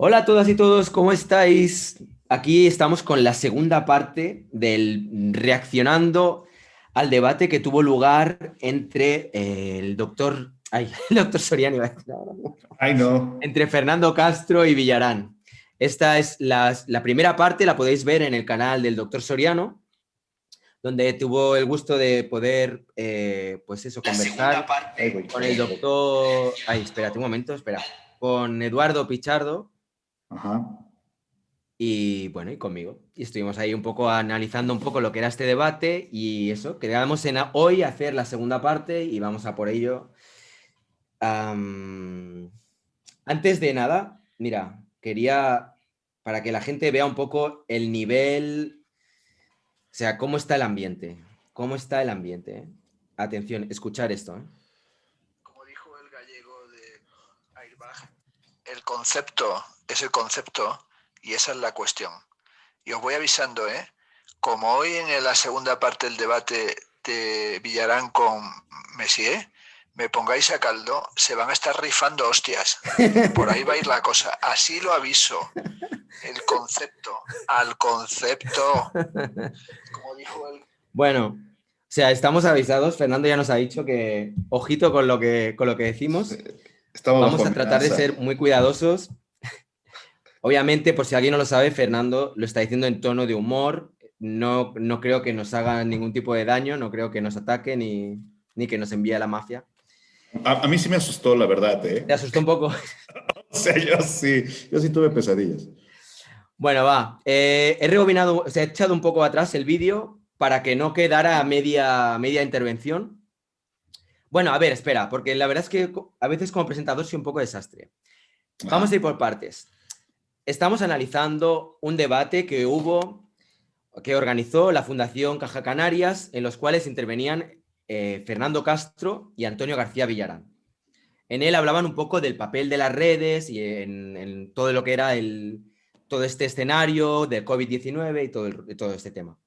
Hola a todas y todos, ¿cómo estáis? Aquí estamos con la segunda parte del reaccionando al debate que tuvo lugar entre el doctor, el doctor Soriano, iba a decir ahora, Ay, no. entre Fernando Castro y Villarán. Esta es la primera parte, la podéis ver en el canal del doctor Soriano, donde tuvo el gusto de poder, pues eso, conversar con el doctor, espérate un momento, espera, con Eduardo Pichardo. Ajá. Y bueno, y conmigo. Y estuvimos ahí un poco analizando un poco lo que era este debate y eso, quedamos en hoy hacer la segunda parte y vamos a por ello. Am, Antes de nada, mira, quería, para que la gente vea un poco el nivel, o sea, cómo está el ambiente, cómo está el ambiente, ¿eh? Atención, escuchar esto, ¿eh? Como dijo el gallego de Airbag, el concepto es el concepto y esa es la cuestión. Y os voy avisando, como hoy en la segunda parte del debate de Villarán con Messier, me pongáis a caldo, se van a estar rifando hostias. Por ahí va a ir la cosa. Así lo aviso. El concepto, al concepto. Como dijo el... Bueno, o sea, estamos avisados. Fernando ya nos ha dicho que, ojito con lo que decimos. Estamos bajo Vamos a tratar de amenaza. ser muy cuidadosos. Obviamente, por si alguien no lo sabe, Fernando lo está diciendo en tono de humor. No, no creo que nos haga ningún tipo de daño, no creo que nos ataque ni que nos envíe a la mafia. A mí sí me asustó, la verdad, ¿Te ¿eh? asustó un poco? O sea, yo sí tuve pesadillas. Bueno, va. He rebobinado, o sea, he echado un poco atrás el vídeo para que no quedara media intervención. Bueno, a ver, espera, porque la verdad es que a veces como presentador soy un poco desastre. Vamos a ir Ajá. por partes. Estamos analizando un debate que organizó la Fundación Caja Canarias, en los cuales intervenían Fernando Castro y Antonio García Villarán. En él hablaban un poco del papel de las redes y en todo lo que era todo este escenario de COVID-19 y todo este tema.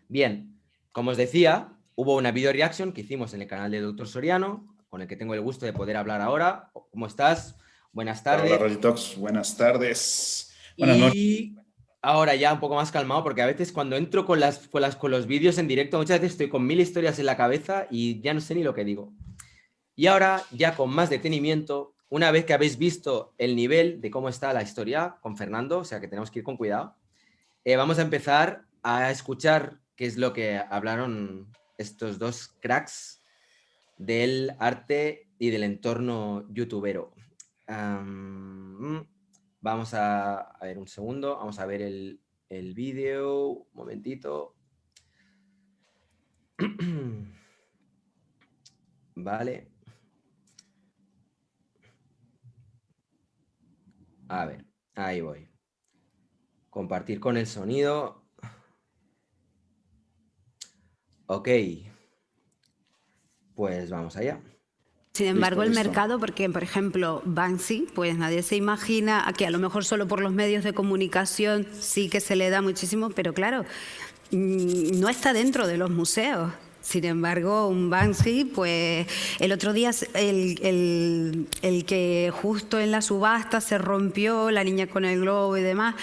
Bien, como os decía, hubo una video reaction que hicimos en el canal de Doctor Soriano, con el que tengo el gusto de poder hablar ahora. ¿Cómo estás? Buenas Hola, hola, tardes. Raditox. Buenas tardes. Buenas noches. Y ahora ya un poco más calmado, porque a veces cuando entro con los vídeos en directo, muchas veces estoy con mil historias en la cabeza y ya no sé ni lo que digo. Y ahora, ya con más detenimiento, una vez que habéis visto el nivel de cómo está la historia con Fernando, o sea que tenemos que ir con cuidado, vamos a empezar a escuchar qué es lo que hablaron estos dos cracks del arte y del entorno youtubero. Vamos a ver un segundo, vamos a ver el vídeo, un momentito. Vale. A ver, ahí voy. Compartir con el sonido. Ok, pues vamos allá. Sin embargo, Listo, el listo. mercado, porque por ejemplo Banksy, pues nadie se imagina que a lo mejor solo por los medios de comunicación sí que se le da muchísimo, pero claro, no está dentro de los museos. Sin embargo, un Banksy, pues el otro día el que justo en la subasta se rompió, la niña con el globo y demás,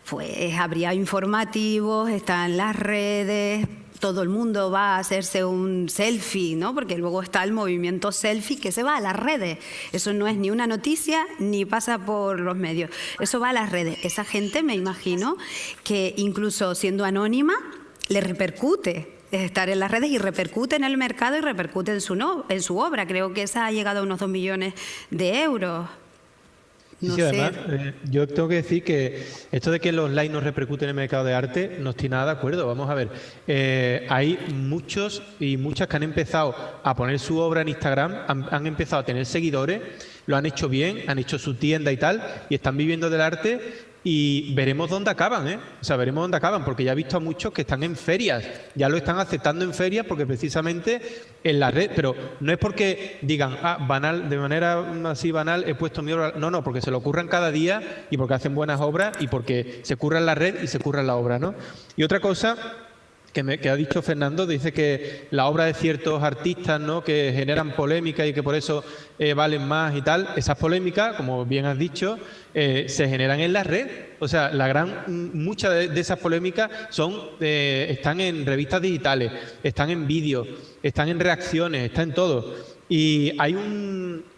pues habría informativos, está en las redes, todo el mundo va a hacerse un selfie, ¿no? Porque luego está el movimiento selfie que se va a las redes. Eso no es ni una noticia ni pasa por los medios. Eso va a las redes. Esa gente, me imagino, que incluso siendo anónima, le repercute estar en las redes y repercute en el mercado y repercute en su obra. Creo que esa ha llegado a unos 2 millones de euros. Sí, No sí, además, sé. yo tengo que decir que esto de que los likes no repercuten en el mercado de arte, no estoy nada de acuerdo. Vamos a ver, hay muchos y muchas que han empezado a poner su obra en Instagram, han empezado a tener seguidores, lo han hecho bien, han hecho su tienda y tal, y están viviendo del arte y veremos dónde acaban, ¿eh? O sea, veremos dónde acaban, porque ya he visto a muchos que están en ferias, ya lo están aceptando en ferias porque precisamente en la red, pero no es porque digan, banal, de manera así banal he puesto mi obra, no, porque se lo curran cada día y porque hacen buenas obras y porque se curran la red y se curran la obra, ¿no? Y otra cosa que ha dicho Fernando, dice que la obra de ciertos artistas, ¿no?, que generan polémica y que por eso valen más y tal, esas polémicas, como bien has dicho, se generan en la red. O sea, muchas de esas polémicas están en revistas digitales, están en vídeos, están en reacciones, están en todo. Y hay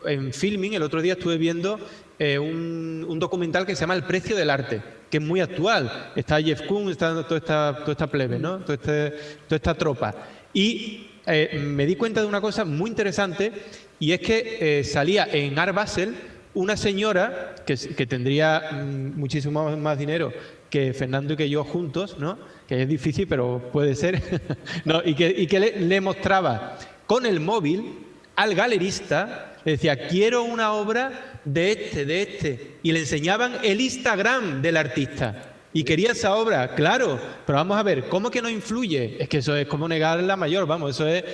en Filming, el otro día estuve viendo un documental que se llama El precio del arte, que es muy actual. Está Jeff Koons, está toda esta plebe, ¿no? Toda esta tropa. Y me di cuenta de una cosa muy interesante, y es que salía en Art Basel una señora que tendría muchísimo más dinero que Fernando y que yo juntos, ¿no? Que es difícil, pero puede ser. ¿No? Y que le mostraba con el móvil al galerista, le decía, quiero una obra de este, y le enseñaban el Instagram del artista. Y quería esa obra, claro, pero vamos a ver, ¿cómo que no influye? Es que eso es como negar la mayor, vamos, eso es...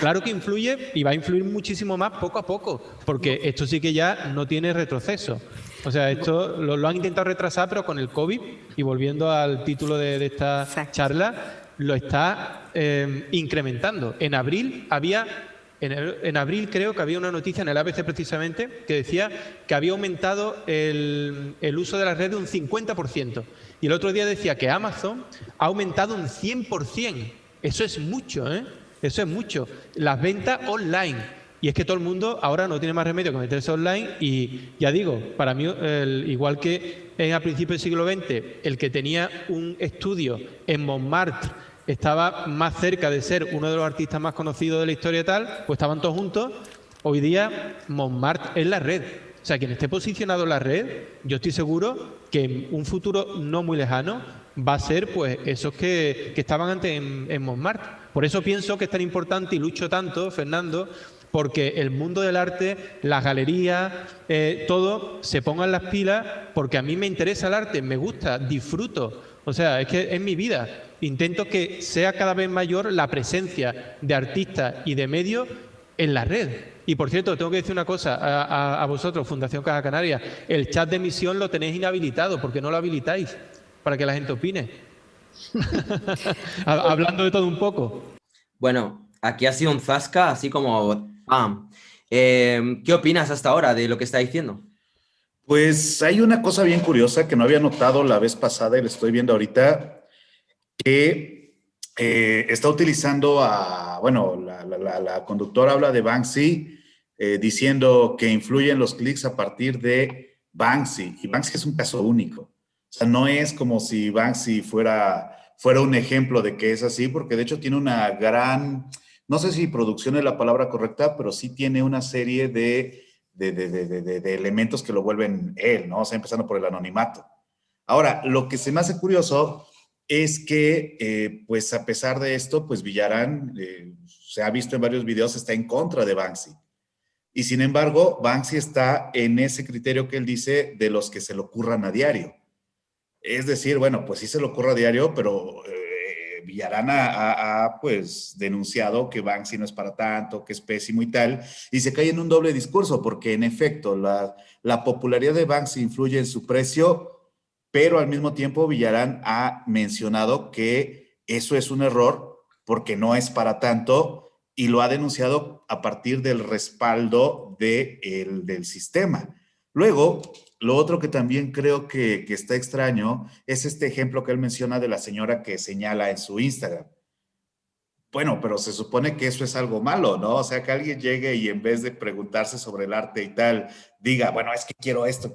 claro que influye, y va a influir muchísimo más poco a poco, porque esto sí que ya no tiene retroceso. O sea, esto lo han intentado retrasar, pero con el COVID, y volviendo al título de esta charla, lo está incrementando. En abril creo que había una noticia en el ABC precisamente que decía que había aumentado el uso de la red de un 50%. Y el otro día decía que Amazon ha aumentado un 100%. Eso es mucho, ¿eh? Eso es mucho. Las ventas online. Y es que todo el mundo ahora no tiene más remedio que meterse online. Y ya digo, para mí, igual que a principios del siglo XX, el que tenía un estudio en Montmartre estaba más cerca de ser uno de los artistas más conocidos de la historia y tal, pues estaban todos juntos. Hoy día Montmartre es la red. O sea, quien esté posicionado en la red, yo estoy seguro que en un futuro no muy lejano va a ser pues esos que estaban antes en Montmartre. Por eso pienso que es tan importante y lucho tanto, Fernando, porque el mundo del arte, las galerías, todo, se pongan las pilas, porque a mí me interesa el arte, me gusta, disfruto. O sea, es que es mi vida. Intento que sea cada vez mayor la presencia de artistas y de medios en la red. Y por cierto, tengo que decir una cosa a vosotros, Fundación Caja Canaria. El chat de emisión lo tenéis inhabilitado, porque no lo habilitáis para que la gente opine. Hablando de todo un poco. Bueno, aquí ha sido un zasca, así como ¡pam! ¿Qué opinas hasta ahora de lo que está diciendo? Pues hay una cosa bien curiosa que no había notado la vez pasada y la estoy viendo ahorita, que está utilizando la conductora habla de Banksy, diciendo que influyen los clics a partir de Banksy, y Banksy es un caso único. O sea, no es como si Banksy fuera un ejemplo de que es así, porque de hecho tiene una gran, no sé si producción es la palabra correcta, pero sí tiene una serie de elementos que lo vuelven él, ¿no? O sea, empezando por el anonimato. Ahora, lo que se me hace curioso es que, pues a pesar de esto, pues Villarán, se ha visto en varios videos, está en contra de Banksy. Y sin embargo, Banksy está en ese criterio que él dice de los que se le ocurran a diario. Es decir, bueno, pues sí se le ocurre a diario, pero Villarán ha pues denunciado que Banksy no es para tanto, que es pésimo y tal, y se cae en un doble discurso, porque en efecto la popularidad de Banksy influye en su precio, pero al mismo tiempo Villarán ha mencionado que eso es un error porque no es para tanto, y lo ha denunciado a partir del respaldo del sistema. Luego, lo otro que también creo que está extraño es este ejemplo que él menciona de la señora que señala en su Instagram. Bueno, pero se supone que eso es algo malo, ¿no? O sea, que alguien llegue y en vez de preguntarse sobre el arte y tal, diga, bueno, es que quiero esto,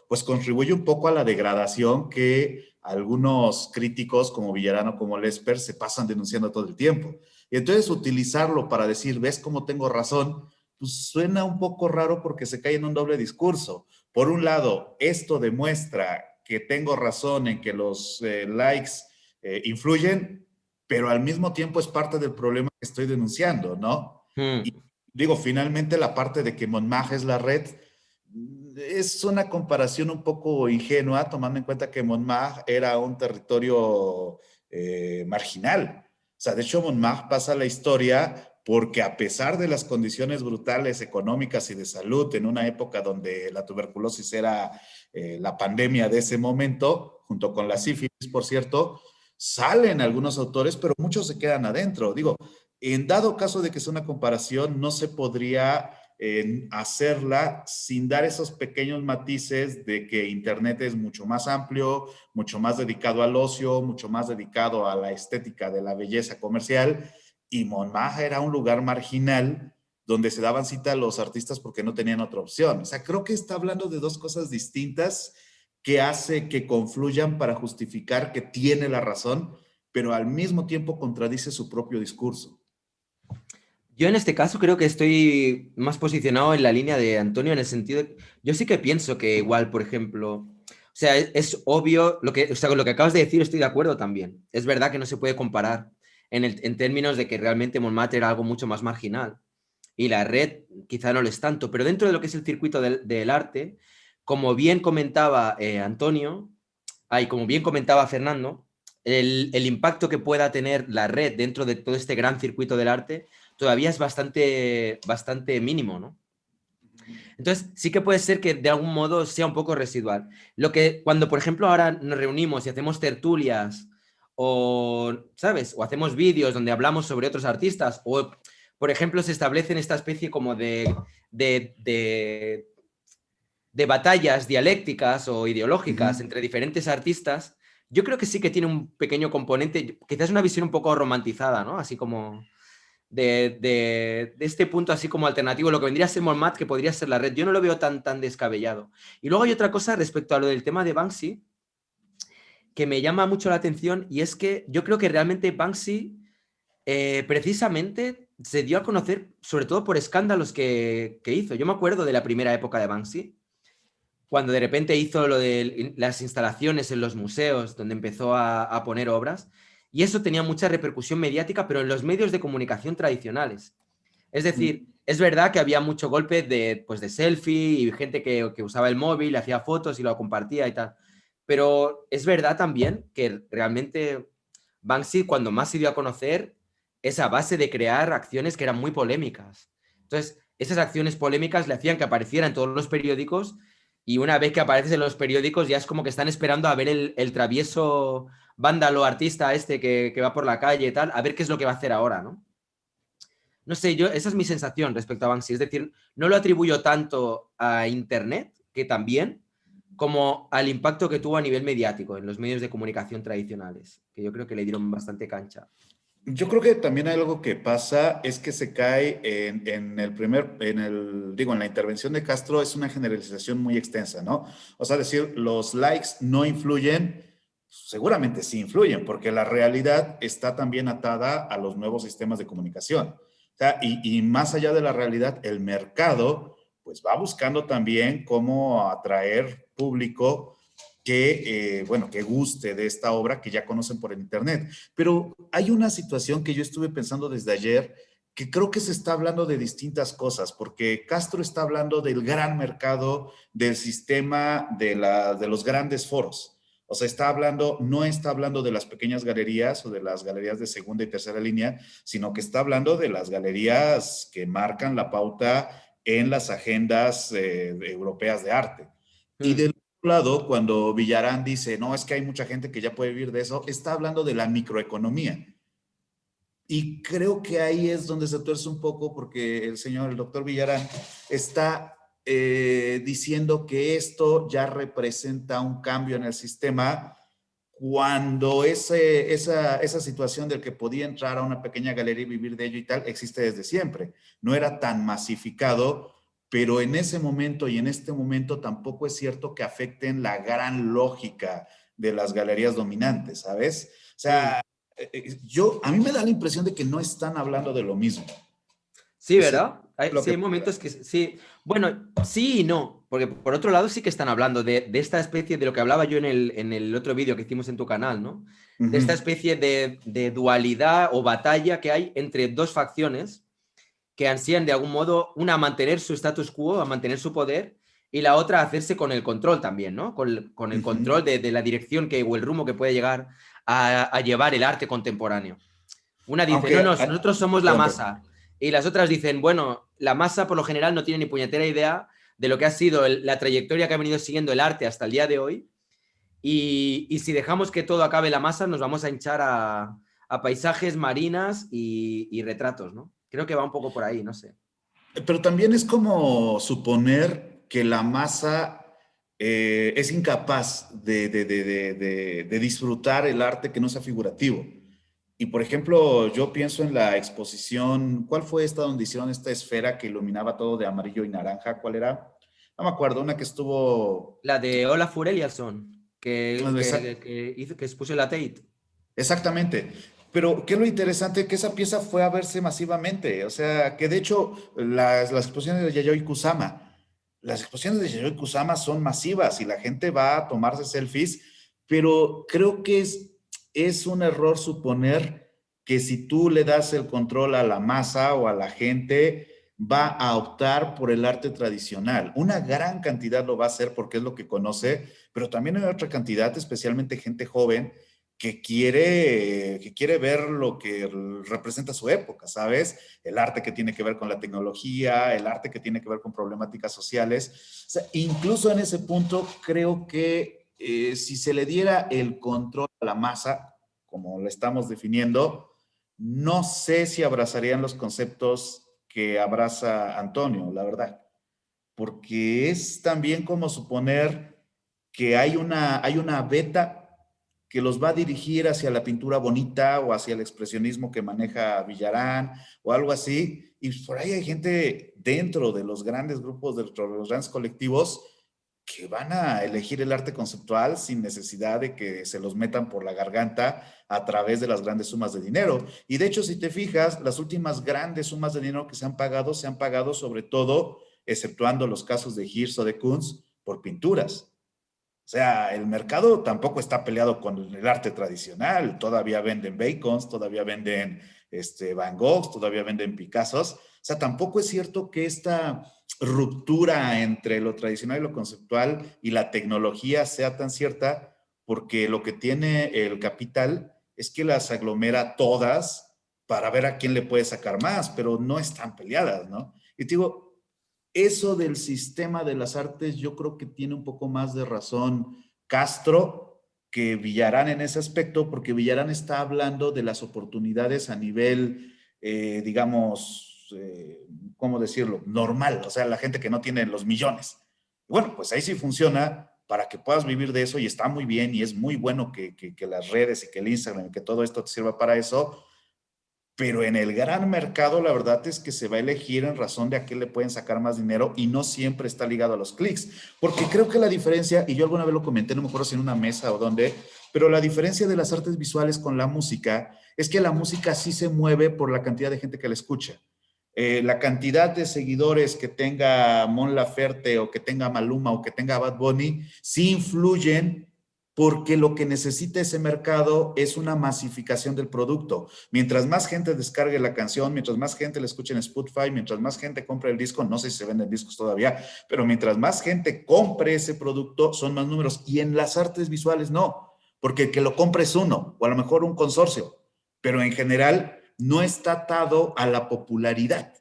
pues contribuye un poco a la degradación que algunos críticos como Villarán o como Lesper se pasan denunciando todo el tiempo. Y entonces utilizarlo para decir, ¿ves cómo tengo razón? Pues suena un poco raro porque se cae en un doble discurso. Por un lado, esto demuestra que tengo razón en que los likes influyen, pero al mismo tiempo es parte del problema que estoy denunciando, ¿no? Y digo, finalmente la parte de que Montmartre es la red es una comparación un poco ingenua, tomando en cuenta que Montmartre era un territorio marginal. O sea, de hecho, Montmartre pasa a la historia porque a pesar de las condiciones brutales económicas y de salud en una época donde la tuberculosis era la pandemia de ese momento, junto con la sífilis, por cierto, salen algunos autores, pero muchos se quedan adentro. Digo, en dado caso de que sea una comparación, no se podría hacerla sin dar esos pequeños matices de que Internet es mucho más amplio, mucho más dedicado al ocio, mucho más dedicado a la estética de la belleza comercial, y Montmartre era un lugar marginal donde se daban cita a los artistas porque no tenían otra opción. O sea, creo que está hablando de dos cosas distintas que hace que confluyan para justificar que tiene la razón, pero al mismo tiempo contradice su propio discurso. Yo en este caso creo que estoy más posicionado en la línea de Antonio en el sentido de, yo sí que pienso que igual, por ejemplo, o sea, es obvio, o sea, con lo que acabas de decir estoy de acuerdo también. Es verdad que no se puede comparar en términos de que realmente Montmartre era algo mucho más marginal y la red quizá no lo es tanto, pero dentro de lo que es el circuito del arte, como bien comentaba Antonio, y como bien comentaba Fernando, el impacto que pueda tener la red dentro de todo este gran circuito del arte todavía es bastante mínimo, ¿no? Entonces, sí que puede ser que de algún modo sea un poco residual. Lo que cuando, por ejemplo, ahora nos reunimos y hacemos tertulias o, ¿sabes? O hacemos vídeos donde hablamos sobre otros artistas o, por ejemplo, se establecen esta especie como de batallas dialécticas o ideológicas entre diferentes artistas, yo creo que sí que tiene un pequeño componente, quizás una visión un poco romantizada, ¿no? Así como de este punto así como alternativo, lo que vendría a ser Montmartre, que podría ser la red. Yo no lo veo tan descabellado. Y luego hay otra cosa respecto a lo del tema de Banksy, que me llama mucho la atención, y es que yo creo que realmente Banksy precisamente se dio a conocer sobre todo por escándalos que hizo. Yo me acuerdo de la primera época de Banksy, cuando de repente hizo lo de las instalaciones en los museos, donde empezó a poner obras, y eso tenía mucha repercusión mediática, pero en los medios de comunicación tradicionales. Es decir, es verdad que había mucho golpe pues de selfie y gente que usaba el móvil, hacía fotos y lo compartía y tal, pero es verdad también que realmente Banksy, cuando más se dio a conocer, es a base de crear acciones que eran muy polémicas. Entonces, esas acciones polémicas le hacían que apareciera en todos los periódicos, y una vez que apareces en los periódicos ya es como que están esperando a ver el travieso vándalo artista este que va por la calle y tal, a ver qué es lo que va a hacer ahora, ¿no? No sé, esa es mi sensación respecto a Banksy. Es decir, no lo atribuyo tanto a Internet, que también, como al impacto que tuvo a nivel mediático en los medios de comunicación tradicionales, que yo creo que le dieron bastante cancha. Yo creo que también algo que pasa es que se cae en la intervención de Castro es una generalización muy extensa, ¿no? O sea, decir, los likes no influyen, seguramente sí influyen, porque la realidad está también atada a los nuevos sistemas de comunicación. O sea, y más allá de la realidad, el mercado, pues va buscando también cómo atraer público que guste de esta obra que ya conocen por el internet. Pero hay una situación que yo estuve pensando desde ayer, que creo que se está hablando de distintas cosas, porque Castro está hablando del gran mercado, del sistema de los grandes foros. O sea, no está hablando de las pequeñas galerías o de las galerías de segunda y tercera línea, sino que está hablando de las galerías que marcan la pauta en las agendas europeas de arte. Y del lado, cuando Villarán dice, no, es que hay mucha gente que ya puede vivir de eso, está hablando de la microeconomía. Y creo que ahí es donde se tuerce un poco porque el doctor Villarán, está diciendo que esto ya representa un cambio en el sistema cuando esa situación del que podía entrar a una pequeña galería y vivir de ello y tal, existe desde siempre. No era tan masificado, pero en ese momento y en este momento tampoco es cierto que afecten la gran lógica de las galerías dominantes, ¿sabes? O sea, a mí me da la impresión de que no están hablando de lo mismo. Sí, ¿verdad? Hay momentos que sí. Bueno, sí y no, porque por otro lado sí que están hablando de esta especie de lo que hablaba yo en el otro vídeo que hicimos en tu canal, ¿no? De esta especie de dualidad o batalla que hay entre dos facciones que ansían de algún modo, una a mantener su status quo, a mantener su poder, y la otra a hacerse con el control también, ¿no? Con el control de la dirección o el rumbo que puede llegar a llevar el arte contemporáneo. Una dice, nosotros somos la masa, y las otras dicen, bueno, la masa por lo general no tiene ni puñetera idea de lo que ha sido la trayectoria que ha venido siguiendo el arte hasta el día de hoy, Y si dejamos que todo acabe en la masa, nos vamos a hinchar a paisajes, marinas y retratos, ¿no? Creo que va un poco por ahí, no sé. Pero también es como suponer que la masa es incapaz de disfrutar el arte que no sea figurativo. Y por ejemplo, yo pienso en la exposición, ¿cuál fue esta donde hicieron esta esfera que iluminaba todo de amarillo y naranja? ¿Cuál era? No me acuerdo, una que estuvo... La de Olaf Eliasson, Exact- que expuso en la Tate. Exactamente. Pero qué es lo interesante que esa pieza fue a verse masivamente. O sea, que de hecho las exposiciones de Yayoi Kusama, las exposiciones de Yayoi Kusama son masivas y la gente va a tomarse selfies, pero creo que es un error suponer que si tú le das el control a la masa o a la gente, va a optar por el arte tradicional. Una gran cantidad lo va a hacer porque es lo que conoce, pero también hay otra cantidad, especialmente gente joven, que quiere ver lo que representa su época, ¿sabes? El arte que tiene que ver con la tecnología, el arte que tiene que ver con problemáticas sociales. O sea, incluso en ese punto creo que si se le diera el control a la masa, como lo estamos definiendo, no sé si abrazarían los conceptos que abraza Antonio, la verdad. Porque es también como suponer que hay una beta que los va a dirigir hacia la pintura bonita o hacia el expresionismo que maneja Villarán o algo así. Y por ahí hay gente dentro de los grandes grupos, de los grandes colectivos, que van a elegir el arte conceptual sin necesidad de que se los metan por la garganta a través de las grandes sumas de dinero. Y de hecho, si te fijas, las últimas grandes sumas de dinero que se han pagado sobre todo, exceptuando los casos de Hirsch o de Kunz, por pinturas. O sea, el mercado tampoco está peleado con el arte tradicional. Todavía venden Bacons, todavía venden Van Goghs, todavía venden Picassos. O sea, tampoco es cierto que esta ruptura entre lo tradicional y lo conceptual y la tecnología sea tan cierta, porque lo que tiene el capital es que las aglomera todas para ver a quién le puede sacar más, pero no están peleadas, ¿no? Y te digo, eso del sistema de las artes, yo creo que tiene un poco más de razón Castro que Villarán en ese aspecto, porque Villarán está hablando de las oportunidades a nivel, digamos, ¿cómo decirlo? Normal, o sea, la gente que no tiene los millones. Bueno, pues ahí sí funciona para que puedas vivir de eso y está muy bien y es muy bueno que las redes y que el Instagram y que todo esto te sirva para eso, pero en el gran mercado la verdad es que se va a elegir en razón de a qué le pueden sacar más dinero y no siempre está ligado a los clics. Porque creo que la diferencia, y yo alguna vez lo comenté, no me acuerdo si en una mesa o dónde, pero la diferencia de las artes visuales con la música es que la música sí se mueve por la cantidad de gente que la escucha. La cantidad de seguidores que tenga Mon Laferte o que tenga Maluma o que tenga Bad Bunny sí influyen porque lo que necesita ese mercado es una masificación del producto. Mientras más gente descargue la canción, mientras más gente la escuche en Spotify, mientras más gente compre el disco, no sé si se venden discos todavía, pero mientras más gente compre ese producto, son más números. Y en las artes visuales no, porque el que lo compre es uno, o a lo mejor un consorcio, pero en general no está atado a la popularidad.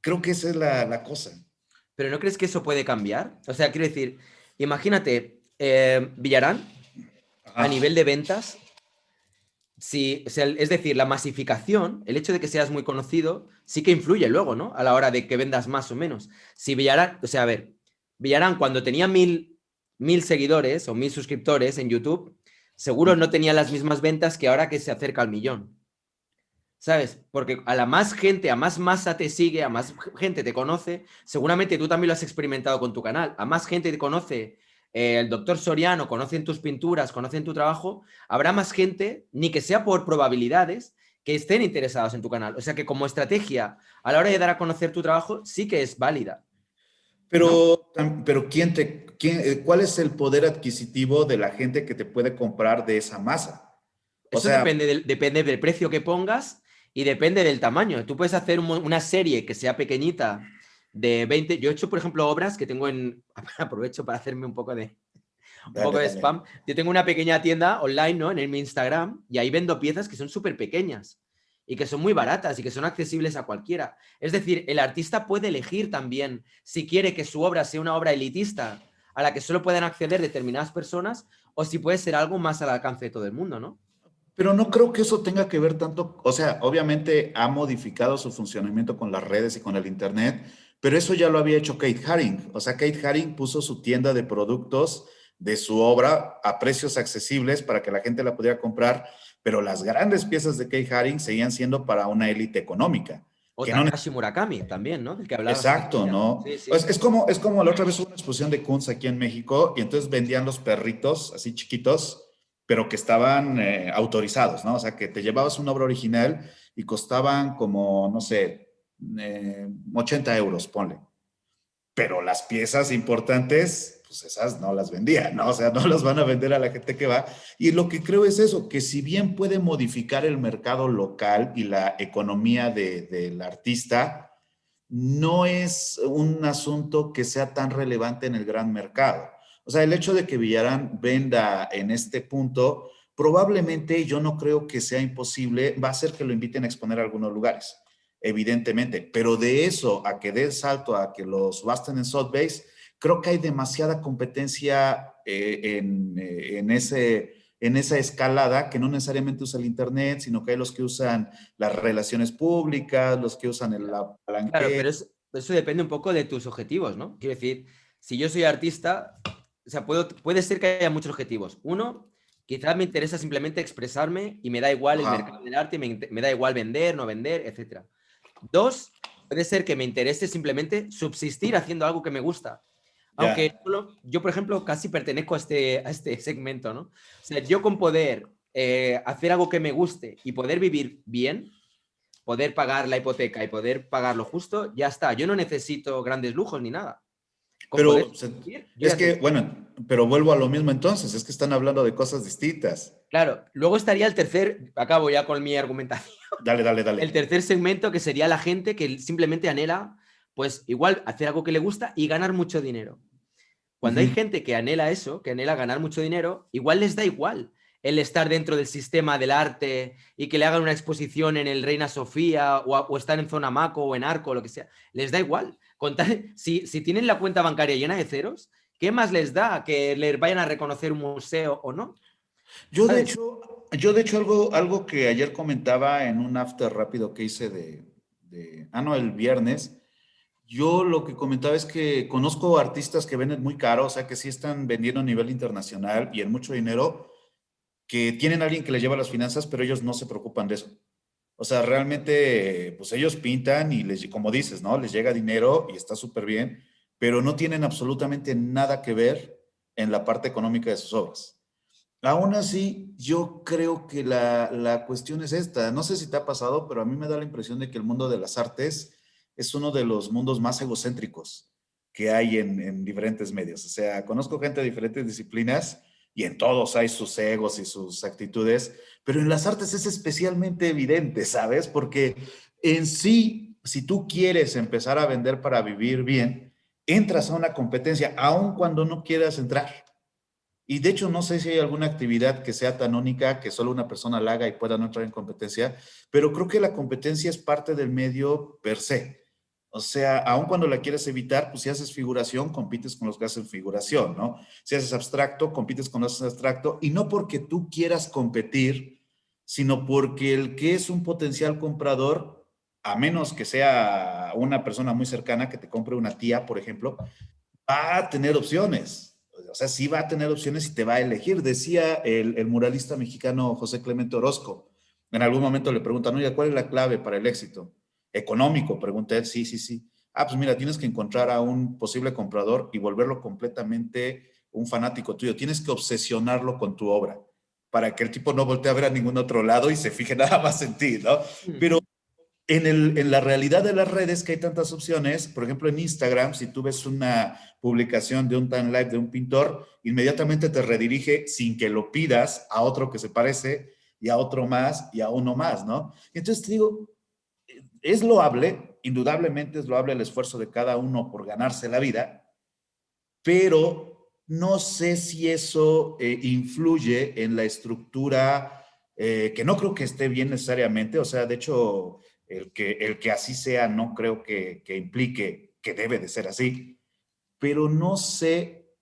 Creo que esa es la cosa. ¿Pero no crees que eso puede cambiar? O sea, quiero decir, imagínate, Villarán, a nivel de ventas, o sea, es decir, la masificación, el hecho de que seas muy conocido, sí que influye luego, ¿no? A la hora de que vendas más o menos. Si Villarán, o sea, a ver, Villarán cuando tenía 1000 seguidores o 1000 suscriptores en YouTube, seguro no tenía las mismas ventas que ahora que se acerca al millón. ¿Sabes? Porque a la más gente, a más masa te sigue, a más gente te conoce, seguramente tú también lo has experimentado con tu canal, a más gente te conoce, el doctor Soriano, conocen tus pinturas, conocen tu trabajo, habrá más gente, ni que sea por probabilidades, que estén interesados en tu canal. O sea que como estrategia, a la hora de dar a conocer tu trabajo, sí que es válida. Pero, pero ¿cuál es el poder adquisitivo de la gente que te puede comprar de esa masa? O Eso sea, depende del precio que pongas y depende del tamaño. Tú puedes hacer una serie que sea pequeñita de 20. Yo he hecho, por ejemplo, obras que tengo en... Aprovecho para hacerme un poco de dale. spam. Yo tengo una pequeña tienda online, ¿no? En mi Instagram y ahí vendo piezas que son súper pequeñas y que son muy baratas y que son accesibles a cualquiera. Es decir, el artista puede elegir también si quiere que su obra sea una obra elitista a la que solo pueden acceder determinadas personas o si puede ser algo más al alcance de todo el mundo, ¿no? Pero no creo que eso tenga que ver tanto, o sea, obviamente ha modificado su funcionamiento con las redes y con el Internet, pero eso ya lo había hecho Kate Haring. O sea, Kate Haring puso su tienda de productos de su obra a precios accesibles para que la gente la pudiera comprar, pero las grandes piezas de Kate Haring seguían siendo para una élite económica. O Que no. Takashi Murakami también, ¿no? Del que hablabas. Exacto, ¿no? Sí, sí. Es como la otra vez hubo una exposición de Kunz aquí en México y entonces vendían los perritos así chiquitos, pero que estaban autorizados, ¿no? O sea, que te llevabas una obra original y costaban como, no sé, 80 euros, ponle. Pero las piezas importantes, pues esas no las vendían, ¿no? O sea, no las van a vender a la gente que va. Y lo que creo es eso, que si bien puede modificar el mercado local y la economía del artista, no es un asunto que sea tan relevante en el gran mercado. O sea, el hecho de que Villarán venda en este punto, probablemente yo no creo que sea imposible, va a ser que lo inviten a exponer a algunos lugares, evidentemente, pero de eso a que dé el salto a que los subasten en Sotheby's, creo que hay demasiada competencia en esa escalada que no necesariamente usa el Internet, sino que hay los que usan las relaciones públicas, los que usan el palanqueo. Claro, pero eso depende un poco de tus objetivos, ¿no? Quiero decir, si yo soy artista, o sea, puede ser que haya muchos objetivos. Uno, quizás me interesa simplemente expresarme y me da igual el mercado del arte, me da igual vender, no vender, etc. Dos, puede ser que me interese simplemente subsistir haciendo algo que me gusta. Aunque yo, por ejemplo, casi pertenezco a este segmento, ¿no? O sea, yo con poder hacer algo que me guste y poder vivir bien, poder pagar la hipoteca y poder pagar lo justo, ya está. Yo no necesito grandes lujos ni nada. Con pero vivir, es que, bueno, pero vuelvo a lo mismo entonces, es que están hablando de cosas distintas. Claro, luego estaría el tercer, acabo ya con mi argumentación. Dale. El tercer segmento, que sería la gente que simplemente anhela, pues igual hacer algo que le gusta y ganar mucho dinero. Cuando hay gente que anhela eso, que anhela ganar mucho dinero, igual les da igual el estar dentro del sistema del arte y que le hagan una exposición en el Reina Sofía o estar en Zona Maco o en Arco o lo que sea. Les da igual. Si tienen la cuenta bancaria llena de ceros, ¿qué más les da que les vayan a reconocer un museo o no? Yo de hecho algo que ayer comentaba en un after rápido que hice el viernes, yo lo que comentaba es que conozco artistas que venden muy caro, o sea, que sí están vendiendo a nivel internacional y en mucho dinero, que tienen a alguien que les lleva las finanzas, pero ellos no se preocupan de eso. O sea, realmente, pues ellos pintan y como dices, ¿no? Les llega dinero y está súper bien, pero no tienen absolutamente nada que ver en la parte económica de sus obras. Aún así, yo creo que la cuestión es esta. No sé si te ha pasado, pero a mí me da la impresión de que el mundo de las artes es uno de los mundos más egocéntricos que hay en diferentes medios. O sea, conozco gente de diferentes disciplinas y en todos hay sus egos y sus actitudes, pero en las artes es especialmente evidente, ¿sabes? Porque en sí, si tú quieres empezar a vender para vivir bien, entras a una competencia, aun cuando no quieras entrar. Y de hecho, no sé si hay alguna actividad que sea tan única que solo una persona la haga y pueda no entrar en competencia, pero creo que la competencia es parte del medio per se. O sea, aun cuando la quieres evitar, pues si haces figuración, compites con los que hacen figuración, ¿no? Si haces abstracto, compites con los que hacen abstracto, y no porque tú quieras competir, sino porque el que es un potencial comprador, a menos que sea una persona muy cercana que te compre una tía, por ejemplo, va a tener opciones. O sea, sí va a tener opciones y te va a elegir. Decía el muralista mexicano José Clemente Orozco. En algún momento le preguntan, oye, ¿cuál es la clave para el éxito? Económico, pregunta él. Sí. Ah, pues mira, tienes que encontrar a un posible comprador y volverlo completamente un fanático tuyo. Tienes que obsesionarlo con tu obra para que el tipo no voltee a ver a ningún otro lado y se fije nada más en ti, ¿no? Pero en la realidad de las redes que hay tantas opciones, por ejemplo en Instagram, si tú ves una publicación de un timeline de un pintor, inmediatamente te redirige sin que lo pidas a otro que se parece y a otro más y a uno más, ¿no? Entonces te digo, es loable, indudablemente es loable el esfuerzo de cada uno por ganarse la vida, pero no sé si eso influye en la estructura, que no creo que esté bien necesariamente, o sea, de hecho el que así sea no creo que implique que debe de ser así, pero no sé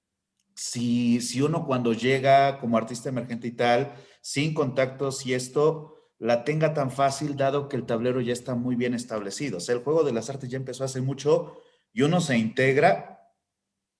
si uno cuando llega como artista emergente y tal, sin contactos y esto, la tenga tan fácil dado que el tablero ya está muy bien establecido. O sea, el juego de las artes ya empezó hace mucho y uno se integra,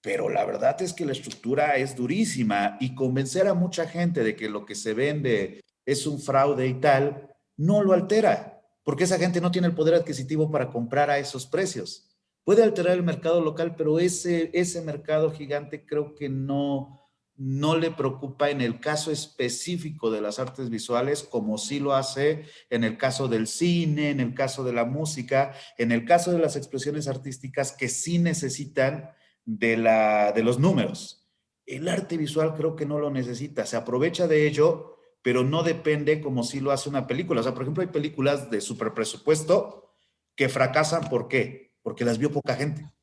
pero la verdad es que la estructura es durísima y convencer a mucha gente de que lo que se vende es un fraude y tal, no lo altera, porque esa gente no tiene el poder adquisitivo para comprar a esos precios. Puede alterar el mercado local, pero ese mercado gigante creo que no le preocupa en el caso específico de las artes visuales, como sí lo hace en el caso del cine, en el caso de la música, en el caso de las expresiones artísticas que sí necesitan de los números. El arte visual creo que no lo necesita, se aprovecha de ello, pero no depende como si lo hace una película. O sea, por ejemplo, hay películas de super presupuesto que fracasan, ¿por qué? Porque las vio poca gente.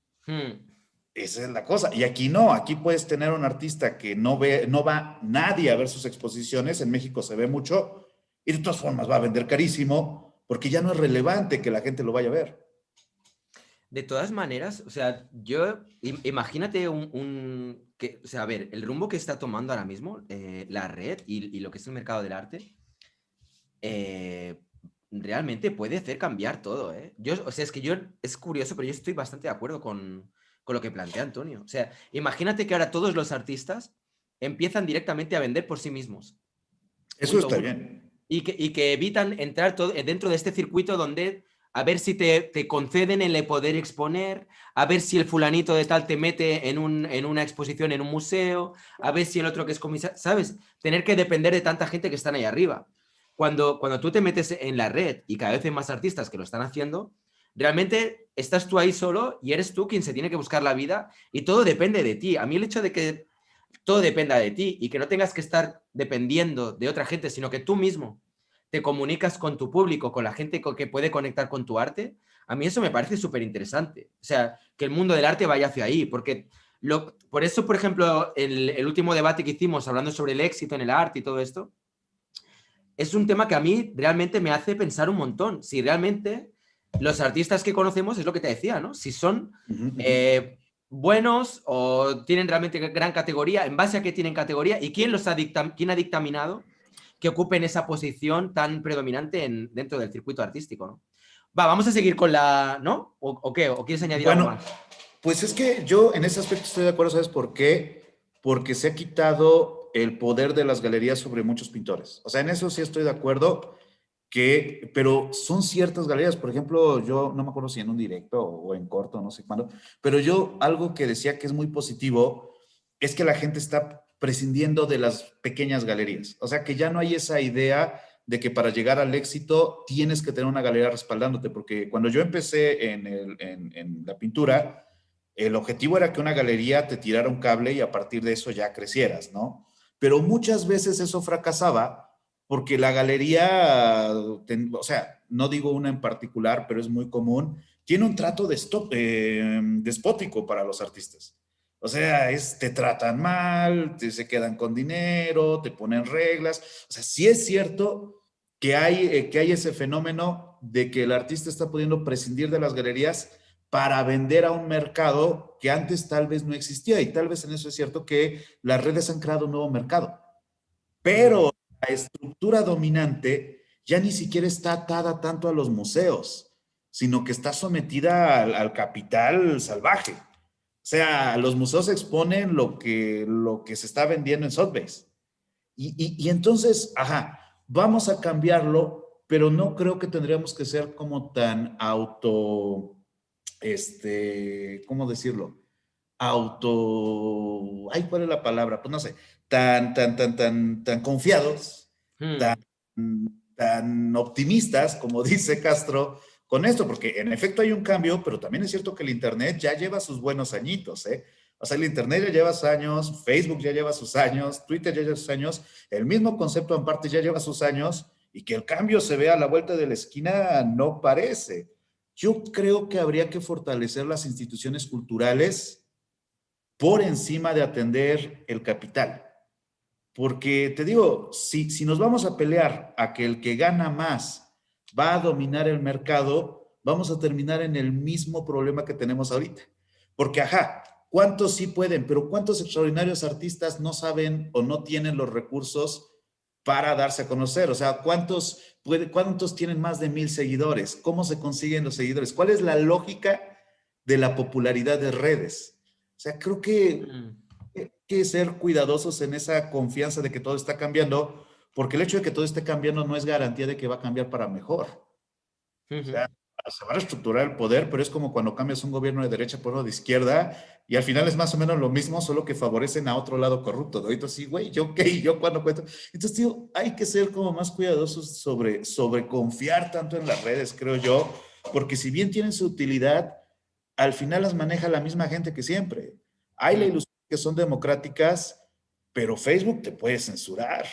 Esa es la cosa. Y aquí no, aquí puedes tener un artista que no va nadie a ver sus exposiciones, en México se ve mucho, y de todas formas va a vender carísimo, porque ya no es relevante que la gente lo vaya a ver. De todas maneras, o sea, imagínate o sea, a ver, el rumbo que está tomando ahora mismo la red y lo que es el mercado del arte, realmente puede hacer cambiar todo, ¿eh? O sea, es curioso, pero yo estoy bastante de acuerdo con lo que plantea Antonio. O sea, imagínate que ahora todos los artistas empiezan directamente a vender por sí mismos. Eso está bien. Y que evitan entrar dentro de este circuito donde a ver si te conceden el poder exponer, a ver si el fulanito de tal te mete en una exposición en un museo, a ver si el otro que es comisario, ¿sabes? Tener que depender de tanta gente que están ahí arriba. Cuando tú te metes en la red y cada vez hay más artistas que lo están haciendo, realmente estás tú ahí solo y eres tú quien se tiene que buscar la vida y todo depende de ti. A mí el hecho de que todo dependa de ti y que no tengas que estar dependiendo de otra gente, sino que tú mismo te comunicas con tu público, con la gente que puede conectar con tu arte, a mí eso me parece súper interesante. O sea, que el mundo del arte vaya hacia ahí, porque por eso, por ejemplo, el último debate que hicimos hablando sobre el éxito en el arte y todo esto, es un tema que a mí realmente me hace pensar un montón. Si realmente los artistas que conocemos, es lo que te decía, ¿no? Si son buenos o tienen realmente gran categoría, en base a qué tienen categoría y quién ha dictaminado que ocupen esa posición tan predominante dentro del circuito artístico, ¿no? Vamos a seguir con la, ¿no? ¿O qué? ¿O quieres añadir algo más? Pues es que yo en ese aspecto estoy de acuerdo, ¿sabes por qué? Porque se ha quitado el poder de las galerías sobre muchos pintores. O sea, en eso sí estoy de acuerdo, pero son ciertas galerías. Por ejemplo, yo no me acuerdo si en un directo o en corto, no sé cuándo, pero yo algo que decía que es muy positivo es que la gente está prescindiendo de las pequeñas galerías. O sea, que ya no hay esa idea de que para llegar al éxito tienes que tener una galería respaldándote, porque cuando yo empecé en la pintura, el objetivo era que una galería te tirara un cable y a partir de eso ya crecieras, ¿no? Pero muchas veces eso fracasaba porque la galería, o sea, no digo una en particular, pero es muy común, tiene un trato despótico para los artistas. O sea, te tratan mal, se quedan con dinero, te ponen reglas. O sea, sí es cierto que hay ese fenómeno de que el artista está pudiendo prescindir de las galerías para vender a un mercado que antes tal vez no existía, y tal vez en eso es cierto que las redes han creado un nuevo mercado. Pero la estructura dominante ya ni siquiera está atada tanto a los museos, sino que está sometida al capital salvaje. O sea, los museos exponen lo que se está vendiendo en Sotheby's. Y entonces, vamos a cambiarlo, pero no creo que tendríamos que ser como tan ¿cómo decirlo? ¿Cuál es la palabra? Pues no sé, tan confiados, tan optimistas, como dice Castro, con esto, porque en efecto hay un cambio, pero también es cierto que el Internet ya lleva sus buenos añitos, ¿eh? O sea, el Internet ya lleva sus años, Facebook ya lleva sus años, Twitter ya lleva sus años, el mismo concepto en parte ya lleva sus años, y que el cambio se vea a la vuelta de la esquina no parece. Yo creo que habría que fortalecer las instituciones culturales por encima de atender el capital. Porque te digo, si nos vamos a pelear a que el que gana más va a dominar el mercado, vamos a terminar en el mismo problema que tenemos ahorita. Porque, ¿Cuántos sí pueden? Pero ¿cuántos extraordinarios artistas no saben o no tienen los recursos para darse a conocer? O sea, ¿cuántos tienen más de 1000 seguidores? ¿Cómo se consiguen los seguidores? ¿Cuál es la lógica de la popularidad de redes? O sea, creo que hay que ser cuidadosos en esa confianza de que todo está cambiando, porque el hecho de que todo esté cambiando no es garantía de que va a cambiar para mejor. O sea, se va a reestructurar el poder, pero es como cuando cambias un gobierno de derecha por uno de izquierda, y al final es más o menos lo mismo, solo que favorecen a otro lado corrupto, ¿no? Entonces, sí, güey, ¿yo qué? ¿Yo cuándo cuento? Entonces, tío, hay que ser como más cuidadosos sobre confiar tanto en las redes, creo yo, porque si bien tienen su utilidad, al final las maneja la misma gente que siempre. Hay la ilusión que son democráticas, pero Facebook te puede censurar,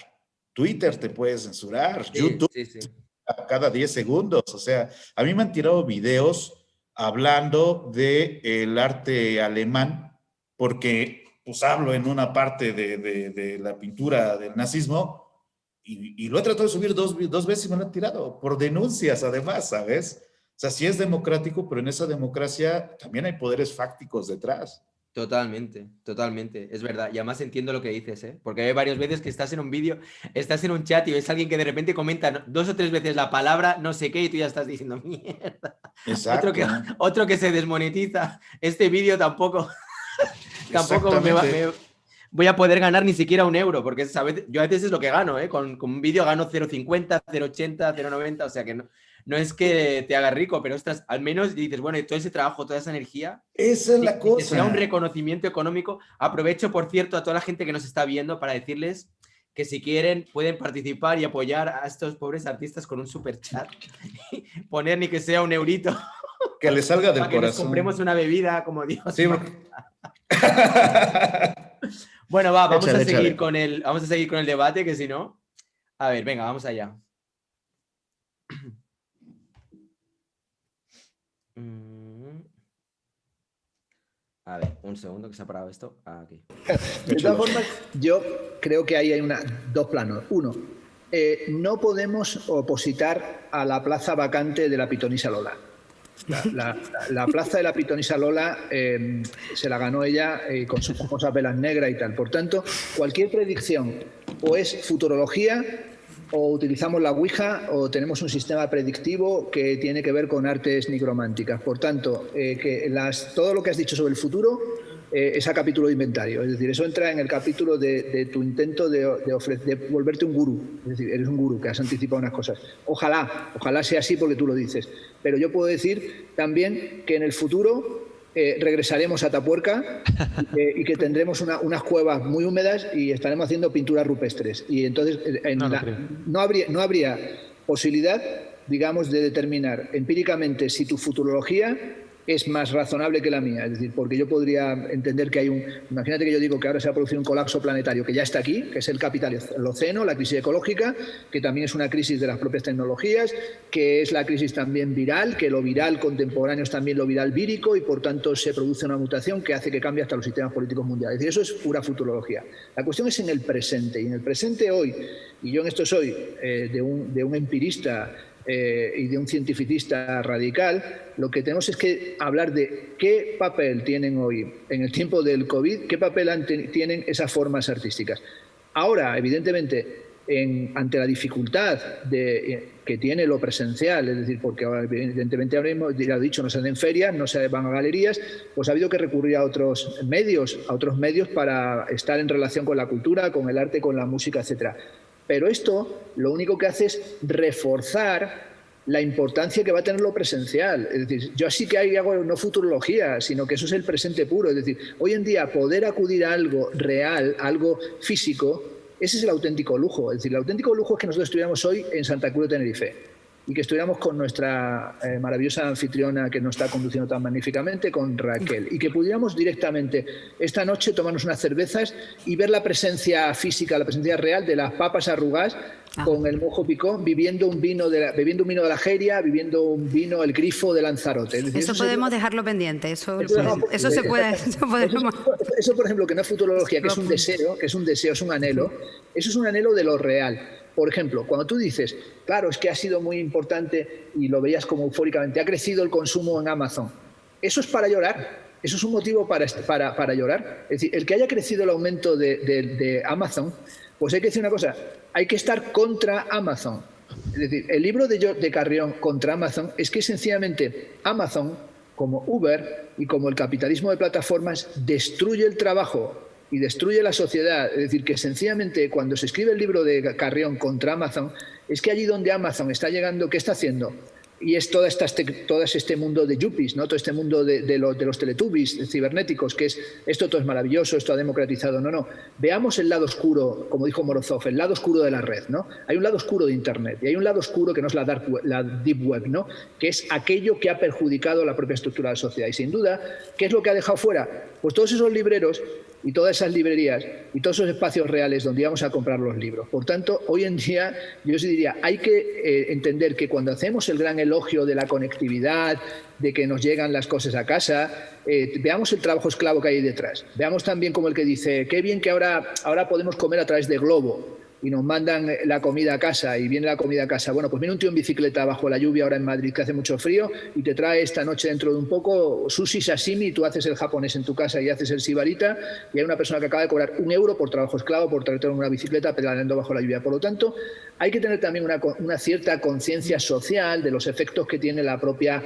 Twitter te puede censurar, Sí, YouTube sí. a cada 10 segundos. O sea, a mí me han tirado videos hablando del arte alemán, porque pues hablo en una parte de la pintura del nazismo, y lo he tratado de subir dos veces y me lo han tirado, por denuncias además, ¿sabes? O sea, sí es democrático, pero en esa democracia también hay poderes fácticos detrás. Totalmente, totalmente, es verdad. Y además entiendo lo que dices, ¿eh? Porque hay varias veces que estás en un vídeo, estás en un chat y ves a alguien que de repente comenta 2 o 3 veces la palabra no sé qué y tú ya estás diciendo mierda. Exacto. Otro que se desmonetiza. Este vídeo tampoco voy a poder ganar ni siquiera €1, porque yo a veces es lo que gano, ¿eh? Con un vídeo gano 0,50, 0,80, 0,90, o sea que no es que te haga rico, pero ostras, al menos dices, bueno, todo ese trabajo, toda esa energía, esa es la cosa. Que sea un reconocimiento económico. Aprovecho, por cierto, a toda la gente que nos está viendo para decirles que si quieren pueden participar y apoyar a estos pobres artistas con un super chat. Poner ni que sea €1. Que le salga del para que corazón. nos compremos una bebida como Dios. Sí, porque... Bueno, vamos Échale, a seguir échale. vamos a seguir con el debate, que si no... A ver, venga, vamos allá. A ver, un segundo que se ha parado esto. Aquí. De todas formas, yo creo que ahí hay dos planos. Uno, no podemos opositar a la plaza vacante de la pitonisa Lola. La plaza de la pitonisa Lola se la ganó ella con sus famosas velas negras y tal. Por tanto, cualquier predicción o es futurología, o utilizamos la Ouija, o tenemos un sistema predictivo que tiene que ver con artes nigrománticas. Por tanto, todo lo que has dicho sobre el futuro es a capítulo de inventario. Es decir, eso entra en el capítulo de tu intento de volverte un gurú. Es decir, eres un gurú que has anticipado unas cosas. Ojalá sea así porque tú lo dices. Pero yo puedo decir también que en el futuro regresaremos a Atapuerca y que tendremos unas cuevas muy húmedas y estaremos haciendo pinturas rupestres. Y entonces no habría posibilidad, digamos, de determinar empíricamente si tu futurología es más razonable que la mía. Es decir, porque yo podría entender que imagínate que yo digo que ahora se va a producir un colapso planetario que ya está aquí, que es el capitaloceno, la crisis ecológica, que también es una crisis de las propias tecnologías, que es la crisis también viral, que lo viral contemporáneo es también lo viral vírico y por tanto se produce una mutación que hace que cambie hasta los sistemas políticos mundiales. Es decir, eso es pura futurología. La cuestión es en el presente, y en el presente hoy, y yo en esto soy de un empirista y de un cientificista radical, lo que tenemos es que hablar de qué papel tienen hoy, en el tiempo del COVID, qué papel tienen esas formas artísticas. Ahora, evidentemente, ante la dificultad que tiene lo presencial, es decir, porque ahora, evidentemente, ahora mismo, ya lo he dicho, no se hacen ferias, no se van a galerías, pues ha habido que recurrir a otros medios para estar en relación con la cultura, con el arte, con la música, etcétera. Pero esto lo único que hace es reforzar la importancia que va a tener lo presencial. Es decir, yo sí que hago no futurología, sino que eso es el presente puro. Es decir, hoy en día poder acudir a algo real, algo físico, ese es el auténtico lujo. Es decir, el auténtico lujo es que nosotros estuviéramos hoy en Santa Cruz de Tenerife y que estuviéramos con nuestra maravillosa anfitriona que nos está conduciendo tan magníficamente, con Raquel, y que pudiéramos directamente esta noche tomarnos unas cervezas y ver la presencia física, la presencia real de las papas arrugadas con el mojo picó, bebiendo un vino de la Jeria, bebiendo un vino, el grifo de Lanzarote. Es decir, eso podemos dejarlo pendiente, eso se puede. Eso, por ejemplo, que no es futurología, que es un deseo, es un anhelo, eso es un anhelo de lo real. Por ejemplo, cuando tú dices, claro, es que ha sido muy importante y lo veías como eufóricamente, ha crecido el consumo en Amazon. Eso es para llorar. eso es un motivo para llorar. Es decir, el que haya crecido el aumento de Amazon, pues hay que decir una cosa, hay que estar contra Amazon. Es decir, el libro de Carrión contra Amazon es que sencillamente Amazon, como Uber y como el capitalismo de plataformas, destruye el trabajo y destruye la sociedad. Es decir, que sencillamente cuando se escribe el libro de Carrión contra Amazon, es que allí donde Amazon está llegando, ¿qué está haciendo? Y es todo este mundo de yuppies, ¿no? Todo este mundo de los teletubbies cibernéticos, que es esto todo es maravilloso, esto ha democratizado. No. Veamos el lado oscuro, como dijo Morozov, el lado oscuro de la red, ¿no? Hay un lado oscuro de Internet y hay un lado oscuro que no es la Deep Web, ¿no? Que es aquello que ha perjudicado la propia estructura de la sociedad. Y sin duda, ¿qué es lo que ha dejado fuera? Pues todos esos libreros y todas esas librerías y todos esos espacios reales donde íbamos a comprar los libros. Por tanto, hoy en día, yo sí diría, hay que entender que cuando hacemos el gran elogio de la conectividad, de que nos llegan las cosas a casa, veamos el trabajo esclavo que hay detrás. Veamos también como el que dice, qué bien que ahora podemos comer a través de Globo y nos mandan la comida a casa y viene la comida a casa. Bueno, pues viene un tío en bicicleta bajo la lluvia ahora en Madrid que hace mucho frío y te trae esta noche dentro de un poco sushi sashimi, tú haces el japonés en tu casa y haces el sibarita y hay una persona que acaba de cobrar €1 por trabajo esclavo por traerte una bicicleta pedaleando bajo la lluvia. Por lo tanto, hay que tener también una cierta conciencia social de los efectos que tiene la propia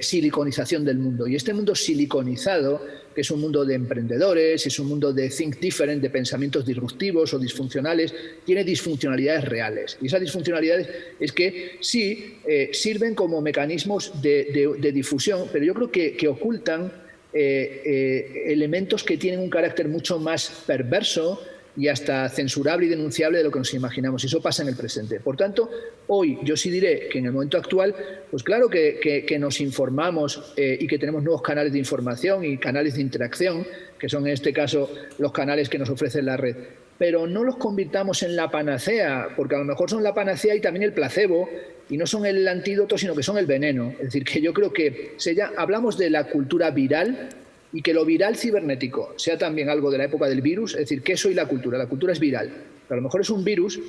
siliconización del mundo. Y este mundo siliconizado, que es un mundo de emprendedores, es un mundo de think different, de pensamientos disruptivos o disfuncionales, tiene disfuncionalidades reales. Y esas disfuncionalidades es que sí sirven como mecanismos de difusión, pero yo creo que ocultan elementos que tienen un carácter mucho más perverso y hasta censurable y denunciable de lo que nos imaginamos. Y eso pasa en el presente. Por tanto, hoy yo sí diré que en el momento actual, pues claro que nos informamos y que tenemos nuevos canales de información y canales de interacción, que son en este caso los canales que nos ofrece la red. Pero no los convirtamos en la panacea, porque a lo mejor son la panacea y también el placebo, y no son el antídoto, sino que son el veneno. Es decir, que yo creo que hablamos de la cultura viral, y que lo viral cibernético sea también algo de la época del virus, es decir, ¿qué soy la cultura? La cultura es viral. Pero a lo mejor es un virus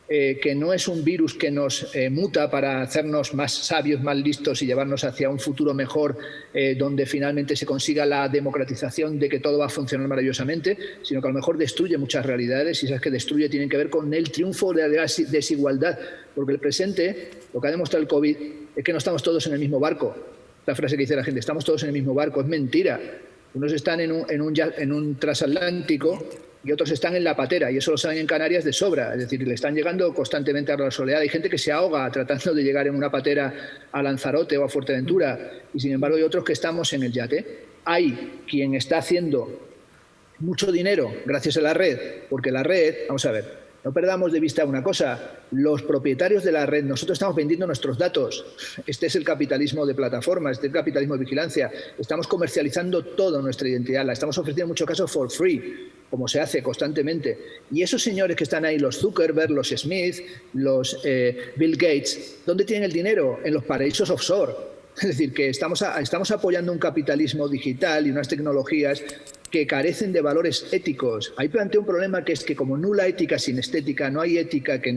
que no es un virus que nos muta para hacernos más sabios, más listos y llevarnos hacia un futuro mejor donde finalmente se consiga la democratización de que todo va a funcionar maravillosamente, sino que a lo mejor destruye muchas realidades y esas que destruye tienen que ver con el triunfo de la desigualdad. Porque el presente, lo que ha demostrado el COVID, es que no estamos todos en el mismo barco. La frase que dice la gente, estamos todos en el mismo barco, es mentira. Unos están en un transatlántico y otros están en la patera, y eso lo saben en Canarias de sobra. Es decir, le están llegando constantemente a la soledad. Hay gente que se ahoga tratando de llegar en una patera a Lanzarote o a Fuerteventura, y sin embargo hay otros que estamos en el yate. Hay quien está haciendo mucho dinero gracias a la red, porque la red, vamos a ver, no perdamos de vista una cosa, los propietarios de la red, nosotros estamos vendiendo nuestros datos. Este es el capitalismo de plataformas, este es el capitalismo de vigilancia. Estamos comercializando toda nuestra identidad, la estamos ofreciendo en muchos casos for free, como se hace constantemente. Y esos señores que están ahí, los Zuckerberg, los Smith, los Bill Gates, ¿dónde tienen el dinero? En los paraísos offshore. Es decir, que estamos apoyando un capitalismo digital y unas tecnologías que carecen de valores éticos. Ahí plantea un problema que es que como nula ética sin estética, no hay estética que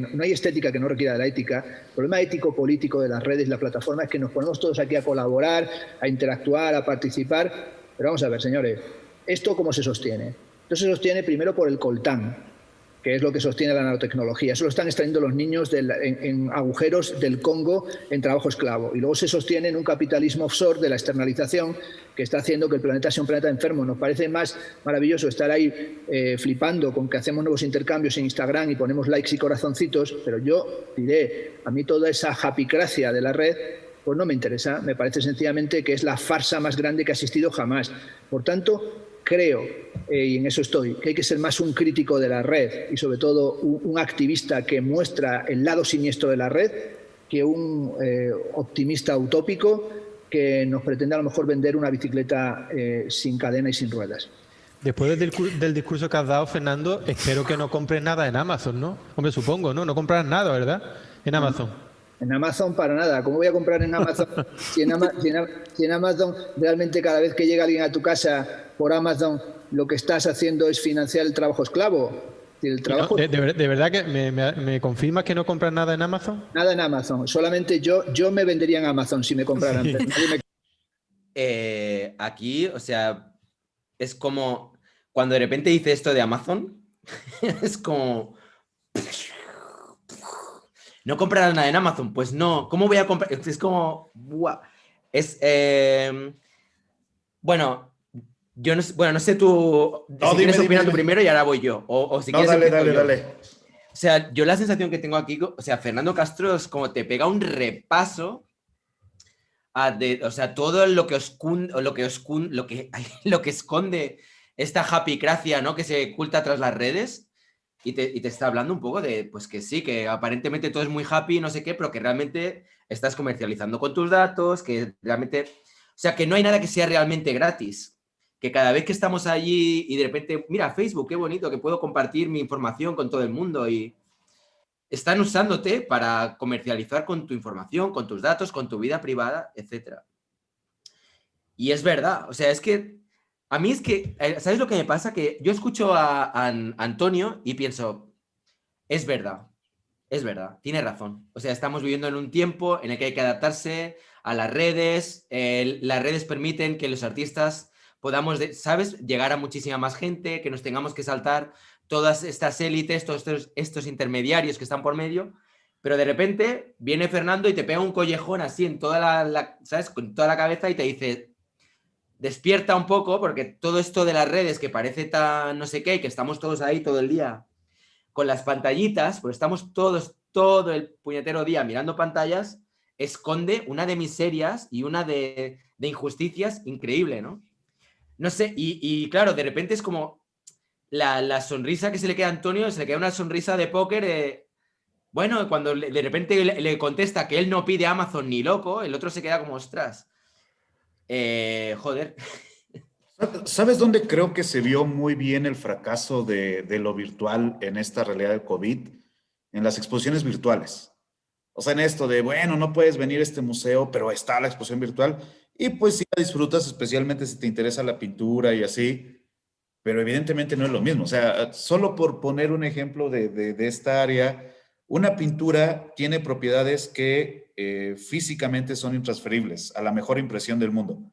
no requiera de la ética. El problema ético-político de las redes y las plataformas es que nos ponemos todos aquí a colaborar, a interactuar, a participar. Pero vamos a ver, señores, ¿esto cómo se sostiene? Esto se sostiene primero por el coltán, que es lo que sostiene la nanotecnología. Eso lo están extrayendo los niños en agujeros del Congo en trabajo esclavo. Y luego se sostiene en un capitalismo offshore de la externalización que está haciendo que el planeta sea un planeta enfermo. Nos parece más maravilloso estar ahí flipando con que hacemos nuevos intercambios en Instagram y ponemos likes y corazoncitos, pero yo diré, a mí toda esa japicracia de la red pues no me interesa. Me parece sencillamente que es la farsa más grande que ha existido jamás. Por tanto, creo, y en eso estoy, que hay que ser más un crítico de la red y sobre todo un activista que muestra el lado siniestro de la red que un optimista utópico que nos pretende a lo mejor vender una bicicleta sin cadena y sin ruedas. Después del discurso que has dado, Fernando, espero que no compres nada en Amazon, ¿no? Hombre, supongo, ¿no? No compras nada, ¿verdad? En Amazon. En Amazon para nada. ¿Cómo voy a comprar en Amazon si en Amazon realmente cada vez que llega alguien a tu casa por Amazon lo que estás haciendo es financiar el trabajo esclavo? El trabajo... ¿De verdad que me confirmas que no compras nada en Amazon? Nada en Amazon. Solamente yo me vendería en Amazon si me compraran. Sí. aquí, o sea, es como cuando de repente dice esto de Amazon, es como... ¿No comprarás nada en Amazon? Pues no. ¿Cómo voy a comprar? Es como... ¡buah! Es... bueno, yo no, bueno, no sé tú... No, Si dime, quieres dime, opina tú dime. primero y ahora voy yo. O si No, quieres dale, empiezo dale, yo. dale. O sea, yo la sensación que tengo aquí, o sea, Fernando Castro es como te pega un repaso o sea, todo lo que lo que esconde esta happycracia, ¿no? Que se oculta tras las redes y te está hablando un poco de, pues que sí, que aparentemente todo es muy happy, no sé qué, pero que realmente estás comercializando con tus datos, que realmente, o sea, que no hay nada que sea realmente gratis. Que cada vez que estamos allí y de repente, mira, Facebook, qué bonito, que puedo compartir mi información con todo el mundo y están usándote para comercializar con tu información, con tus datos, con tu vida privada, etcétera. Y es verdad, o sea, es que a mí es que, ¿sabes lo que me pasa? Que yo escucho a Antonio y pienso, es verdad, tiene razón. O sea, estamos viviendo en un tiempo en el que hay que adaptarse a las redes, las redes permiten que los artistas podamos, ¿sabes?, llegar a muchísima más gente, que nos tengamos que saltar todas estas élites, todos estos intermediarios que están por medio, pero de repente viene Fernando y te pega un collejón así en toda ¿sabes?, con toda la cabeza y te dice, despierta un poco, porque todo esto de las redes que parece tan no sé qué, que estamos todos ahí todo el día con las pantallitas, pues estamos todos, todo el puñetero día mirando pantallas, esconde una de miserias y una de injusticias increíble, ¿no? No sé, y claro, de repente es como la sonrisa que se le queda a Antonio, se le queda una sonrisa de póker. Bueno, cuando de repente le contesta que él no pide Amazon ni loco, el otro se queda como, ostras, joder. ¿Sabes dónde creo que se vio muy bien el fracaso de lo virtual en esta realidad del COVID? En las exposiciones virtuales. O sea, en esto de, bueno, no puedes venir a este museo, pero está la exposición virtual. Y pues sí la disfrutas, especialmente si te interesa la pintura y así, pero evidentemente no es lo mismo. O sea, solo por poner un ejemplo de esta área, una pintura tiene propiedades que físicamente son intransferibles a la mejor impresión del mundo.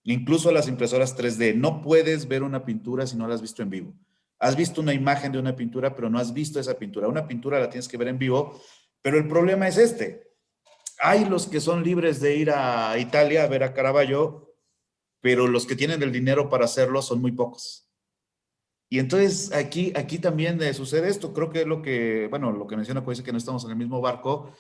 Incluso las impresoras 3D. No puedes ver una pintura si no la has visto en vivo. Has visto una imagen de una pintura, pero no has visto esa pintura. Una pintura la tienes que ver en vivo, pero el problema es este. Hay los que son libres de ir a Italia a ver a Caravaggio, pero los que tienen el dinero para hacerlo son muy pocos. Y entonces aquí también sucede esto. Creo que es lo que, bueno, lo que menciona cuando dice que no estamos en el mismo barco.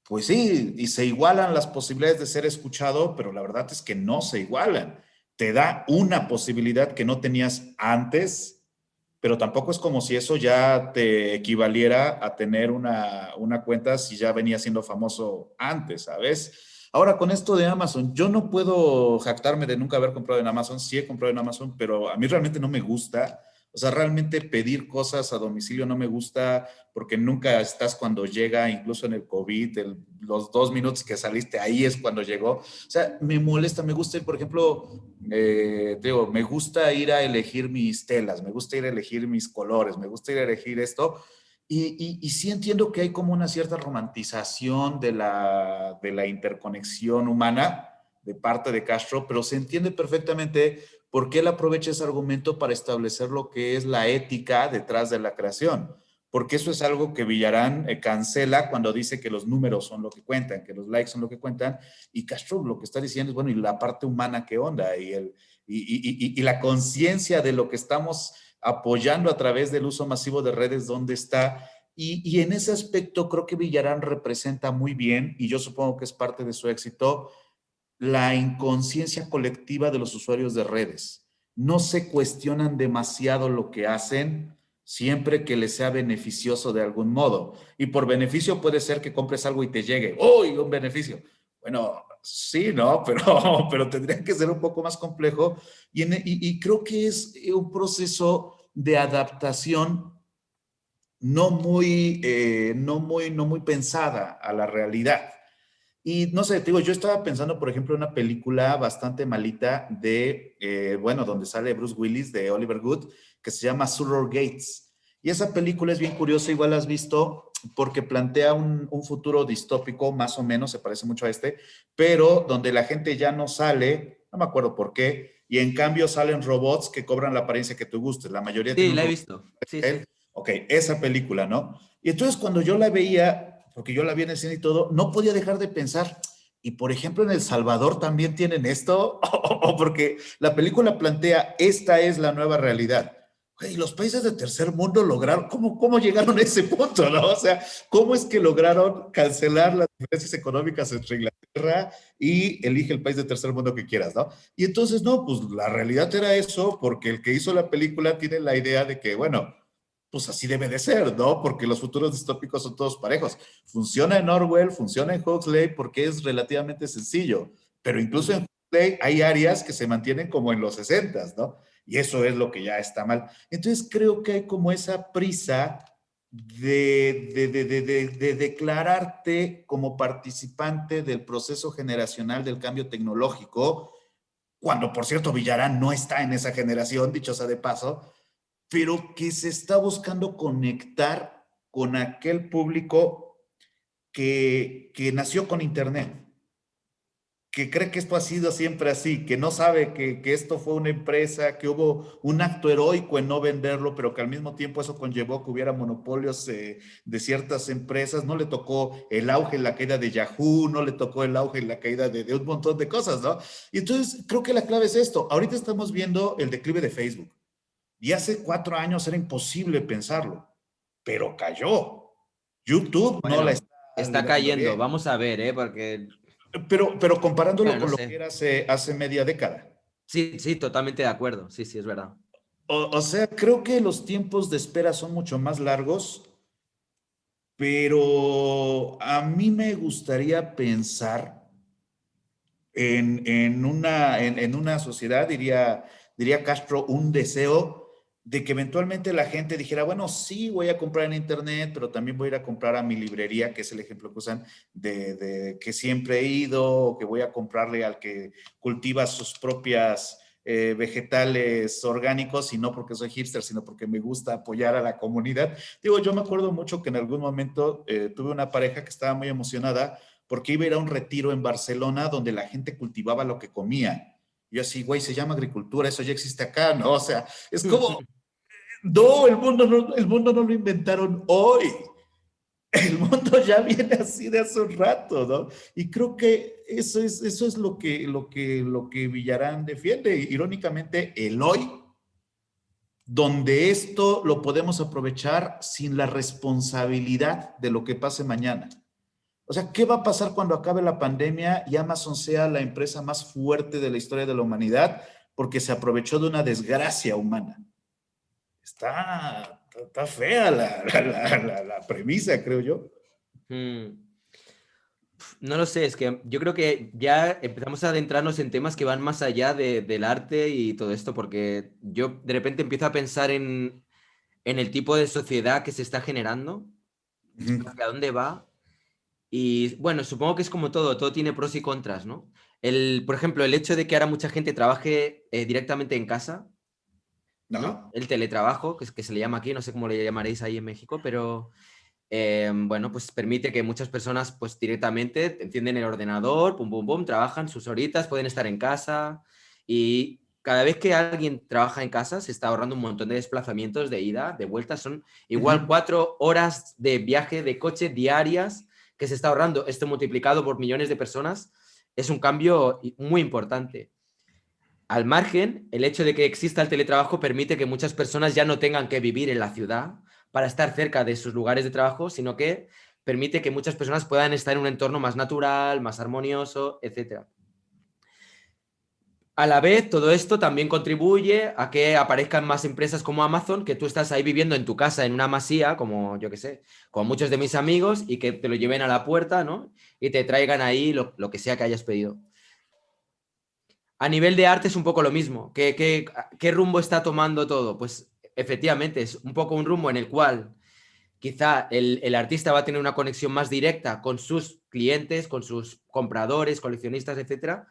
Pues sí, y se igualan las posibilidades de ser escuchado, pero la verdad es que no se igualan. Te da una posibilidad que no tenías antes, pero tampoco es como si eso ya te equivaliera a tener una cuenta si ya venía siendo famoso antes, ¿sabes? Ahora, con esto de Amazon, yo no puedo jactarme de nunca haber comprado en Amazon. Sí he comprado en Amazon, pero a mí realmente no me gusta. O sea, realmente pedir cosas a domicilio no me gusta porque nunca estás cuando llega, incluso en el COVID, los 2 minutos que saliste, ahí es cuando llegó. O sea, me molesta, me gusta ir, por ejemplo, digo, me gusta ir a elegir mis telas, me gusta ir a elegir mis colores, me gusta ir a elegir esto. Y sí entiendo que hay como una cierta romantización de la interconexión humana de parte de Castro, pero se entiende perfectamente por qué él aprovecha ese argumento para establecer lo que es la ética detrás de la creación. Porque eso es algo que Villarán cancela cuando dice que los números son lo que cuentan, que los likes son lo que cuentan, y Castro lo que está diciendo es, bueno, ¿y la parte humana qué onda? Y la conciencia de lo que estamos apoyando a través del uso masivo de redes, ¿dónde está? Y en ese aspecto creo que Villarán representa muy bien, y yo supongo que es parte de su éxito, la inconsciencia colectiva de los usuarios de redes. No se cuestionan demasiado lo que hacen siempre que les sea beneficioso de algún modo. Y por beneficio puede ser que compres algo y te llegue. ¡Uy, un beneficio! Bueno, sí, ¿no? Pero tendría que ser un poco más complejo. Y creo que es un proceso de adaptación no muy pensada a la realidad. Y no sé, te digo, yo estaba pensando, por ejemplo, en una película bastante malita bueno, donde sale Bruce Willis, de Oliver Good, que se llama Surrogates. Y esa película es bien curiosa, igual la has visto, porque plantea un futuro distópico, más o menos, se parece mucho a este, pero donde la gente ya no sale no me acuerdo por qué, y en cambio salen robots que cobran la apariencia que tú gustes. La mayoría Sí, tiene un la he robot. visto. Sí, sí. Ok, esa película, ¿no? Y entonces cuando yo la veía, porque yo la vi en el cine y todo, no podía dejar de pensar, y por ejemplo en El Salvador también tienen esto, o porque la película plantea, esta es la nueva realidad. Y los países de tercer mundo lograron, ¿cómo llegaron a ese punto, no? O sea, ¿cómo es que lograron cancelar las diferencias económicas entre Inglaterra y elige el país de tercer mundo que quieras, ¿no? Y entonces, no, pues la realidad era eso, porque el que hizo la película tiene la idea de que, bueno, pues así debe de ser, ¿no? Porque los futuros distópicos son todos parejos. Funciona en Orwell, funciona en Huxley porque es relativamente sencillo, pero incluso en Huxley hay áreas que se mantienen como en los 60, ¿no? Y eso es lo que ya está mal. Entonces creo que hay como esa prisa de declararte como participante del proceso generacional del cambio tecnológico, cuando por cierto Villarán no está en esa generación, dicho sea de paso, pero que se está buscando conectar con aquel público que nació con Internet, que cree que esto ha sido siempre así, que no sabe que esto fue una empresa, que hubo un acto heroico en no venderlo, pero que al mismo tiempo eso conllevó que hubiera monopolios de ciertas empresas. No le tocó el auge en la caída de Yahoo, no le tocó el auge en la caída de un montón de cosas, ¿no? Y entonces creo que la clave es esto. Ahorita estamos viendo el declive de Facebook. Y hace 4 años era imposible pensarlo, pero cayó. YouTube no la Bueno, está está librando cayendo. bien. Vamos a ver, ¿eh? Porque, Pero comparándolo bueno, no con lo que sé. era hace media década. Sí, sí, totalmente de acuerdo. Sí, sí, es verdad. O sea, creo que los tiempos de espera son mucho más largos, pero a mí me gustaría pensar en una sociedad, diría Castro, un deseo de que eventualmente la gente dijera, bueno, sí, voy a comprar en internet, pero también voy a ir a comprar a mi librería, que es el ejemplo que usan de que siempre he ido, o que voy a comprarle al que cultiva sus propias vegetales orgánicos, y no porque soy hipster, sino porque me gusta apoyar a la comunidad. Digo, yo me acuerdo mucho que en algún momento tuve una pareja que estaba muy emocionada porque iba a ir a un retiro en Barcelona donde la gente cultivaba lo que comía. Y yo así, güey, se llama agricultura, eso ya existe acá, ¿no? O sea, es como, no, el mundo no lo inventaron hoy. El mundo ya viene así de hace un rato, ¿no? Y creo que eso es lo que Villarán defiende. Irónicamente, el hoy, donde esto lo podemos aprovechar sin la responsabilidad de lo que pase mañana. O sea, ¿qué va a pasar cuando acabe la pandemia y Amazon sea la empresa más fuerte de la historia de la humanidad porque se aprovechó de una desgracia humana? Está fea la premisa, creo yo. Mm, No lo sé, es que yo creo que ya empezamos a adentrarnos en temas que van más allá del arte y todo esto, porque yo de repente empiezo a pensar en el tipo de sociedad que se está generando, hacia dónde va. Y bueno, supongo que es como todo tiene pros y contras, ¿no? Por ejemplo, el hecho de que ahora mucha gente trabaje directamente en casa, ¿no? Ajá. El teletrabajo, que se le llama aquí, no sé cómo le llamaréis ahí en México, pero bueno, pues permite que muchas personas pues directamente encienden el ordenador, pum, pum, pum, trabajan sus horitas, pueden estar en casa y cada vez que alguien trabaja en casa se está ahorrando un montón de desplazamientos de ida, de vuelta, son igual 4 horas de viaje de coche diarias que se está ahorrando. Esto multiplicado por millones de personas es un cambio muy importante. Al margen, el hecho de que exista el teletrabajo permite que muchas personas ya no tengan que vivir en la ciudad para estar cerca de sus lugares de trabajo, sino que permite que muchas personas puedan estar en un entorno más natural, más armonioso, etc. A la vez, todo esto también contribuye a que aparezcan más empresas como Amazon, que tú estás ahí viviendo en tu casa, en una masía, como yo que sé, como muchos de mis amigos, y que te lo lleven a la puerta, ¿no? Y te traigan ahí lo que sea que hayas pedido. A nivel de arte es un poco lo mismo. ¿Qué rumbo está tomando todo? Pues efectivamente es un poco un rumbo en el cual quizá el artista va a tener una conexión más directa con sus clientes, con sus compradores, coleccionistas, etcétera,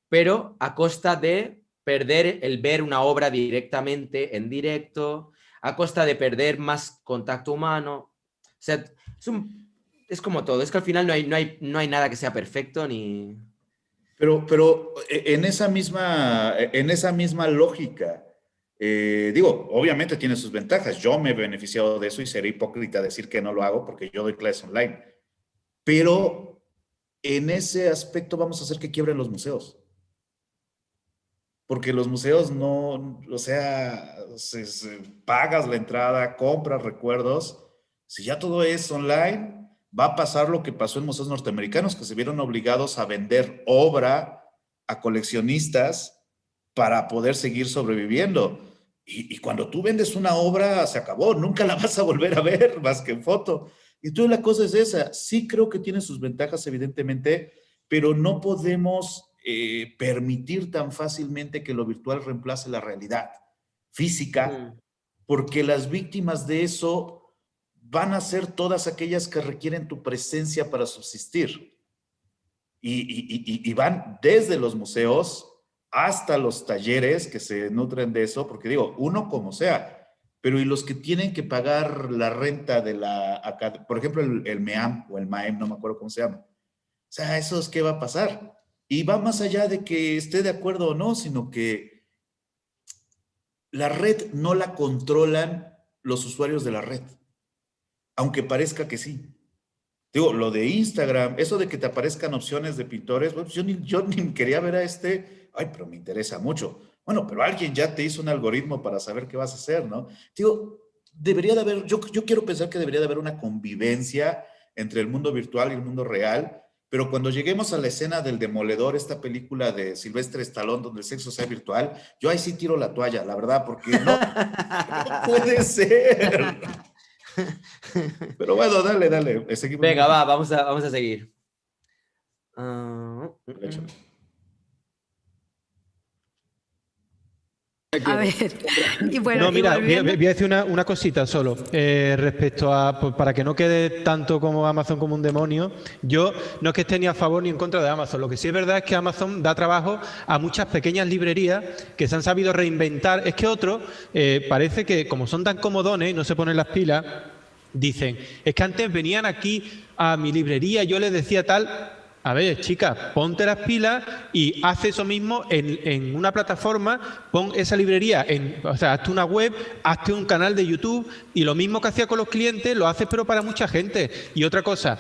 pero a costa de perder el ver una obra directamente en directo, a costa de perder más contacto humano. O sea, es como todo. Es que al final no hay nada que sea perfecto ni... Pero en esa misma lógica, digo, obviamente tiene sus ventajas. Yo me he beneficiado de eso y seré hipócrita decir que no lo hago porque yo doy clases online. Pero en ese aspecto vamos a hacer que quiebren los museos. Porque los museos no, o sea, pagas la entrada, compras recuerdos. Si ya todo es online, va a pasar lo que pasó en museos norteamericanos, que se vieron obligados a vender obra a coleccionistas para poder seguir sobreviviendo. Y cuando tú vendes una obra, se acabó, nunca la vas a volver a ver más que en foto. Y entonces la cosa es esa. Sí creo que tiene sus ventajas, evidentemente, pero no podemos permitir tan fácilmente que lo virtual reemplace la realidad física, porque las víctimas de eso van a ser todas aquellas que requieren tu presencia para subsistir. Y van desde los museos hasta los talleres que se nutren de eso, porque digo, uno como sea, pero y los que tienen que pagar la renta de por ejemplo, el MEAM o el MAEM, no me acuerdo cómo se llama. O sea, ¿eso es qué va a pasar? Y va más allá de que esté de acuerdo o no, sino que la red no la controlan los usuarios de la red, aunque parezca que sí. Digo, lo de Instagram, eso de que te aparezcan opciones de pintores, bueno, yo ni quería ver a ay, pero me interesa mucho. Bueno, pero alguien ya te hizo un algoritmo para saber qué vas a hacer, ¿no? Digo, debería de haber, yo quiero pensar que debería de haber una convivencia entre el mundo virtual y el mundo real, pero cuando lleguemos a la escena del Demoledor, esta película de Sylvester Stallone, donde el sexo sea virtual, yo ahí sí tiro la toalla, la verdad, porque no puede ser. Pero bueno, dale. Seguimos. Venga, va, vamos a seguir. A ver, y bueno, no, mira, voy a volviendo... decir una cosita solo respecto a, para que no quede tanto como Amazon como un demonio. Yo no es que esté ni a favor ni en contra de Amazon. Lo que sí es verdad es que Amazon da trabajo a muchas pequeñas librerías que se han sabido reinventar. Es que otros parece que como son tan comodones y no se ponen las pilas, dicen, es que antes venían aquí a mi librería, yo les decía tal... A ver, chicas, ponte las pilas y haz eso mismo en una plataforma, pon esa librería, o sea, hazte una web, hazte un canal de YouTube y lo mismo que hacía con los clientes lo haces pero para mucha gente. Y otra cosa,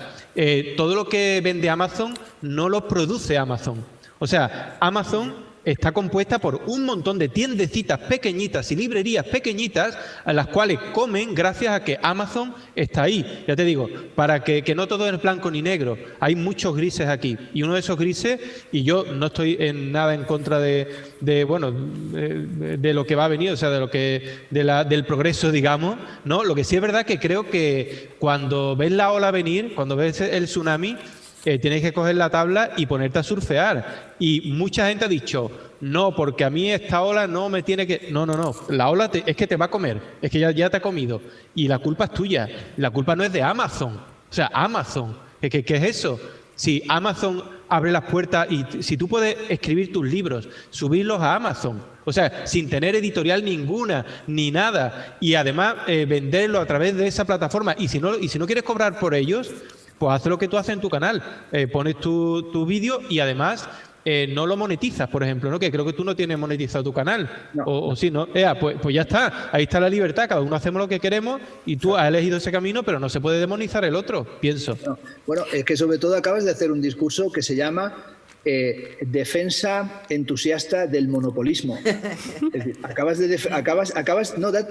todo lo que vende Amazon no lo produce Amazon. O sea, Amazon está compuesta por un montón de tiendecitas pequeñitas y librerías pequeñitas a las cuales comen gracias a que Amazon está ahí. Ya te digo, para que no todo es blanco ni negro, hay muchos grises aquí. Y uno de esos grises, y yo no estoy en nada en contra de lo que va a venir, o sea, del progreso, digamos, ¿no? Lo que sí es verdad que creo que cuando ves la ola venir, cuando ves el tsunami, tienes que coger la tabla y ponerte a surfear. Y mucha gente ha dicho, no, porque a mí esta ola no me tiene que... No, la ola es que te va a comer, es que ya te ha comido. Y la culpa es tuya, la culpa no es de Amazon. O sea, Amazon, ¿qué es eso? Si Amazon abre las puertas y si tú puedes escribir tus libros, subirlos a Amazon, o sea, sin tener editorial ninguna, ni nada, y además venderlo a través de esa plataforma, y si no quieres cobrar por ellos... Pues haz lo que tú haces en tu canal, pones tu vídeo y además no lo monetizas, por ejemplo, ¿no? Que creo que tú no tienes monetizado tu canal, no. O sí, ¿no? Pues ya está, ahí está la libertad, cada uno hacemos lo que queremos y tú has elegido ese camino, pero no se puede demonizar el otro, pienso. No. Bueno, es que sobre todo acabas de hacer un discurso que se llama defensa entusiasta del monopolismo. Es decir,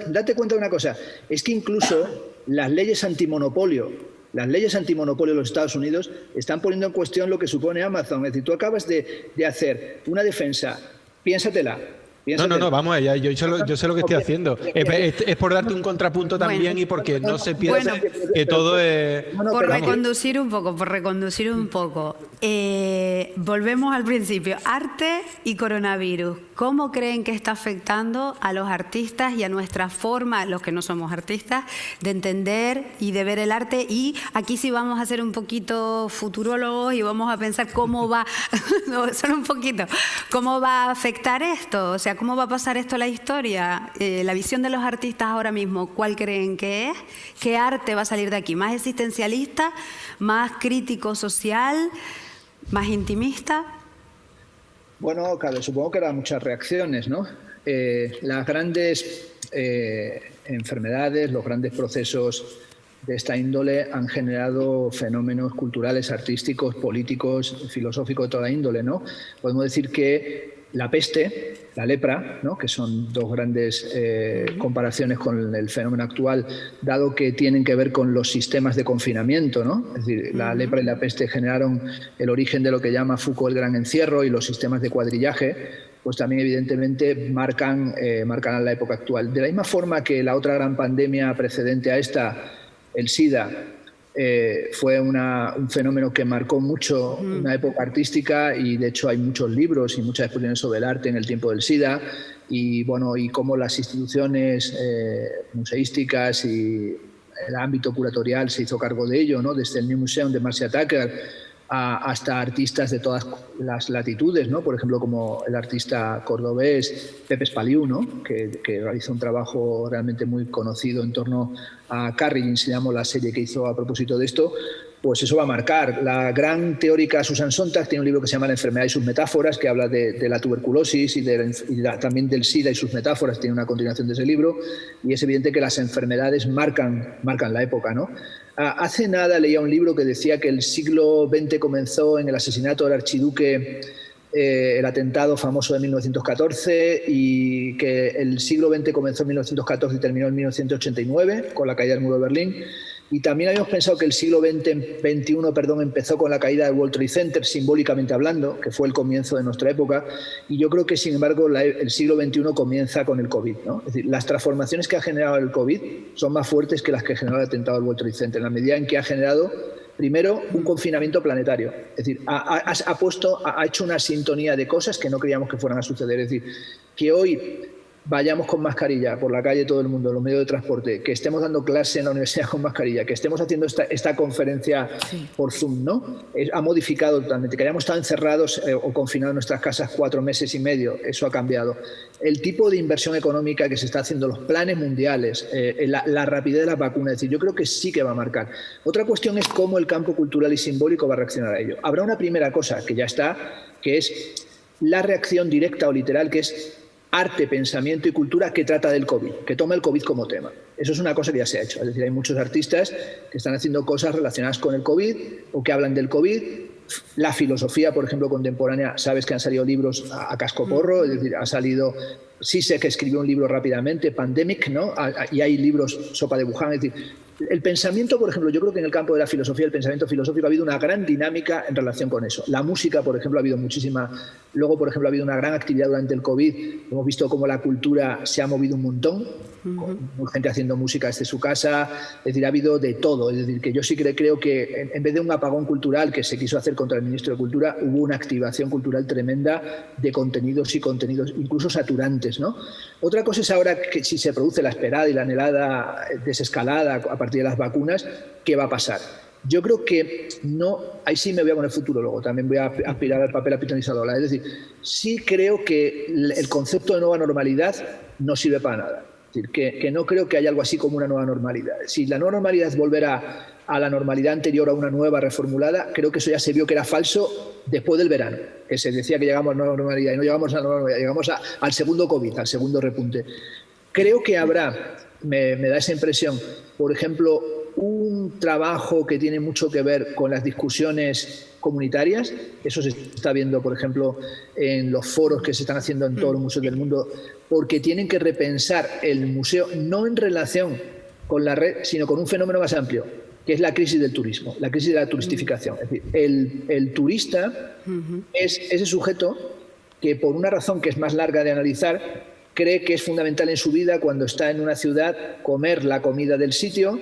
date cuenta de una cosa, es que incluso las leyes antimonopolio de los Estados Unidos están poniendo en cuestión lo que supone Amazon. Es decir, tú acabas de hacer una defensa, piénsatela. No, vamos allá, yo sé lo que estoy haciendo. Es por darte un contrapunto también y porque no se piensa que todo es... Por reconducir un poco. Volvemos al principio. Arte y coronavirus. ¿Cómo creen que está afectando a los artistas y a nuestra forma, los que no somos artistas, de entender y de ver el arte? Y aquí sí vamos a ser un poquito futurólogos y vamos a pensar cómo va, solo un poquito, cómo va a afectar esto. O sea, ¿cómo va a pasar esto en la historia? La visión de los artistas ahora mismo, ¿cuál creen que es? ¿Qué arte va a salir de aquí? ¿Más existencialista? ¿Más crítico social? ¿Más intimista? Bueno, claro, supongo que habrá muchas reacciones, ¿no? Las grandes enfermedades, los grandes procesos de esta índole han generado fenómenos culturales, artísticos, políticos, filosóficos de toda índole, ¿no? Podemos decir que la peste, la lepra, ¿no?, que son dos grandes comparaciones con el fenómeno actual, dado que tienen que ver con los sistemas de confinamiento, ¿no? Es decir, la lepra y la peste generaron el origen de lo que llama Foucault el gran encierro y los sistemas de cuadrillaje, pues también evidentemente marcan la época actual. De la misma forma que la otra gran pandemia precedente a esta, el SIDA, fue un fenómeno que marcó mucho una época artística, y de hecho hay muchos libros y muchas exposiciones sobre el arte en el tiempo del SIDA, y bueno, y cómo las instituciones museísticas y el ámbito curatorial se hizo cargo de ello, ¿no? Desde el New Museum de Marcia Tucker hasta artistas de todas las latitudes, ¿no? Por ejemplo, como el artista cordobés Pepe Espaliu, ¿no?, que realizó un trabajo realmente muy conocido en torno a Carrilling, se llamó la serie que hizo a propósito de esto. Pues eso va a marcar. La gran teórica Susan Sontag tiene un libro que se llama La enfermedad y sus metáforas, que habla de la tuberculosis y también del SIDA y sus metáforas. Tiene una continuación de ese libro, y es evidente que las enfermedades marcan la época, ¿no? Hace nada leía un libro que decía que el siglo XX comenzó en el asesinato del archiduque, el atentado famoso de 1914, y que el siglo XX comenzó en 1914 y terminó en 1989 con la caída del muro de Berlín. Y también habíamos pensado que el siglo XXI empezó con la caída del World Trade Center, simbólicamente hablando, que fue el comienzo de nuestra época. Y yo creo que, sin embargo, el siglo XXI comienza con el COVID, ¿no? Es decir, las transformaciones que ha generado el COVID son más fuertes que las que generó el atentado del World Trade Center, en la medida en que ha generado, primero, un confinamiento planetario. Es decir, ha hecho una sintonía de cosas que no creíamos que fueran a suceder. Es decir, que hoy vayamos con mascarilla por la calle todo el mundo, en los medios de transporte, que estemos dando clase en la universidad con mascarilla, que estemos haciendo esta conferencia por Zoom, ¿no? Ha modificado totalmente. Que hayamos estado encerrados o confinados en nuestras casas 4 meses y medio, eso ha cambiado. El tipo de inversión económica que se está haciendo, los planes mundiales, la rapidez de las vacunas, es decir, yo creo que sí que va a marcar. Otra cuestión es cómo el campo cultural y simbólico va a reaccionar a ello. Habrá una primera cosa que ya está, que es la reacción directa o literal, que es arte, pensamiento y cultura que trata del COVID, que toma el COVID como tema. Eso es una cosa que ya se ha hecho. Es decir, hay muchos artistas que están haciendo cosas relacionadas con el COVID o que hablan del COVID. La filosofía, por ejemplo, contemporánea, sabes que han salido libros a cascoporro, es decir, ha salido Zizek, que escribió un libro rápidamente, Pandemic, ¿no? Y hay libros, Sopa de Wuhan, es decir, el pensamiento, por ejemplo, yo creo que en el campo de la filosofía, el pensamiento filosófico, ha habido una gran dinámica en relación con eso. La música, por ejemplo, ha habido muchísima. Luego, por ejemplo, ha habido una gran actividad durante el COVID. Hemos visto cómo la cultura se ha movido un montón, con gente haciendo música desde su casa. Es decir, ha habido de todo. Es decir, que yo sí creo que en vez de un apagón cultural que se quiso hacer contra el ministro de Cultura, hubo una activación cultural tremenda de contenidos y contenidos incluso saturantes, ¿no? Otra cosa es ahora que si se produce la esperada y la anhelada desescalada a partir de las vacunas, ¿qué va a pasar? Yo creo que no, ahí sí me voy a poner futurólogo, también voy a aspirar al papel apitonizador. Es decir, sí creo que el concepto de nueva normalidad no sirve para nada. Es decir, que no creo que haya algo así como una nueva normalidad. Si la nueva normalidad es volver a la normalidad anterior, a una nueva reformulada, creo que eso ya se vio que era falso después del verano, que se decía que llegamos a la nueva normalidad y no llegamos a la nueva normalidad, llegamos al segundo COVID, al segundo repunte. Creo que habrá, me da esa impresión, por ejemplo, un trabajo que tiene mucho que ver con las discusiones comunitarias. Eso se está viendo, por ejemplo, en los foros que se están haciendo en todos los museos del mundo, porque tienen que repensar el museo no en relación con la red, sino con un fenómeno más amplio, que es la crisis del turismo, la crisis de la turistificación. Es decir, el turista es ese sujeto que, por una razón que es más larga de analizar, cree que es fundamental en su vida, cuando está en una ciudad, comer la comida del sitio,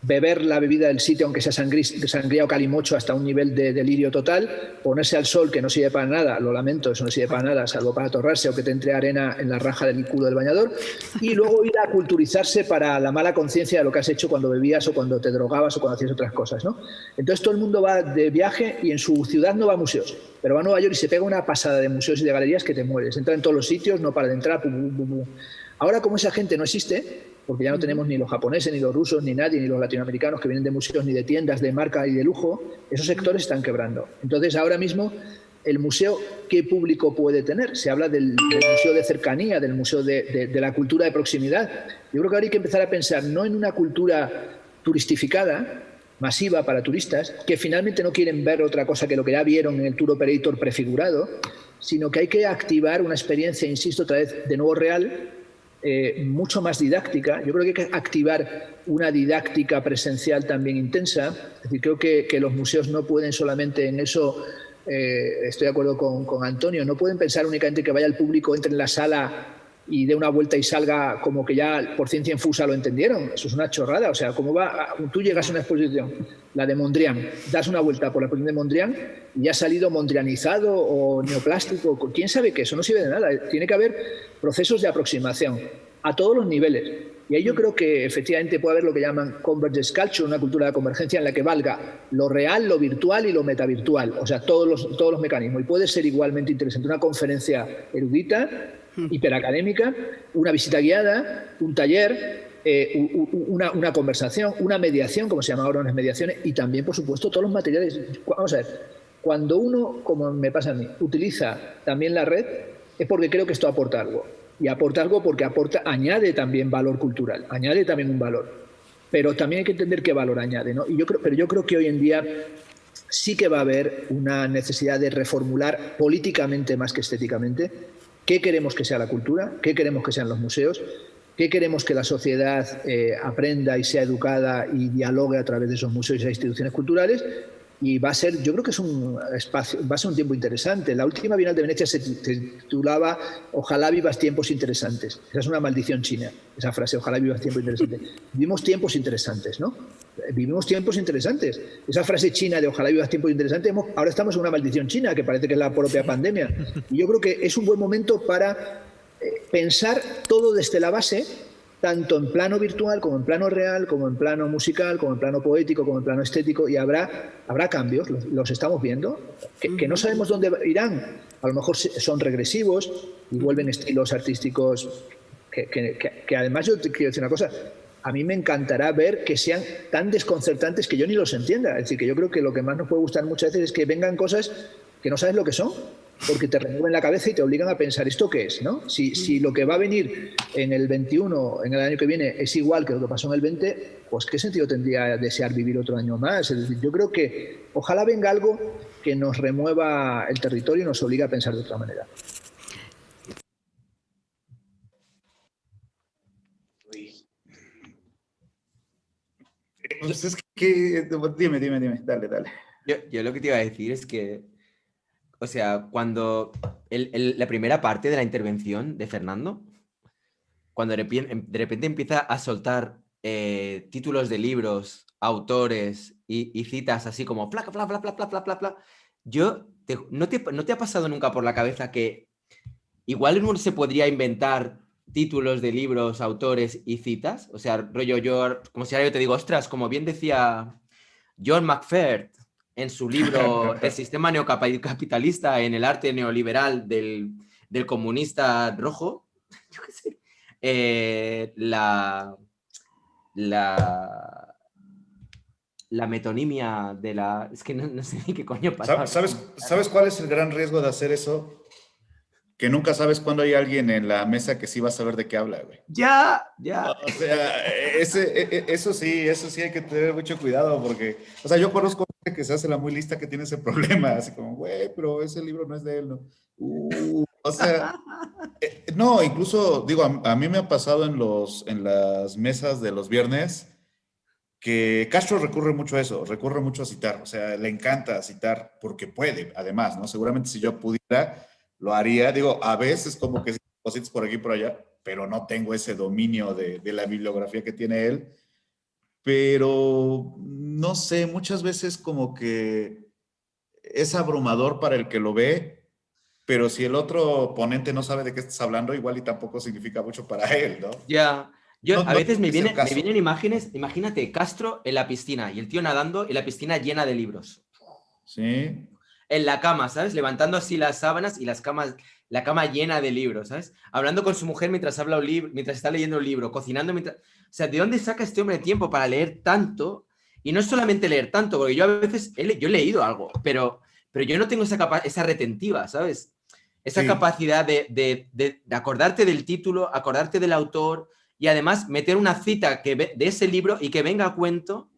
beber la bebida del sitio, aunque sea sangría o calimocho, hasta un nivel de delirio total, ponerse al sol, que no sirve para nada, lo lamento, eso no sirve para nada, salvo para atorrarse o que te entre arena en la raja del culo del bañador, y luego ir a culturizarse para la mala conciencia de lo que has hecho cuando bebías o cuando te drogabas o cuando hacías otras cosas, ¿no? Entonces todo el mundo va de viaje y en su ciudad no va a museos, pero va a Nueva York y se pega una pasada de museos y de galerías que te mueres, entra en todos los sitios, no para de entrar, Ahora, como esa gente no existe, porque ya no tenemos ni los japoneses, ni los rusos, ni nadie, ni los latinoamericanos que vienen de museos, ni de tiendas de marca y de lujo, esos sectores están quebrando. Entonces, ahora mismo, el museo, ¿qué público puede tener? Se habla del museo de cercanía, del museo de la cultura de proximidad. Yo creo que ahora hay que empezar a pensar no en una cultura turistificada, masiva para turistas, que finalmente no quieren ver otra cosa que lo que ya vieron en el tour operator prefigurado, sino que hay que activar una experiencia, insisto, otra vez, de nuevo real, mucho más didáctica. Yo creo que hay que activar una didáctica presencial también intensa. Es decir, creo que los museos no pueden solamente en eso, estoy de acuerdo con Antonio, no pueden pensar únicamente que vaya el público, entre en la sala y dé una vuelta y salga como que ya por ciencia infusa lo entendieron. Eso es una chorrada. O sea, ¿cómo va? Tú llegas a una exposición, la de Mondrian, das una vuelta por la exposición de Mondrian y ya ha salido mondrianizado o neoplástico. ¿Quién sabe qué? Eso no sirve de nada. Tiene que haber procesos de aproximación a todos los niveles. Y ahí yo creo que efectivamente puede haber lo que llaman convergence culture, una cultura de convergencia en la que valga lo real, lo virtual y lo metavirtual. O sea, todos los mecanismos. Y puede ser igualmente interesante una conferencia erudita, hiperacadémica, una visita guiada, un taller, una conversación, una mediación, como se llama ahora unas mediaciones, y también, por supuesto, todos los materiales. Vamos a ver, cuando uno, como me pasa a mí, utiliza también la red, es porque creo que esto aporta algo. Y aporta algo porque añade también valor cultural, añade también un valor. Pero también hay que entender qué valor añade, ¿no? Pero yo creo que hoy en día sí que va a haber una necesidad de reformular políticamente más que estéticamente qué queremos que sea la cultura, qué queremos que sean los museos, qué queremos que la sociedad aprenda y sea educada y dialogue a través de esos museos y instituciones culturales. Y va a ser, yo creo que es un espacio, va a ser un tiempo interesante. La última Bienal de Venecia se titulaba "Ojalá vivas tiempos interesantes". Esa es una maldición china, esa frase, "Ojalá vivas tiempos interesantes". Vivimos tiempos interesantes, ¿no? Vivimos tiempos interesantes. Esa frase china de "ojalá vivas tiempos interesantes", ahora estamos en una maldición china, que parece que es la propia pandemia. Y yo creo que es un buen momento para pensar todo desde la base, tanto en plano virtual como en plano real, como en plano musical, como en plano poético, como en plano estético, y habrá cambios, los estamos viendo, que no sabemos dónde irán. A lo mejor son regresivos y vuelven estilos artísticos que además yo te quiero decir una cosa, a mí me encantará ver que sean tan desconcertantes que yo ni los entienda. Es decir, que yo creo que lo que más nos puede gustar muchas veces es que vengan cosas que no sabes lo que son, porque te remueven la cabeza y te obligan a pensar ¿esto qué es? ¿No? Si lo que va a venir en el 21, en el año que viene, es igual que lo que pasó en el 20, pues ¿qué sentido tendría desear vivir otro año más? Es decir, yo creo que ojalá venga algo que nos remueva el territorio y nos obligue a pensar de otra manera. Pues es que dime, dale. Yo lo que te iba a decir es que, o sea, cuando la primera parte de la intervención de Fernando, cuando de repente empieza a soltar títulos de libros, autores y citas así como placa, bla, bla, bla, bla, bla, bla, bla, ¿no te ha pasado nunca por la cabeza que igual uno se podría inventar títulos de libros, autores y citas? O sea, rollo, como si ahora yo te digo, ostras, como bien decía John McPhee en su libro El sistema neocapitalista en el arte neoliberal del comunista rojo, yo qué sé, la metonimia de la... Es que no sé ni qué coño pasa. ¿Sabes cuál es el gran riesgo de hacer eso? Que nunca sabes cuándo hay alguien en la mesa que sí va a saber de qué habla, güey. Ya. O sea, eso sí hay que tener mucho cuidado porque, o sea, yo conozco gente que se hace la muy lista que tiene ese problema, así como, güey, pero ese libro no es de él, ¿no? O sea, no, incluso, digo, a mí me ha pasado en las mesas de los viernes que Castro recurre mucho a eso, recurre mucho a citar, o sea, le encanta citar porque puede, además, ¿no? Seguramente si yo pudiera, lo haría, digo, a veces como que cositas por aquí y por allá, pero no tengo ese dominio de la bibliografía que tiene él, pero no sé, muchas veces como que es abrumador para el que lo ve, pero si el otro ponente no sabe de qué estás hablando, igual y tampoco significa mucho para él, ¿no? Ya. A veces me es vienen imágenes, imagínate, Castro en la piscina y el tío nadando y la piscina llena de libros. Sí. En la cama, ¿sabes? Levantando así las sábanas y la cama llena de libros, ¿sabes? Hablando con su mujer mientras está leyendo un libro, cocinando mientras... O sea, ¿de dónde saca este hombre tiempo para leer tanto? Y no es solamente leer tanto, porque yo a veces yo he leído algo, pero pero yo no tengo esa retentiva, ¿sabes? Esa Sí. capacidad de acordarte del título, acordarte del autor y además meter una cita de ese libro y que venga a cuento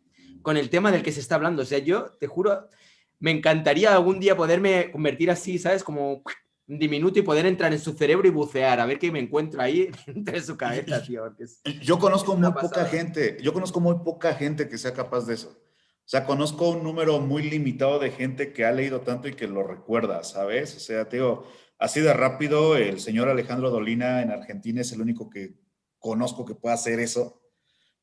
con el tema del que se está hablando. O sea, yo te juro, me encantaría algún día poderme convertir así, ¿sabes? Como un diminuto y poder entrar en su cerebro y bucear, a ver qué me encuentro ahí entre su cabeza, tío. Yo conozco es una muy poca pasada. gente, yo conozco muy poca gente que sea capaz de eso. O sea, conozco un número muy limitado de gente que ha leído tanto y que lo recuerda, ¿sabes? O sea, te digo, así de rápido, el señor Alejandro Dolina en Argentina es el único que conozco que pueda hacer eso.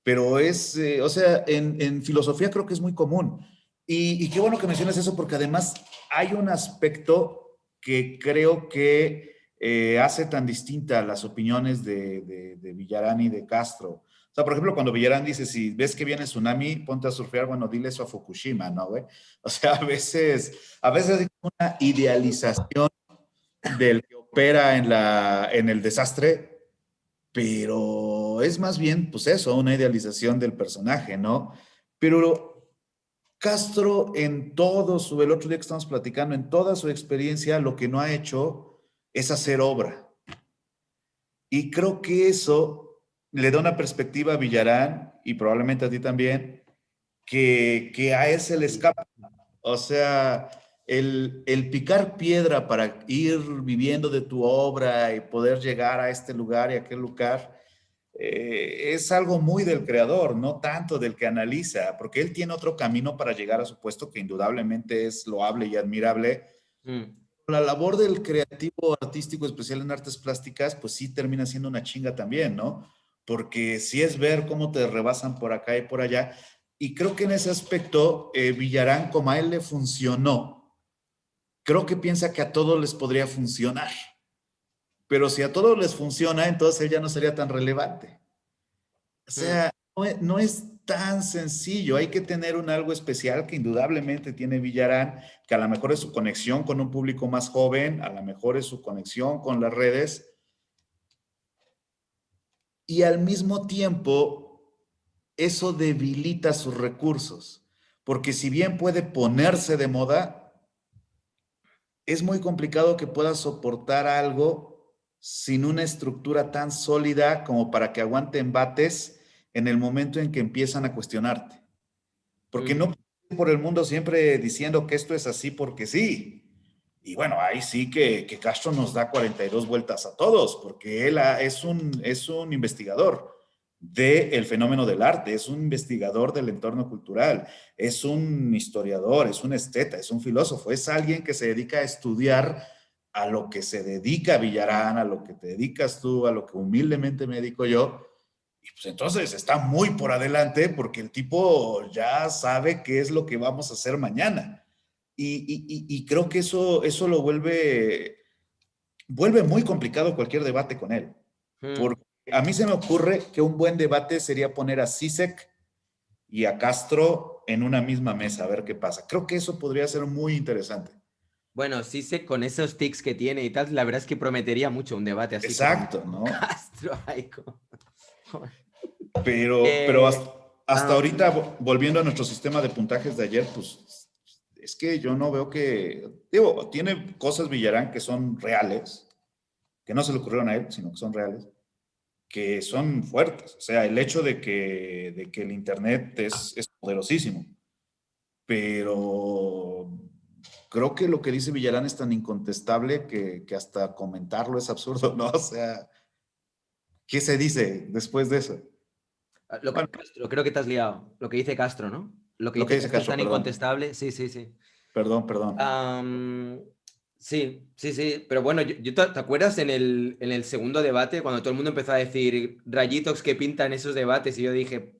Pero es, o sea, en filosofía creo que es muy común. Y qué bueno que mencionas eso porque además hay un aspecto que creo que hace tan distinta las opiniones de Villarán y de Castro. O sea, por ejemplo, cuando Villarán dice, si ves que viene tsunami, ponte a surfear, bueno, dile eso a Fukushima, ¿no, güey? O sea, a veces hay una idealización del que opera en el desastre, pero es más bien, pues eso, una idealización del personaje, ¿no? Pero Castro el otro día que estamos platicando, en toda su experiencia, lo que no ha hecho es hacer obra. Y creo que eso le da una perspectiva a Villarán, y probablemente a ti también, que a él se le escapa. O sea, el picar piedra para ir viviendo de tu obra y poder llegar a este lugar y a aquel lugar, es algo muy del creador, no tanto del que analiza, porque él tiene otro camino para llegar a su puesto que indudablemente es loable y admirable. La labor del creativo artístico, especial en artes plásticas, pues sí termina siendo una chinga también, ¿no? Porque sí es ver cómo te rebasan por acá y por allá. Y creo que en ese aspecto, Villarán, como a él le funcionó, creo que piensa que a todos les podría funcionar. Pero si a todos les funciona, entonces él ya no sería tan relevante. O sea, no es tan sencillo. Hay que tener un algo especial que indudablemente tiene Villarán, que a lo mejor es su conexión con un público más joven, a lo mejor es su conexión con las redes. Y al mismo tiempo, eso debilita sus recursos. Porque si bien puede ponerse de moda, es muy complicado que pueda soportar algo sin una estructura tan sólida como para que aguante embates en el momento en que empiezan a cuestionarte. Porque no por el mundo siempre diciendo que esto es así porque sí. Y bueno, ahí sí que Castro nos da 42 vueltas a todos, porque él es un investigador del fenómeno del arte, es un investigador del entorno cultural, es un historiador, es un esteta, es un filósofo, es alguien que se dedica a estudiar a lo que se dedica Villarán, a lo que te dedicas tú, a lo que humildemente me dedico yo. Y pues entonces está muy por adelante porque el tipo ya sabe qué es lo que vamos a hacer mañana. Y creo que eso lo vuelve muy complicado cualquier debate con él. Porque a mí se me ocurre que un buen debate sería poner a Zizek y a Castro en una misma mesa, a ver qué pasa. Creo que eso podría ser muy interesante. Bueno, sí sé, con esos tics que tiene y tal, la verdad es que prometería mucho un debate así Exacto, con ¿no? Castro. Pero hasta Ah, ahorita, volviendo a nuestro sistema de puntajes de ayer, pues es que yo no veo que, digo, tiene cosas Villarán que son reales, que no se le ocurrieron a él, sino que son reales, que son fuertes. O sea, el hecho de que el Internet es poderosísimo, pero creo que lo que dice Villarán es tan incontestable que hasta comentarlo es absurdo, ¿no? O sea, ¿qué se dice después de eso? lo que Bueno, Castro, creo que te has liado. Lo que dice Castro, ¿no? Lo que lo que dice dice Castro es Castro, tan perdón, incontestable. Sí, sí, sí. perdón. Sí, sí, sí. Pero bueno, ¿te acuerdas en el segundo debate cuando todo el mundo empezó a decir rayitos que pintan esos debates? Y yo dije,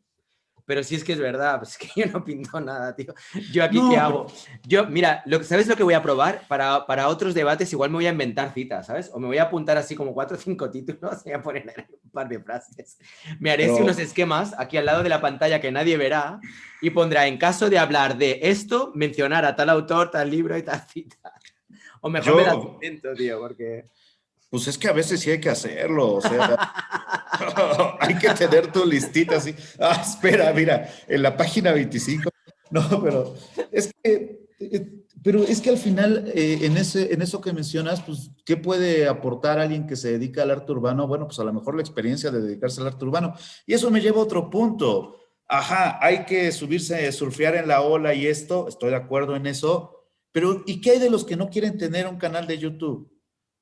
pero si es que es verdad, pues es que yo no pinto nada, tío. ¿Yo aquí qué No, hago? Yo, mira, ¿sabes lo que voy a probar? Para otros debates igual me voy a inventar citas, ¿sabes? O me voy a apuntar así como 4 o 5 títulos y voy a poner un par de frases. Me haré así unos pero esquemas aquí al lado de la pantalla que nadie verá y pondrá, en caso de hablar de esto, mencionar a tal autor, tal libro y tal cita. O mejor me las yo, invento, tío, porque... pues es que a veces sí hay que hacerlo, o sea, hay que tener tu listita así. Ah, espera, mira, en la página 25. No, pero es que Pero es que al final, en eso que mencionas, pues, ¿qué puede aportar alguien que se dedica al arte urbano? Bueno, pues a lo mejor la experiencia de dedicarse al arte urbano. Y eso me lleva a otro punto. Ajá, hay que subirse, surfear en la ola y esto, estoy de acuerdo en eso, pero ¿y qué hay de los que no quieren tener un canal de YouTube?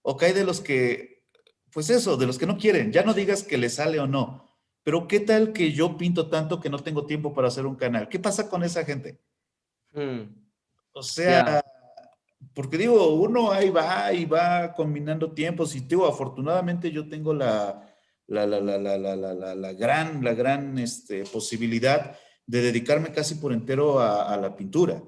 ¿O qué hay de los que, pues eso, de los que no quieren? Ya no digas que les sale o no, pero ¿qué tal que yo pinto tanto que no tengo tiempo para hacer un canal? ¿Qué pasa con esa gente? Mm, O ya. sea, porque digo, uno ahí va y va combinando tiempos y digo, afortunadamente yo tengo la gran posibilidad de dedicarme casi por entero a la pintura.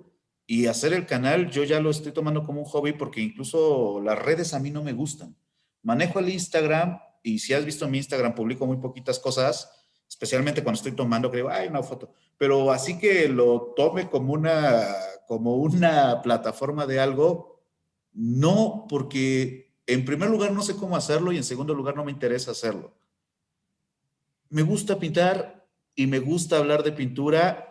Y hacer el canal yo ya lo estoy tomando como un hobby porque incluso las redes a mí no me gustan. Manejo el Instagram y si has visto mi Instagram publico muy poquitas cosas, especialmente cuando estoy tomando, que digo, ay, una foto. Pero así que lo tome como una plataforma de algo, no, porque en primer lugar no sé cómo hacerlo y en segundo lugar no me interesa hacerlo. Me gusta pintar y me gusta hablar de pintura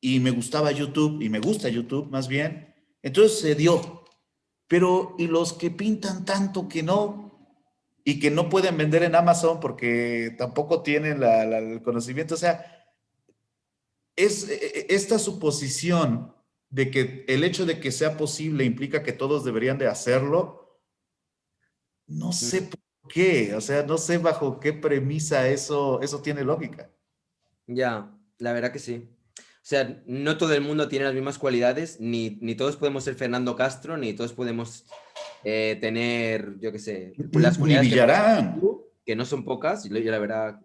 y me gustaba YouTube y me gusta YouTube más bien. Entonces se dio. Pero ¿y los que pintan tanto que no? Y que no pueden vender en Amazon porque tampoco tienen el conocimiento. O sea, es esta suposición de que el hecho de que sea posible implica que todos deberían de hacerlo, no sé Mm, por qué, o sea, no sé bajo qué premisa eso tiene lógica. ya, la verdad que sí. O sea, no todo el mundo tiene las mismas cualidades, ni todos podemos ser Fernando Castro, ni todos podemos tener, yo qué sé, las Ni cualidades que puedes tener Villarán. tú, que no son pocas, y yo la verdad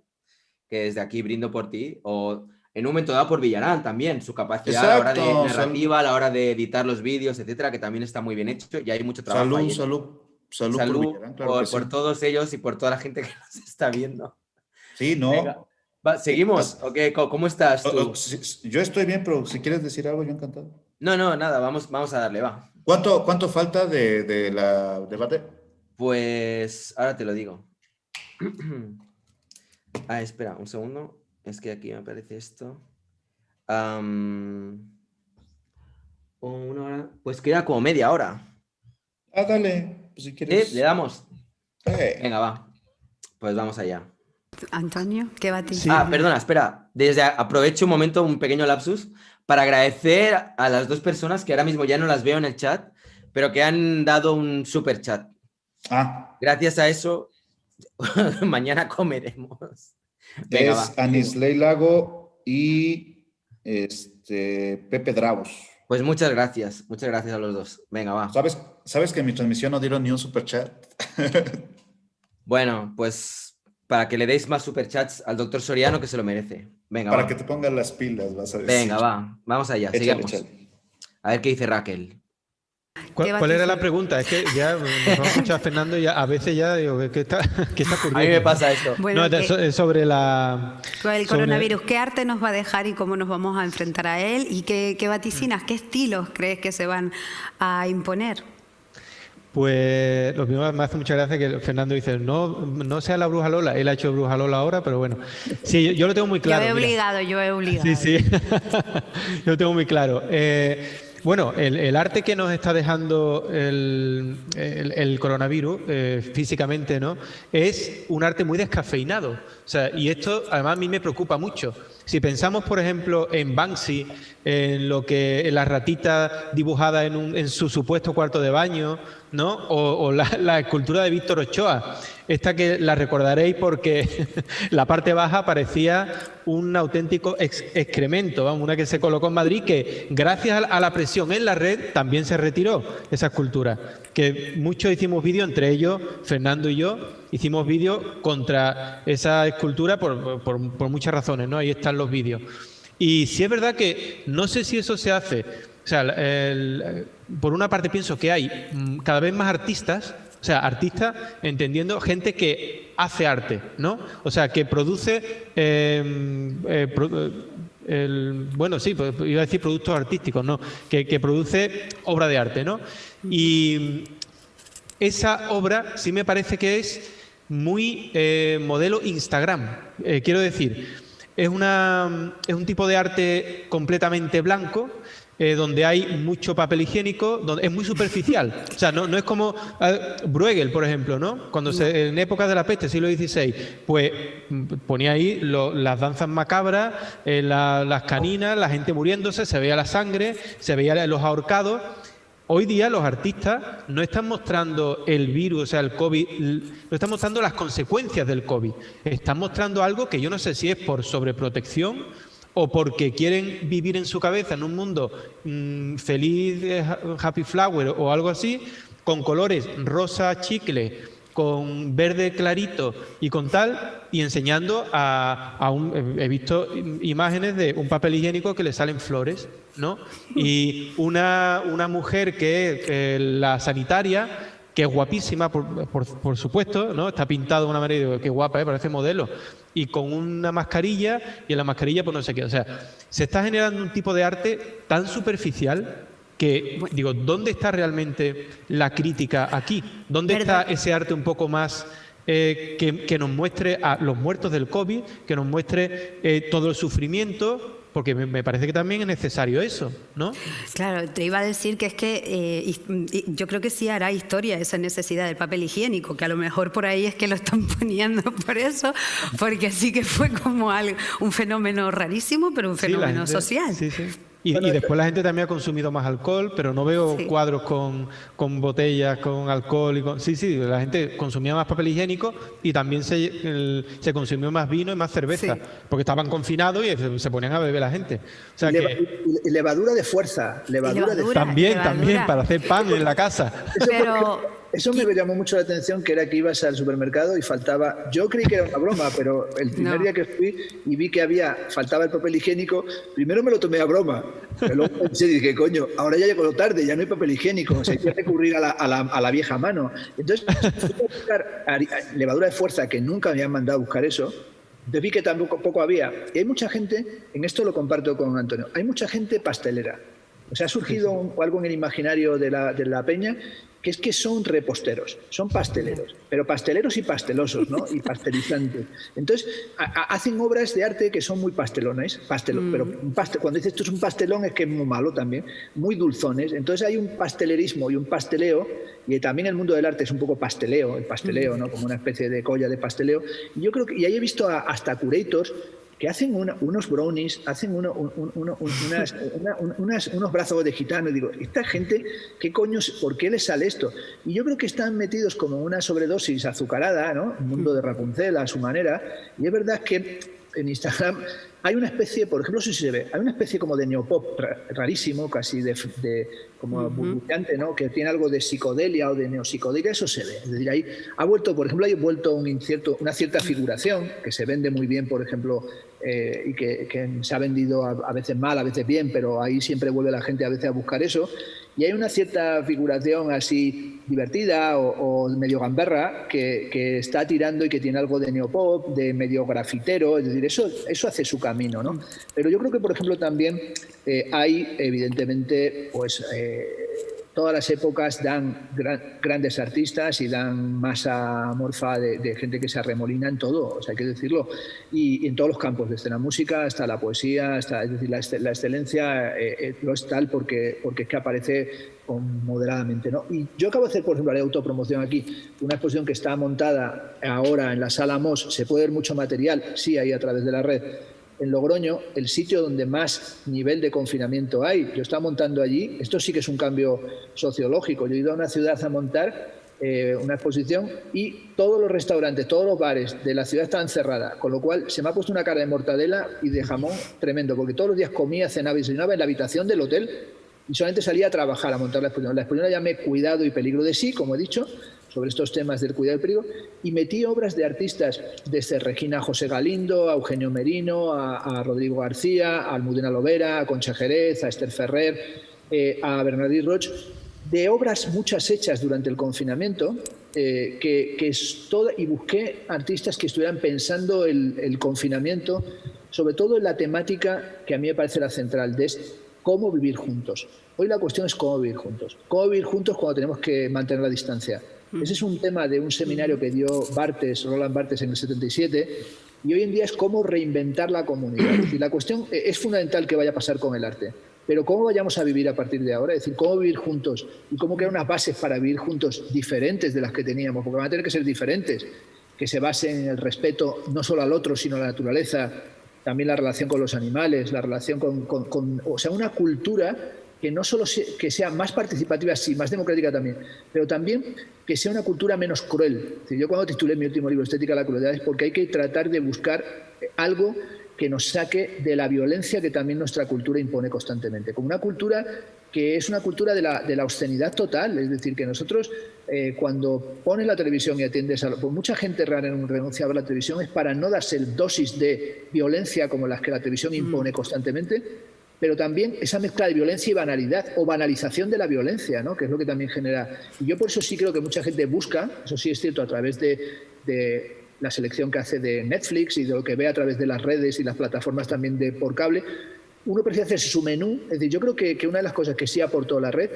que desde aquí brindo por ti, o en un momento dado por Villarán también, su capacidad a la hora de Exacto, narrativa, a la hora de editar los vídeos, etcétera, que también está muy bien hecho y hay mucho trabajo salud, ahí. salud, salud por Salud Villarán, claro que por sí. todos ellos y por toda la gente que nos está viendo. Sí, Venga, no. ¿seguimos? ¿O qué? ¿Cómo estás tú? Yo estoy bien, pero si quieres decir algo, yo encantado. No, no, nada, vamos a darle, va. ¿Cuánto falta de la debate? Pues ahora te lo digo. Ah, espera, un segundo. Es que aquí me aparece esto. Una hora. Pues queda como media hora. Ah, dale, pues si ¿Sí? quieres. ¿Le damos? Eh, Venga, va. Pues vamos allá. Antonio, ¿qué va a Sí. Ah, perdona, espera. Aprovecho un momento, un pequeño lapsus, para agradecer a las dos personas que ahora mismo ya no las veo en el chat, pero que han dado un super chat. Gracias a eso, mañana comeremos. Venga, es va. Anisley Lago y Pepe Dravos. Pues muchas gracias a los dos. Venga, va. ¿Sabes que en mi transmisión no dieron ni un super chat? Bueno, pues para que le deis más superchats al doctor Soriano, que se lo merece. Venga, Para va. que te pongan las pilas, vas a decir. Venga, va. Vamos allá, Échale, sigamos. échale. A ver qué dice Raquel. ¿Cuál era la pregunta? Es que ya nos vamos a escuchar a Fernando y a veces ya digo, ¿qué está ocurriendo? A mí me pasa esto. Bueno, No, es sobre la... con el sobre- coronavirus, ¿qué arte nos va a dejar y cómo nos vamos a enfrentar a él? ¿Y qué vaticinas, qué estilos crees que se van a imponer? Pues lo primero me hace mucha gracia que Fernando dice, no sea la Bruja Lola, él ha hecho Bruja Lola ahora, pero bueno. Sí, yo lo tengo muy claro. Yo he mira. obligado. Sí, sí, yo lo tengo muy claro. Bueno, el arte que nos está dejando el coronavirus físicamente, ¿no? Es un arte muy descafeinado. O sea, y esto además a mí me preocupa mucho. Si pensamos, por ejemplo, en Banksy, en la ratita dibujada en su supuesto cuarto de baño, ¿no? O la escultura de Víctor Ochoa, esta que la recordaréis porque la parte baja parecía un auténtico excremento, vamos, una que se colocó en Madrid, que gracias a la presión en la red también se retiró esa escultura. Que muchos hicimos vídeos, entre ellos Fernando y yo, hicimos vídeos contra esa escultura por muchas razones, ¿no? Ahí están los vídeos. Y sí es verdad que no sé si eso se hace. O sea, por una parte pienso que hay cada vez más artistas, o sea, artistas entendiendo gente que hace arte, ¿no? O sea, que produce, bueno, sí, iba a decir productos artísticos, ¿no? Que produce obra de arte, ¿no? Y esa obra sí me parece que es muy modelo Instagram. Quiero decir, es un tipo de arte completamente blanco, donde hay mucho papel higiénico, donde es muy superficial. O sea, no es como Bruegel, por ejemplo, ¿no? Cuando en épocas de la peste, siglo XVI, pues ponía ahí las danzas macabras, las caninas, la gente muriéndose, se veía la sangre, se veía los ahorcados. Hoy día los artistas no están mostrando el virus, o sea, el COVID, no están mostrando las consecuencias del COVID. Están mostrando algo que yo no sé si es por sobreprotección o porque quieren vivir en su cabeza en un mundo feliz, happy flower o algo así, con colores rosa chicle, con verde clarito y con tal, y enseñando he visto imágenes de un papel higiénico que le salen flores, ¿no? Y una mujer que es la sanitaria, que es guapísima, por supuesto, ¿no? Está pintada de una manera, digo, qué guapa, parece modelo, y con una mascarilla, y en la mascarilla pues no sé qué. O sea, se está generando un tipo de arte tan superficial que, digo, ¿dónde está realmente la crítica aquí? ¿Dónde está ese arte un poco más que nos muestre a los muertos del COVID, que nos muestre todo el sufrimiento? Porque me parece que también es necesario eso, ¿no? Claro, te iba a decir que es que yo creo que sí hará historia esa necesidad del papel higiénico, que a lo mejor por ahí es que lo están poniendo por eso, porque sí que fue como un fenómeno rarísimo, pero un fenómeno social. Sí, sí. Y después la gente también ha consumido más alcohol, pero no veo cuadros con botellas, con alcohol. Sí, la gente consumía más papel higiénico y también se consumió más vino y más cerveza, porque estaban confinados y se ponían a beber la gente. O sea y levadura de fuerza. También, para hacer pan en la casa. Eso me llamó mucho la atención, que era que ibas al supermercado y faltaba... Yo creí que era una broma, pero el primer día que fui y vi que faltaba el papel higiénico, primero me lo tomé a broma. Pero luego pensé, dije, coño, ahora ya llegó tarde, ya no hay papel higiénico, o sea, hay que recurrir a la vieja mano. Entonces, fui a buscar levadura de fuerza, que nunca me habían mandado a buscar eso. Entonces vi que tampoco había. Y hay mucha gente, en esto lo comparto con Antonio, hay mucha gente pastelera. O sea, ha surgido algo en el imaginario de la peña, que es que son reposteros, son pasteleros, pero pasteleros y pastelosos, ¿no? Y pastelizantes. Entonces, hacen obras de arte que son muy pastelones, pero cuando dices esto es un pastelón es que es muy malo también, muy dulzones. Entonces hay un pastelerismo y un pasteleo, y también el mundo del arte es un poco pasteleo, el pasteleo, ¿no? Como una especie de colla de pasteleo. Y yo creo que, y ahí he visto hasta curators que hacen unos brownies, hacen unos brazos de gitano, y digo, esta gente, ¿qué coño, por qué les sale esto? Y yo creo que están metidos como una sobredosis azucarada, ¿no? Un mundo de Rapunzel a su manera, y es verdad que en Instagram hay una especie, por ejemplo, si se ve, hay una especie como de neopop rarísimo, casi como burbujeante, ¿no? Que tiene algo de psicodelia o de neopsicodelia, eso se ve. Es decir, ahí ha vuelto una cierta figuración que se vende muy bien, por ejemplo, y que se ha vendido a veces mal, a veces bien, pero ahí siempre vuelve la gente a veces a buscar eso. Y hay una cierta figuración así divertida o medio gamberra que está tirando y que tiene algo de neopop, de medio grafitero, es decir, eso hace su camino, ¿no? Pero yo creo que, por ejemplo, también hay, evidentemente, pues todas las épocas dan grandes artistas y dan masa amorfa de gente que se arremolina en todo, o sea, hay que decirlo, y en todos los campos, desde la música hasta la poesía, es decir, la excelencia no es tal porque es que aparece moderadamente, ¿no? Y yo acabo de hacer, por ejemplo, haré autopromoción aquí, una exposición que está montada ahora en la Sala Mos, se puede ver mucho material, sí, ahí a través de la red, en Logroño, el sitio donde más nivel de confinamiento hay. Yo estaba montando allí, esto sí que es un cambio sociológico. Yo he ido a una ciudad a montar una exposición y todos los restaurantes, todos los bares de la ciudad estaban cerrados, con lo cual se me ha puesto una cara de mortadela y de jamón tremendo, porque todos los días comía, cenaba y desayunaba en la habitación del hotel y solamente salía a trabajar, a montar la exposición. La exposición la llamé Cuidado y Peligro de Sí, como he dicho, sobre estos temas del cuidado y peligro, y metí obras de artistas desde Regina José Galindo, a Eugenio Merino, a Rodrigo García, a Almudena Lovera, a Concha Jerez, a Esther Ferrer, a Bernardí Roig, de obras muchas hechas durante el confinamiento, que es toda, y busqué artistas que estuvieran pensando el confinamiento, sobre todo en la temática que a mí me parece la central, de cómo vivir juntos. Hoy la cuestión es cómo vivir juntos. Cómo vivir juntos cuando tenemos que mantener la distancia. Ese es un tema de un seminario que dio Roland Barthes en el 77, y hoy en día es cómo reinventar la comunidad. Y la cuestión es fundamental que vaya a pasar con el arte. pero cómo vayamos a vivir a partir de ahora, es decir, cómo vivir juntos y cómo crear unas bases para vivir juntos diferentes de las que teníamos, porque van a tener que ser diferentes, que se basen en el respeto no solo al otro, sino a la naturaleza, también la relación con los animales, la relación o sea, una cultura que no solo que sea más participativa, sí, más democrática también, pero también que sea una cultura menos cruel. Es decir, yo cuando titulé mi último libro, Estética de la crueldad, es porque hay que tratar de buscar algo que nos saque de la violencia que también nuestra cultura impone constantemente, como una cultura que es una cultura de la obscenidad total, es decir, que nosotros cuando pones la televisión y atiendes a... Pues mucha gente renuncia a ver la televisión es para no darse dosis de violencia como las que la televisión impone constantemente, pero también esa mezcla de violencia y banalidad o banalización de la violencia, ¿no? Que es lo que también genera... Y yo por eso sí creo que mucha gente busca, eso sí es cierto, a través de la selección que hace de Netflix y de lo que ve a través de las redes y las plataformas también por cable, uno prefiere hacerse su menú. Es decir, yo creo que una de las cosas que sí aportó la red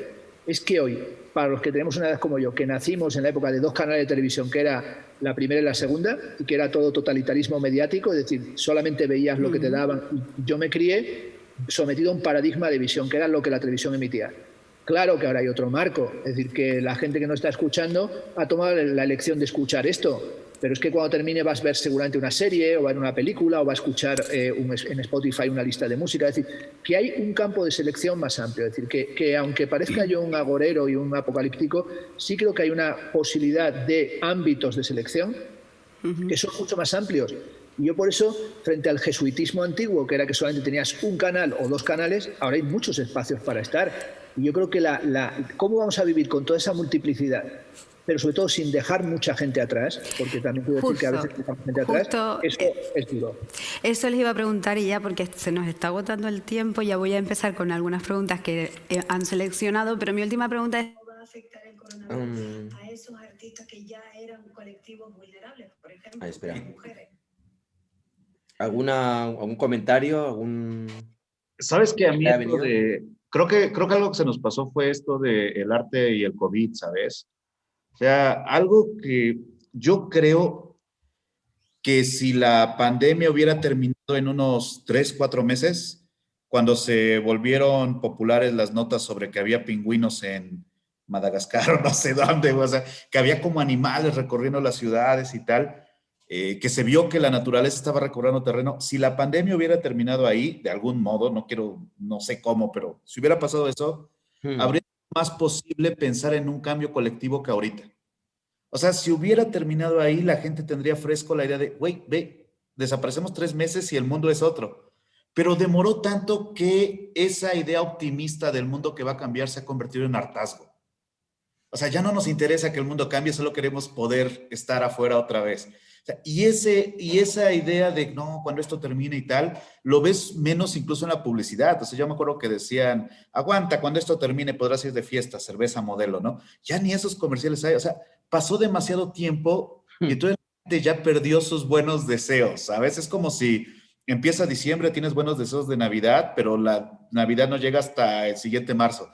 es que hoy, para los que tenemos una edad como yo, que nacimos en la época de 2 canales de televisión, que era la primera y la segunda, y que era todo totalitarismo mediático, es decir, solamente veías lo que te daban. Yo me crié sometido a un paradigma de visión, que era lo que la televisión emitía. Claro que ahora hay otro marco, es decir, que la gente que no está escuchando ha tomado la elección de escuchar esto, pero es que cuando termine vas a ver seguramente una serie o va a ver una película o va a escuchar en Spotify una lista de música. Es decir, que hay un campo de selección más amplio. Es decir, que aunque parezca yo un agorero y un apocalíptico, sí creo que hay una posibilidad de ámbitos de selección que son mucho más amplios. Y yo por eso, frente al jesuitismo antiguo, que era que solamente tenías un canal o 2 canales, ahora hay muchos espacios para estar. Y yo creo que cómo vamos a vivir con toda esa multiplicidad, pero sobre todo sin dejar mucha gente atrás, porque también puedo decir que a veces dejamos gente atrás, eso es duro. Eso les iba a preguntar y ya, porque se nos está agotando el tiempo, ya voy a empezar con algunas preguntas que han seleccionado, pero mi última pregunta es... ¿Cómo va a afectar el coronavirus a esos artistas que ya eran colectivos vulnerables, por ejemplo, las mujeres? ¿Algún comentario? ¿Sabes qué? A mí creo que algo que se nos pasó fue esto del arte y el COVID, ¿sabes? O sea, algo que yo creo que si la pandemia hubiera terminado en unos 3, 4 meses, cuando se volvieron populares las notas sobre que había pingüinos en Madagascar o no sé dónde, o sea, que había como animales recorriendo las ciudades y tal, que se vio que la naturaleza estaba recobrando terreno. Si la pandemia hubiera terminado ahí, de algún modo, no sé cómo, pero si hubiera pasado eso, habría más posible pensar en un cambio colectivo que ahorita. O sea, si hubiera terminado ahí, la gente tendría fresco la idea de, güey, ve, desaparecemos 3 meses y el mundo es otro. Pero demoró tanto que esa idea optimista del mundo que va a cambiar se ha convertido en hartazgo. O sea, ya no nos interesa que el mundo cambie, solo queremos poder estar afuera otra vez. O sea, y esa idea de, no, cuando esto termine y tal, lo ves menos incluso en la publicidad. O sea, yo me acuerdo que decían, aguanta, cuando esto termine podrás ir de fiesta, cerveza modelo, ¿no? Ya ni esos comerciales hay. O sea, pasó demasiado tiempo y entonces la gente ya perdió sus buenos deseos. A veces es como si empieza diciembre, tienes buenos deseos de Navidad, pero la Navidad no llega hasta el siguiente marzo.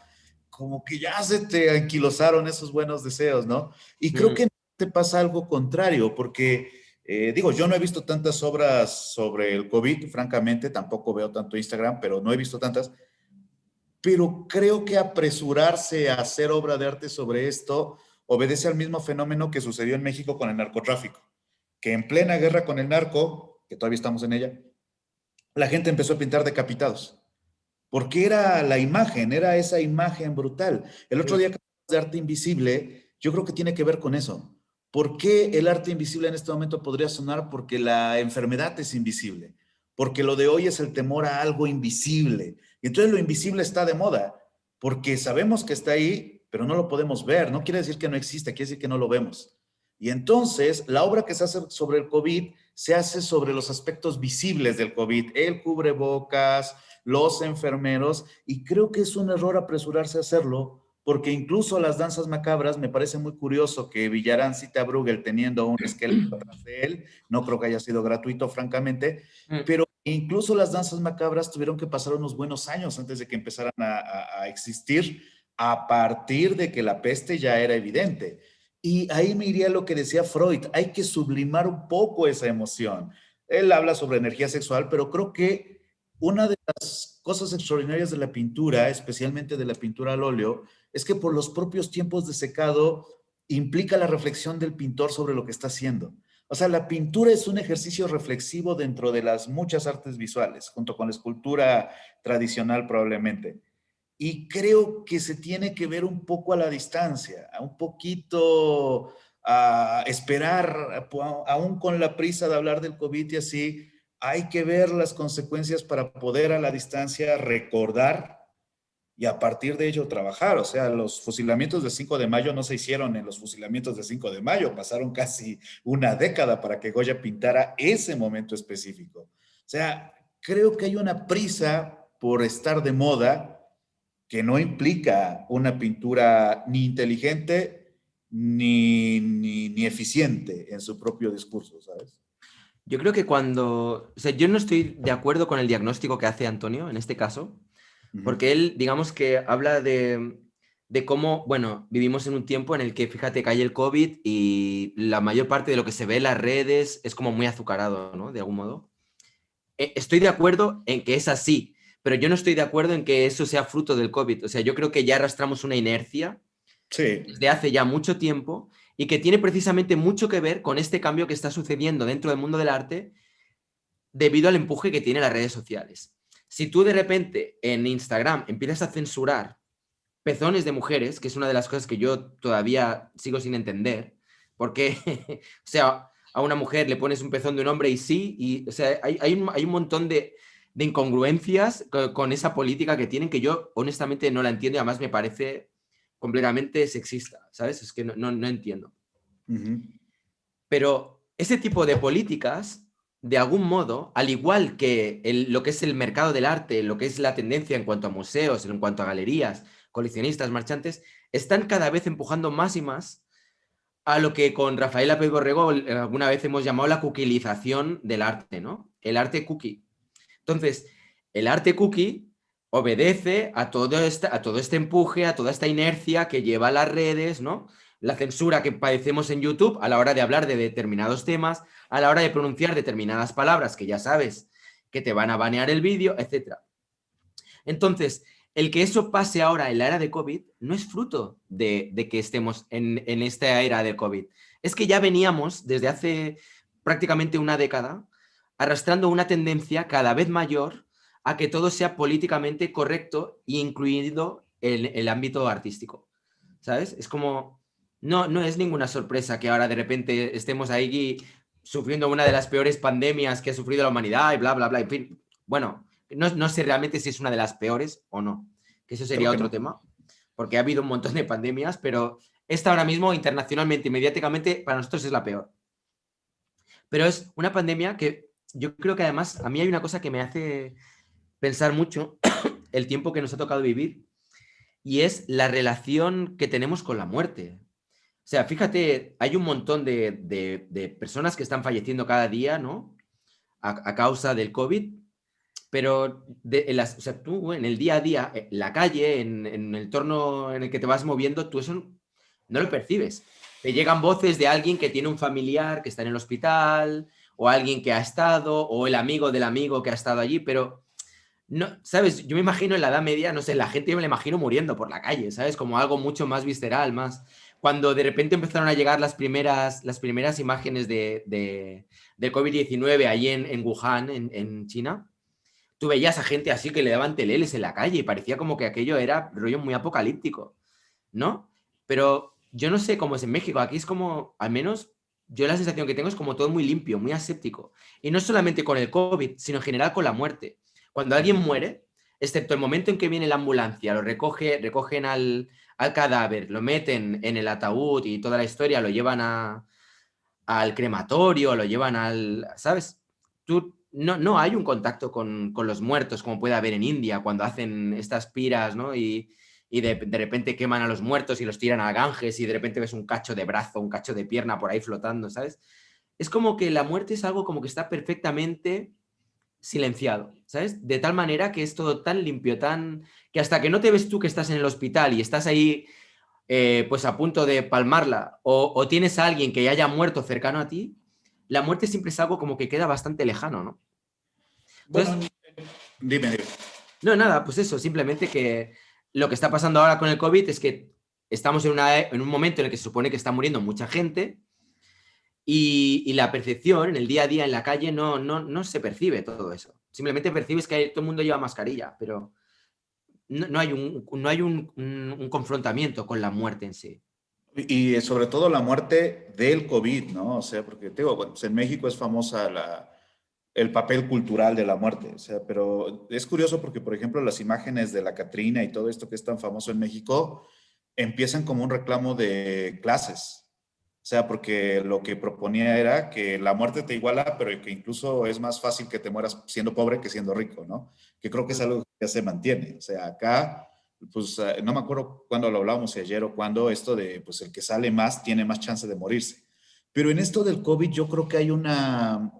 Como que ya se te anquilosaron esos buenos deseos, ¿no? Y creo que te pasa algo contrario, porque, yo no he visto tantas obras sobre el COVID, francamente, tampoco veo tanto Instagram, pero no he visto tantas. Pero creo que apresurarse a hacer obra de arte sobre esto obedece al mismo fenómeno que sucedió en México con el narcotráfico, que en plena guerra con el narco, que todavía estamos en ella, la gente empezó a pintar decapitados. Porque era la imagen, era esa imagen brutal. El otro día que hablamos de arte invisible, yo creo que tiene que ver con eso. ¿Por qué el arte invisible en este momento podría sonar? Porque la enfermedad es invisible. Porque lo de hoy es el temor a algo invisible. Y entonces lo invisible está de moda. Porque sabemos que está ahí, pero no lo podemos ver. No quiere decir que no existe, quiere decir que no lo vemos. Y entonces la obra que se hace sobre el COVID se hace sobre los aspectos visibles del COVID. El cubrebocas, los enfermeros, y creo que es un error apresurarse a hacerlo, porque incluso las danzas macabras, me parece muy curioso que Villarán cita a Bruegel teniendo un esqueleto atrás de él, no creo que haya sido gratuito, francamente, pero incluso las danzas macabras tuvieron que pasar unos buenos años antes de que empezaran a existir, a partir de que la peste ya era evidente. Y ahí me iría lo que decía Freud, hay que sublimar un poco esa emoción. Él habla sobre energía sexual, pero creo que una de las cosas extraordinarias de la pintura, especialmente de la pintura al óleo, es que por los propios tiempos de secado implica la reflexión del pintor sobre lo que está haciendo. O sea, la pintura es un ejercicio reflexivo dentro de las muchas artes visuales, junto con la escultura tradicional probablemente. Y creo que se tiene que ver un poco a la distancia, a un poquito a esperar, aún con la prisa de hablar del COVID y así, hay que ver las consecuencias para poder a la distancia recordar y a partir de ello trabajar. O sea, los fusilamientos de 5 de mayo no se hicieron en los fusilamientos de 5 de mayo, pasaron casi una década para que Goya pintara ese momento específico. O sea, creo que hay una prisa por estar de moda que no implica una pintura ni inteligente ni eficiente en su propio discurso, ¿sabes? Yo creo que o sea, yo no estoy de acuerdo con el diagnóstico que hace Antonio en este caso, porque él, digamos que habla de cómo, bueno, vivimos en un tiempo en el que, fíjate, cae el COVID y la mayor parte de lo que se ve en las redes es como muy azucarado, ¿no? De algún modo. Estoy de acuerdo en que es así, pero yo no estoy de acuerdo en que eso sea fruto del COVID. O sea, yo creo que ya arrastramos una inercia desde hace ya mucho tiempo y que tiene precisamente mucho que ver con este cambio que está sucediendo dentro del mundo del arte debido al empuje que tienen las redes sociales. Si tú de repente en Instagram empiezas a censurar pezones de mujeres, que es una de las cosas que yo todavía sigo sin entender, porque, o sea, a una mujer le pones un pezón de un hombre y sí, y, o sea, hay un montón de incongruencias con esa política que tienen que yo honestamente no la entiendo y además me parece completamente sexista, ¿sabes? Es que no entiendo. Pero ese tipo de políticas, de algún modo, al igual que lo que es el mercado del arte, lo que es la tendencia en cuanto a museos, en cuanto a galerías, coleccionistas, marchantes, están cada vez empujando más y más a lo que con Rafael López Borrego alguna vez hemos llamado la cookielización del arte, ¿no? El arte cookie. Entonces, el arte cookie obedece a todo este empuje, a toda esta inercia que lleva a las redes, ¿no? La censura que padecemos en YouTube a la hora de hablar de determinados temas, a la hora de pronunciar determinadas palabras que ya sabes que te van a banear el vídeo, etc. Entonces, el que eso pase ahora en la era de COVID no es fruto de que estemos en esta era de COVID. Es que ya veníamos desde hace prácticamente una década arrastrando una tendencia cada vez mayor a que todo sea políticamente correcto e incluido en el ámbito artístico. ¿Sabes? Es como, no es ninguna sorpresa que ahora de repente estemos ahí sufriendo una de las peores pandemias que ha sufrido la humanidad y bla, bla, bla. En fin, bueno, no sé realmente si es una de las peores o no, que eso sería otro tema, porque ha habido un montón de pandemias, pero esta ahora mismo internacionalmente y mediáticamente para nosotros es la peor. Pero es una pandemia que yo creo que además a mí hay una cosa que me hace pensar mucho el tiempo que nos ha tocado vivir y es la relación que tenemos con la muerte. O sea, fíjate, hay un montón de personas que están falleciendo cada día, ¿no? A causa del COVID, pero o sea, tú en el día a día, en la calle, en el entorno en el que te vas moviendo, tú eso no lo percibes. Te llegan voces de alguien que tiene un familiar que está en el hospital, o alguien que ha estado, o el amigo del amigo que ha estado allí, pero no, ¿sabes? Yo me imagino en la Edad Media, no sé, la gente yo me la imagino muriendo por la calle, ¿sabes? Como algo mucho más visceral, más... Cuando de repente empezaron a llegar las primeras imágenes de COVID-19 allí en Wuhan, en China, tú veías a gente así que le daban teleles en la calle y parecía como que aquello era rollo muy apocalíptico, ¿no? Pero yo no sé cómo es en México, aquí es como, al menos yo la sensación que tengo es como todo muy limpio, muy aséptico. Y no solamente con el COVID, sino en general con la muerte. Cuando alguien muere, excepto el momento en que viene la ambulancia, recogen al cadáver, lo meten en el ataúd y toda la historia, lo llevan al crematorio, lo llevan ¿sabes? No hay un contacto con los muertos como puede haber en India cuando hacen estas piras, ¿no? Y de repente queman a los muertos y los tiran a Ganges y de repente ves un cacho de brazo, un cacho de pierna por ahí flotando, ¿sabes? Es como que la muerte es algo como que está perfectamente silenciado, ¿sabes? De tal manera que es todo tan limpio, que hasta que no te ves tú que estás en el hospital y estás ahí pues a punto de palmarla o tienes a alguien que haya muerto cercano a ti, la muerte siempre es algo como que queda bastante lejano, ¿no? Entonces, bueno, Dime. No, nada, pues eso, simplemente que lo que está pasando ahora con el COVID es que estamos en un momento en el que se supone que está muriendo mucha gente y la percepción en el día a día en la calle no se percibe todo eso. Simplemente percibes que todo el mundo lleva mascarilla, pero no hay un confrontamiento con la muerte en sí. Y sobre todo la muerte del COVID, ¿no? O sea, porque te digo, bueno, pues en México es famosa el papel cultural de la muerte, o sea, pero es curioso porque, por ejemplo, las imágenes de la Catrina y todo esto que es tan famoso en México empiezan como un reclamo de clases. O sea, porque lo que proponía era que la muerte te iguala, pero que incluso es más fácil que te mueras siendo pobre que siendo rico, ¿no? Que creo que es algo que ya se mantiene. O sea, acá, pues no me acuerdo cuándo lo hablábamos, si ayer o cuándo, esto de, pues el que sale más tiene más chance de morirse. Pero en esto del COVID yo creo que hay una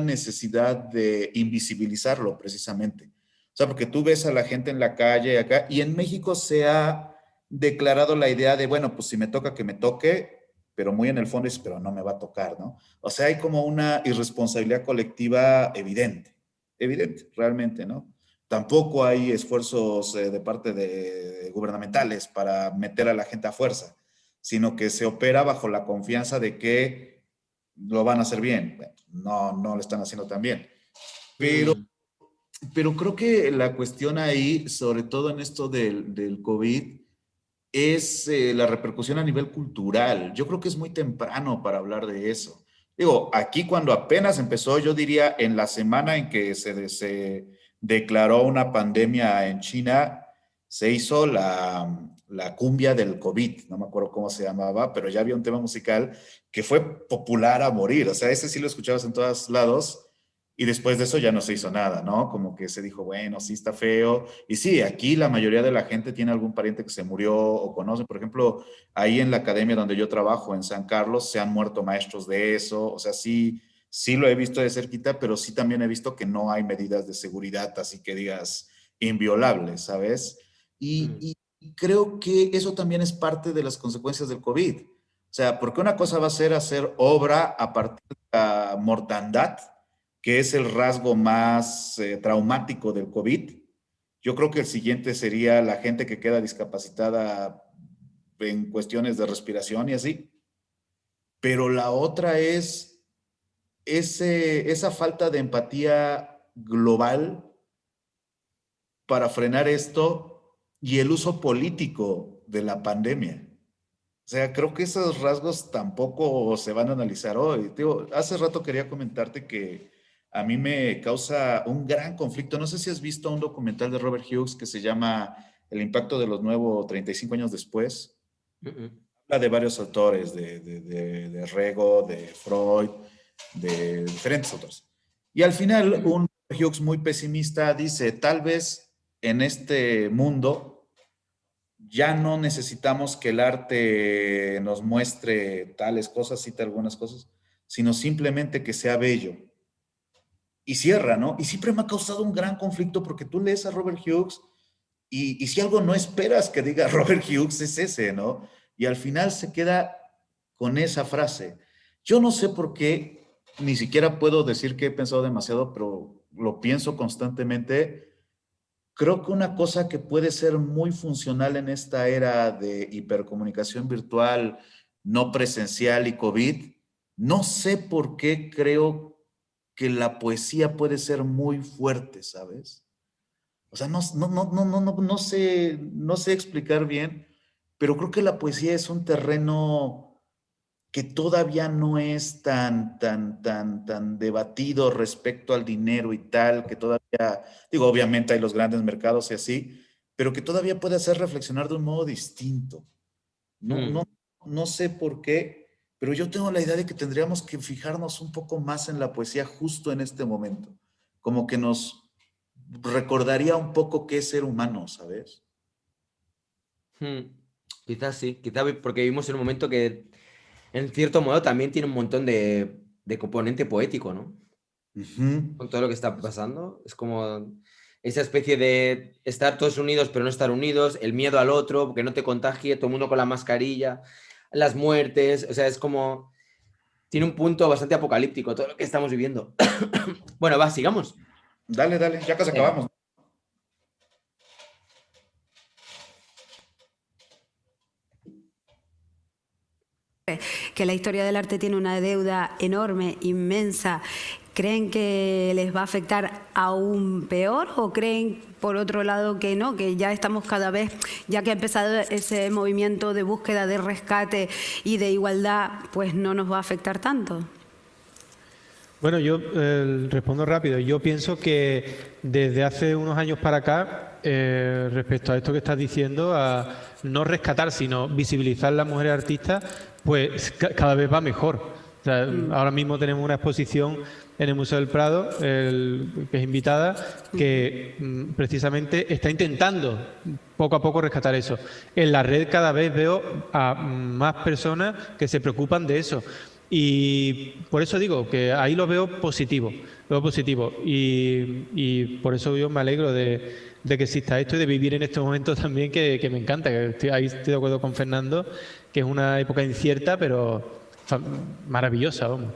necesidad de invisibilizarlo precisamente. O sea, porque tú ves a la gente en la calle acá, y en México se ha declarado la idea de, bueno, pues si me toca que me toque, pero muy en el fondo es, pero no me va a tocar, ¿no? O sea, hay como una irresponsabilidad colectiva evidente, realmente, ¿no? Tampoco hay esfuerzos de parte de gubernamentales para meter a la gente a fuerza, sino que se opera bajo la confianza de que lo van a hacer bien. Bueno, no lo están haciendo tan bien. Pero creo que la cuestión ahí, sobre todo en esto del COVID, es la repercusión a nivel cultural. Yo creo que es muy temprano para hablar de eso. Digo, aquí cuando apenas empezó, yo diría en la semana en que se declaró una pandemia en China, se hizo la cumbia del COVID, no me acuerdo cómo se llamaba, pero ya había un tema musical que fue popular a morir. O sea, ese sí lo escuchabas en todos lados. Y después de eso ya no se hizo nada, ¿no? Como que se dijo, bueno, sí está feo. Y sí, aquí la mayoría de la gente tiene algún pariente que se murió o conoce. Por ejemplo, ahí en la academia donde yo trabajo, en San Carlos, se han muerto maestros de eso. O sea, sí lo he visto de cerquita, pero sí también he visto que no hay medidas de seguridad, así que digas, inviolables, ¿sabes? Y creo que eso también es parte de las consecuencias del COVID. O sea, porque una cosa va a ser hacer obra a partir de la mortandad, que es el rasgo más traumático del COVID. Yo creo que el siguiente sería la gente que queda discapacitada en cuestiones de respiración y así. Pero la otra es esa falta de empatía global para frenar esto y el uso político de la pandemia. O sea, creo que esos rasgos tampoco se van a analizar hoy. Digo, hace rato quería comentarte que a mí me causa un gran conflicto. No sé si has visto un documental de Robert Hughes que se llama El impacto de los nuevos 35 años después. Habla de varios autores, de Rego, de Freud, de diferentes autores. Y al final, un Hughes muy pesimista dice, tal vez en este mundo ya no necesitamos que el arte nos muestre tales cosas, cita algunas cosas, sino simplemente que sea bello. Y cierra, ¿no? Y siempre me ha causado un gran conflicto porque tú lees a Robert Hughes y si algo no esperas que diga Robert Hughes es ese, ¿no? Y al final se queda con esa frase. Yo no sé por qué, ni siquiera puedo decir que he pensado demasiado, pero lo pienso constantemente. Creo que una cosa que puede ser muy funcional en esta era de hipercomunicación virtual, no presencial y COVID, no sé por qué creo que la poesía puede ser muy fuerte, ¿sabes? O sea, no sé explicar bien, pero creo que la poesía es un terreno que todavía no es tan debatido respecto al dinero y tal, que todavía, digo, obviamente hay los grandes mercados y así, pero que todavía puede hacer reflexionar de un modo distinto. No sé por qué, pero yo tengo la idea de que tendríamos que fijarnos un poco más en la poesía justo en este momento, como que nos recordaría un poco qué es ser humano, ¿sabes? Quizás sí, quizás porque vivimos en un momento que en cierto modo también tiene un montón de componente poético, ¿no? Con todo lo que está pasando. Es como esa especie de estar todos unidos pero no estar unidos, el miedo al otro, que no te contagie, todo el mundo con la mascarilla, las muertes, o sea, es como... Tiene un punto bastante apocalíptico todo lo que estamos viviendo. Bueno, va, sigamos. Dale, ya casi acabamos. que la historia del arte tiene una deuda enorme, inmensa. ¿Creen que les va a afectar aún peor o creen, por otro lado, que no, que ya estamos cada vez, ya que ha empezado ese movimiento de búsqueda de rescate y de igualdad, pues no nos va a afectar tanto? Bueno, yo respondo rápido. Yo pienso que desde hace unos años para acá, respecto a esto que estás diciendo, a no rescatar, sino visibilizar a las mujeres artistas, pues cada vez va mejor. O sea, ahora mismo tenemos una exposición en el Museo del Prado, que es invitada, que precisamente está intentando poco a poco rescatar eso. En la red cada vez veo a más personas que se preocupan de eso. Y por eso digo que ahí lo veo positivo, y por eso yo me alegro de que exista esto y de vivir en este momento también que me encanta, ahí estoy de acuerdo con Fernando, que es una época incierta pero maravillosa, vamos.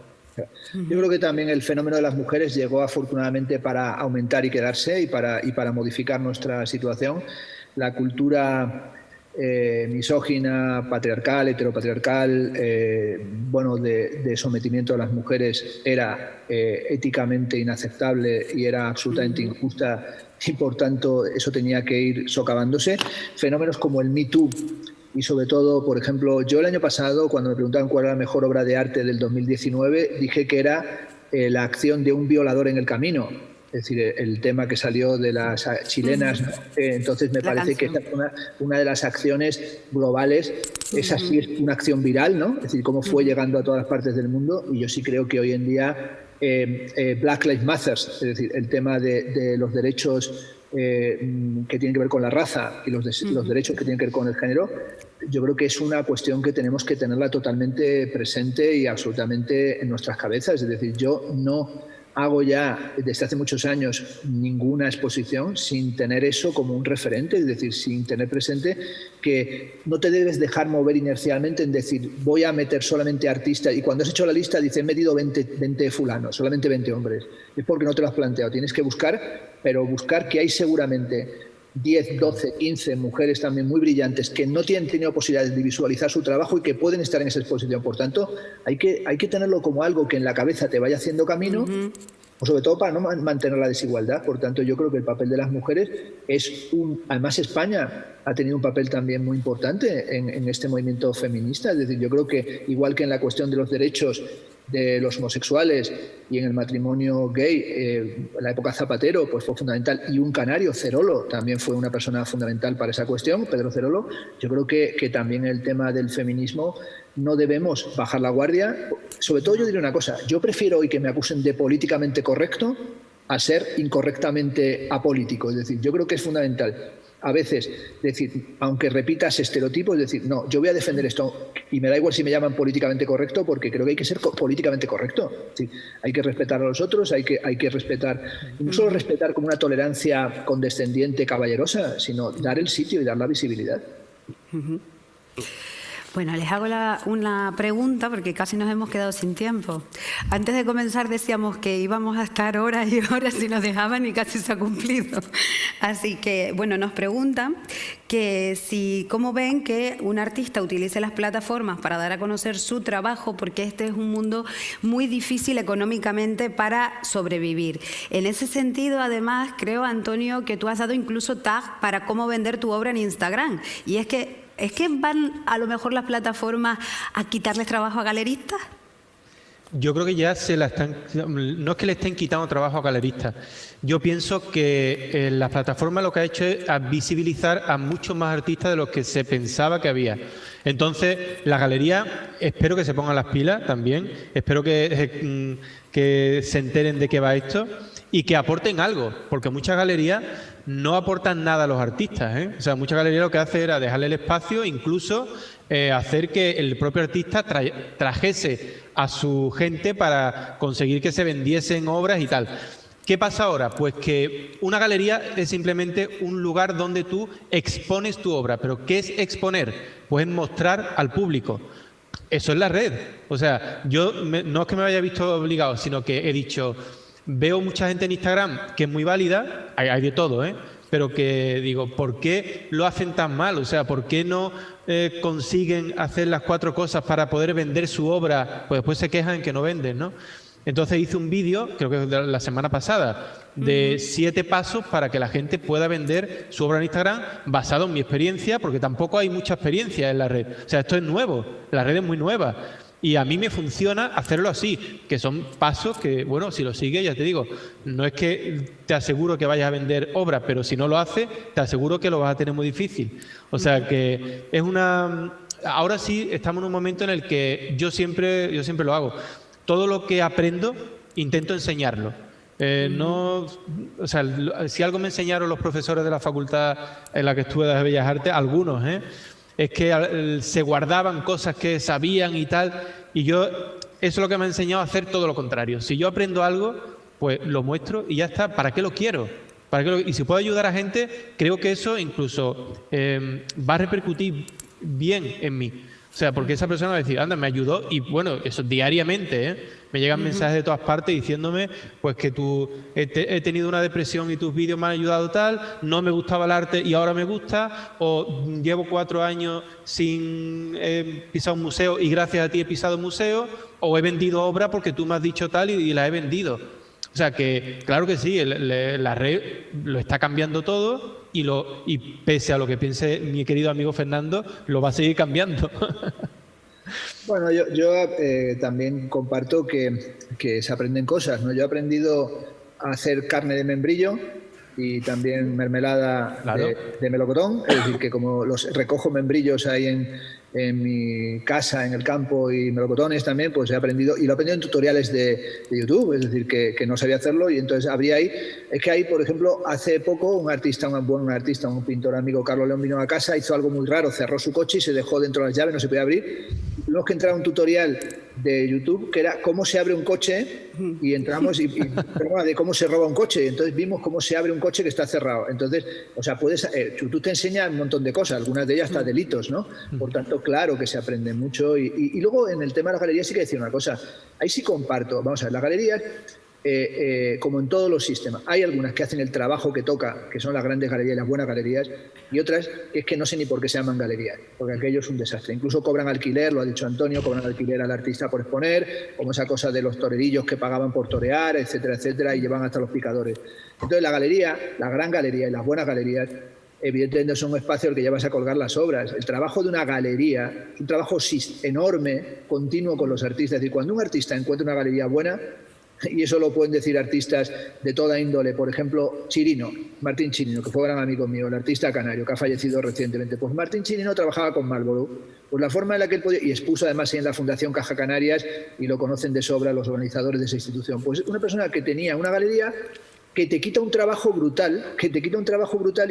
Yo creo que también el fenómeno de las mujeres llegó afortunadamente para aumentar y quedarse y para modificar nuestra situación. La cultura misógina, patriarcal, heteropatriarcal, de sometimiento a las mujeres era éticamente inaceptable y era absolutamente injusta y por tanto eso tenía que ir socavándose. Fenómenos como el Me Too y sobre todo, por ejemplo, yo el año pasado cuando me preguntaban cuál era la mejor obra de arte del 2019 dije que era la acción de un violador en el camino. Es decir, el tema que salió de las chilenas, ¿no? Entonces me parece que esta es una de las acciones globales. Esa sí es una acción viral, ¿no? Es decir, cómo fue llegando a todas las partes del mundo. Y yo sí creo que hoy en día Black Lives Matter, es decir, el tema de los derechos que tienen que ver con la raza y los derechos que tienen que ver con el género, yo creo que es una cuestión que tenemos que tenerla totalmente presente y absolutamente en nuestras cabezas. Es decir, yo no hago ya desde hace muchos años ninguna exposición sin tener eso como un referente, es decir, sin tener presente que no te debes dejar mover inercialmente en decir voy a meter solamente artistas y cuando has hecho la lista dices he metido 20 fulanos, solamente 20 hombres. Es porque no te lo has planteado, tienes que buscar, pero buscar que hay seguramente 10, 12, 15 mujeres también muy brillantes que no tienen tenido posibilidades de visualizar su trabajo y que pueden estar en esa exposición. Por tanto, hay que tenerlo como algo que en la cabeza te vaya haciendo camino, o sobre todo para no mantener la desigualdad. Por tanto, yo creo que el papel de las mujeres es además España ha tenido un papel también muy importante en este movimiento feminista. Es decir, yo creo que igual que en la cuestión de los derechos de los homosexuales y en el matrimonio gay, en la época Zapatero, pues fue fundamental. Y un canario, Cerolo, también fue una persona fundamental para esa cuestión, Pedro Cerolo. Yo creo que también el tema del feminismo no debemos bajar la guardia. Sobre todo yo diré una cosa, yo prefiero hoy que me acusen de políticamente correcto a ser incorrectamente apolítico. Es decir, yo creo que es fundamental a veces decir, aunque repitas estereotipos, es decir, no, yo voy a defender esto y me da igual si me llaman políticamente correcto porque creo que hay que ser políticamente correcto. Sí, hay que respetar a los otros, hay que respetar, y no solo respetar como una tolerancia condescendiente, caballerosa, sino dar el sitio y dar la visibilidad. Bueno, les hago una pregunta porque casi nos hemos quedado sin tiempo. Antes de comenzar decíamos que íbamos a estar horas y horas si nos dejaban y casi se ha cumplido. Así que, bueno, nos preguntan que cómo ven que un artista utilice las plataformas para dar a conocer su trabajo, porque este es un mundo muy difícil económicamente para sobrevivir. En ese sentido, además, creo, Antonio, que tú has dado incluso tag para cómo vender tu obra en Instagram. Y es que van a lo mejor las plataformas a quitarles trabajo a galeristas. Yo creo que ya no es que le estén quitando trabajo a galeristas. Yo pienso que la plataforma lo que ha hecho es visibilizar a muchos más artistas de los que se pensaba que había. Entonces, la galería, espero que se pongan las pilas también, espero que se enteren de qué va esto y que aporten algo, porque muchas galerías no aportan nada a los artistas, ¿eh? O sea, muchas galerías lo que hace era dejarle el espacio, incluso hacer que el propio artista trajese a su gente para conseguir que se vendiesen obras y tal. ¿Qué pasa ahora? Pues que una galería es simplemente un lugar donde tú expones tu obra. ¿Pero qué es exponer? Pues es mostrar al público. Eso es la red. O sea, yo no es que me haya visto obligado, sino que he dicho, veo mucha gente en Instagram que es muy válida, hay de todo, ¿eh? pero que digo, ¿por qué lo hacen tan mal? O sea, ¿por qué no consiguen hacer las 4 cosas para poder vender su obra? Pues después se quejan que no venden, ¿no? Entonces hice un vídeo, creo que de la semana pasada, de 7 pasos para que la gente pueda vender su obra en Instagram basado en mi experiencia, porque tampoco hay mucha experiencia en la red. O sea, esto es nuevo, la red es muy nueva. Y a mí me funciona hacerlo así, que son pasos que, bueno, si lo sigues, ya te digo, no es que te aseguro que vayas a vender obra, pero si no lo haces, te aseguro que lo vas a tener muy difícil. O sea, que es una... Ahora sí estamos en un momento en el que yo siempre lo hago. Todo lo que aprendo, intento enseñarlo. No, o sea, si algo me enseñaron los profesores de la facultad en la que estuve de Bellas Artes, algunos, es que se guardaban cosas que sabían y tal, y yo, eso es lo que me ha enseñado a hacer todo lo contrario. Si yo aprendo algo, pues lo muestro y ya está. ¿Para qué lo quiero? Y si puedo ayudar a gente, creo que eso incluso va a repercutir bien en mí. O sea, porque esa persona va a decir, anda, me ayudó, y bueno, eso diariamente, me llegan mensajes de todas partes diciéndome pues que he tenido una depresión y tus vídeos me han ayudado tal, no me gustaba el arte y ahora me gusta, o llevo 4 años sin pisar un museo y gracias a ti he pisado un museo, o he vendido obra porque tú me has dicho tal y la he vendido. O sea que, claro que sí, la red lo está cambiando todo y pese a lo que piense mi querido amigo Fernando, lo va a seguir cambiando. Bueno, yo también comparto que se aprenden cosas, ¿no? Yo he aprendido a hacer carne de membrillo y también mermelada de melocotón, es decir, que como recojo membrillos ahí en mi casa, en el campo, y melocotones también, pues he aprendido, y lo he aprendido en tutoriales de YouTube, es decir, que no sabía hacerlo, y entonces habría ahí, es que hay, por ejemplo, hace poco un pintor amigo, Carlos León, vino a casa, hizo algo muy raro, cerró su coche y se dejó dentro de las llaves, no se podía abrir. Tuvimos que entrar a un tutorial de YouTube que era cómo se abre un coche, y entramos de cómo se roba un coche, y entonces vimos cómo se abre un coche que está cerrado. Entonces, o sea, YouTube te enseña un montón de cosas, algunas de ellas hasta delitos, ¿no? Por tanto, claro que se aprende mucho. Y luego en el tema de las galerías sí que decir una cosa, ahí sí comparto, vamos a ver, las galerías, como en todos los sistemas, hay algunas que hacen el trabajo que toca, que son las grandes galerías y las buenas galerías, y otras que es que no sé ni por qué se llaman galerías, porque aquello es un desastre. Incluso cobran alquiler, lo ha dicho Antonio, cobran alquiler al artista por exponer, como esa cosa de los torerillos que pagaban por torear, etcétera, etcétera, y llevan hasta los picadores. Entonces la galería, la gran galería y las buenas galerías, evidentemente son un espacio en el que llevas a colgar las obras. El trabajo de una galería es un trabajo enorme, continuo con los artistas. Es decir, cuando un artista encuentra una galería buena, y eso lo pueden decir artistas de toda índole, por ejemplo, Martín Chirino, que fue gran amigo mío, el artista canario, que ha fallecido recientemente. Pues Martín Chirino trabajaba con Marlboro. Pues la forma en la que él podía, y expuso además en la Fundación Caja Canarias, y lo conocen de sobra los organizadores de esa institución, pues una persona que tenía una galería que te quita un trabajo brutal,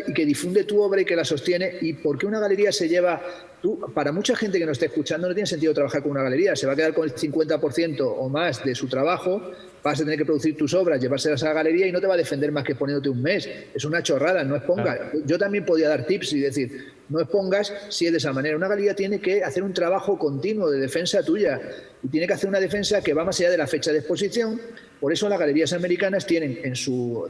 y que difunde tu obra y que la sostiene. ¿Y por qué una galería se lleva? Para mucha gente que nos esté escuchando no tiene sentido trabajar con una galería, se va a quedar con el 50% o más de su trabajo, vas a tener que producir tus obras, llevárselas a la galería y no te va a defender más que poniéndote un mes. Es una chorrada, no expongas. Claro. Yo también podía dar tips y decir, no expongas si es de esa manera. Una galería tiene que hacer un trabajo continuo de defensa tuya y tiene que hacer una defensa que va más allá de la fecha de exposición. Por eso las galerías americanas tienen en su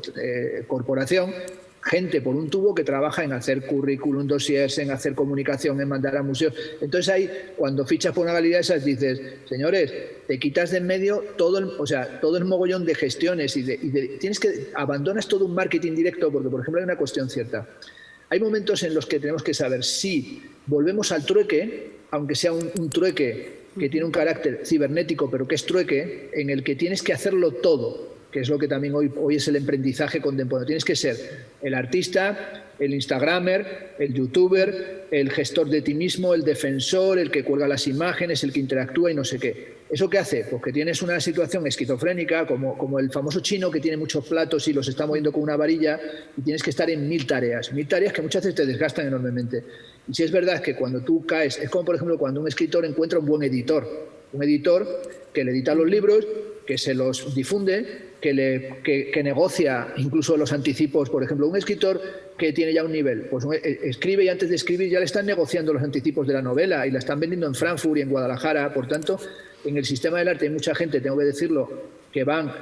corporación gente por un tubo que trabaja en hacer currículum, dossiers, en hacer comunicación, en mandar a museos. Entonces ahí, cuando fichas por una galería de esas, dices, señores, te quitas de en medio todo el mogollón de gestiones abandonas todo un marketing directo, porque, por ejemplo, hay una cuestión cierta. Hay momentos en los que tenemos que saber si volvemos al trueque, aunque sea un trueque que tiene un carácter cibernético, pero que es trueque, en el que tienes que hacerlo todo, que es lo que también hoy es el emprendizaje contemporáneo. Tienes que ser el artista, el instagramer, el youtuber, el gestor de ti mismo, el defensor, el que cuelga las imágenes, el que interactúa y no sé qué. ¿Eso qué hace? Pues que tienes una situación esquizofrénica, como el famoso chino que tiene muchos platos y los está moviendo con una varilla, y tienes que estar en 1000 tareas que muchas veces te desgastan enormemente. Y si es verdad que cuando tú caes, es como por ejemplo cuando un escritor encuentra un buen editor que le edita los libros, que se los difunde, que negocia incluso los anticipos. Por ejemplo, un escritor que tiene ya un nivel, pues escribe, y antes de escribir ya le están negociando los anticipos de la novela y la están vendiendo en Frankfurt y en Guadalajara. Por tanto, en el sistema del arte hay mucha gente, tengo que decirlo, que van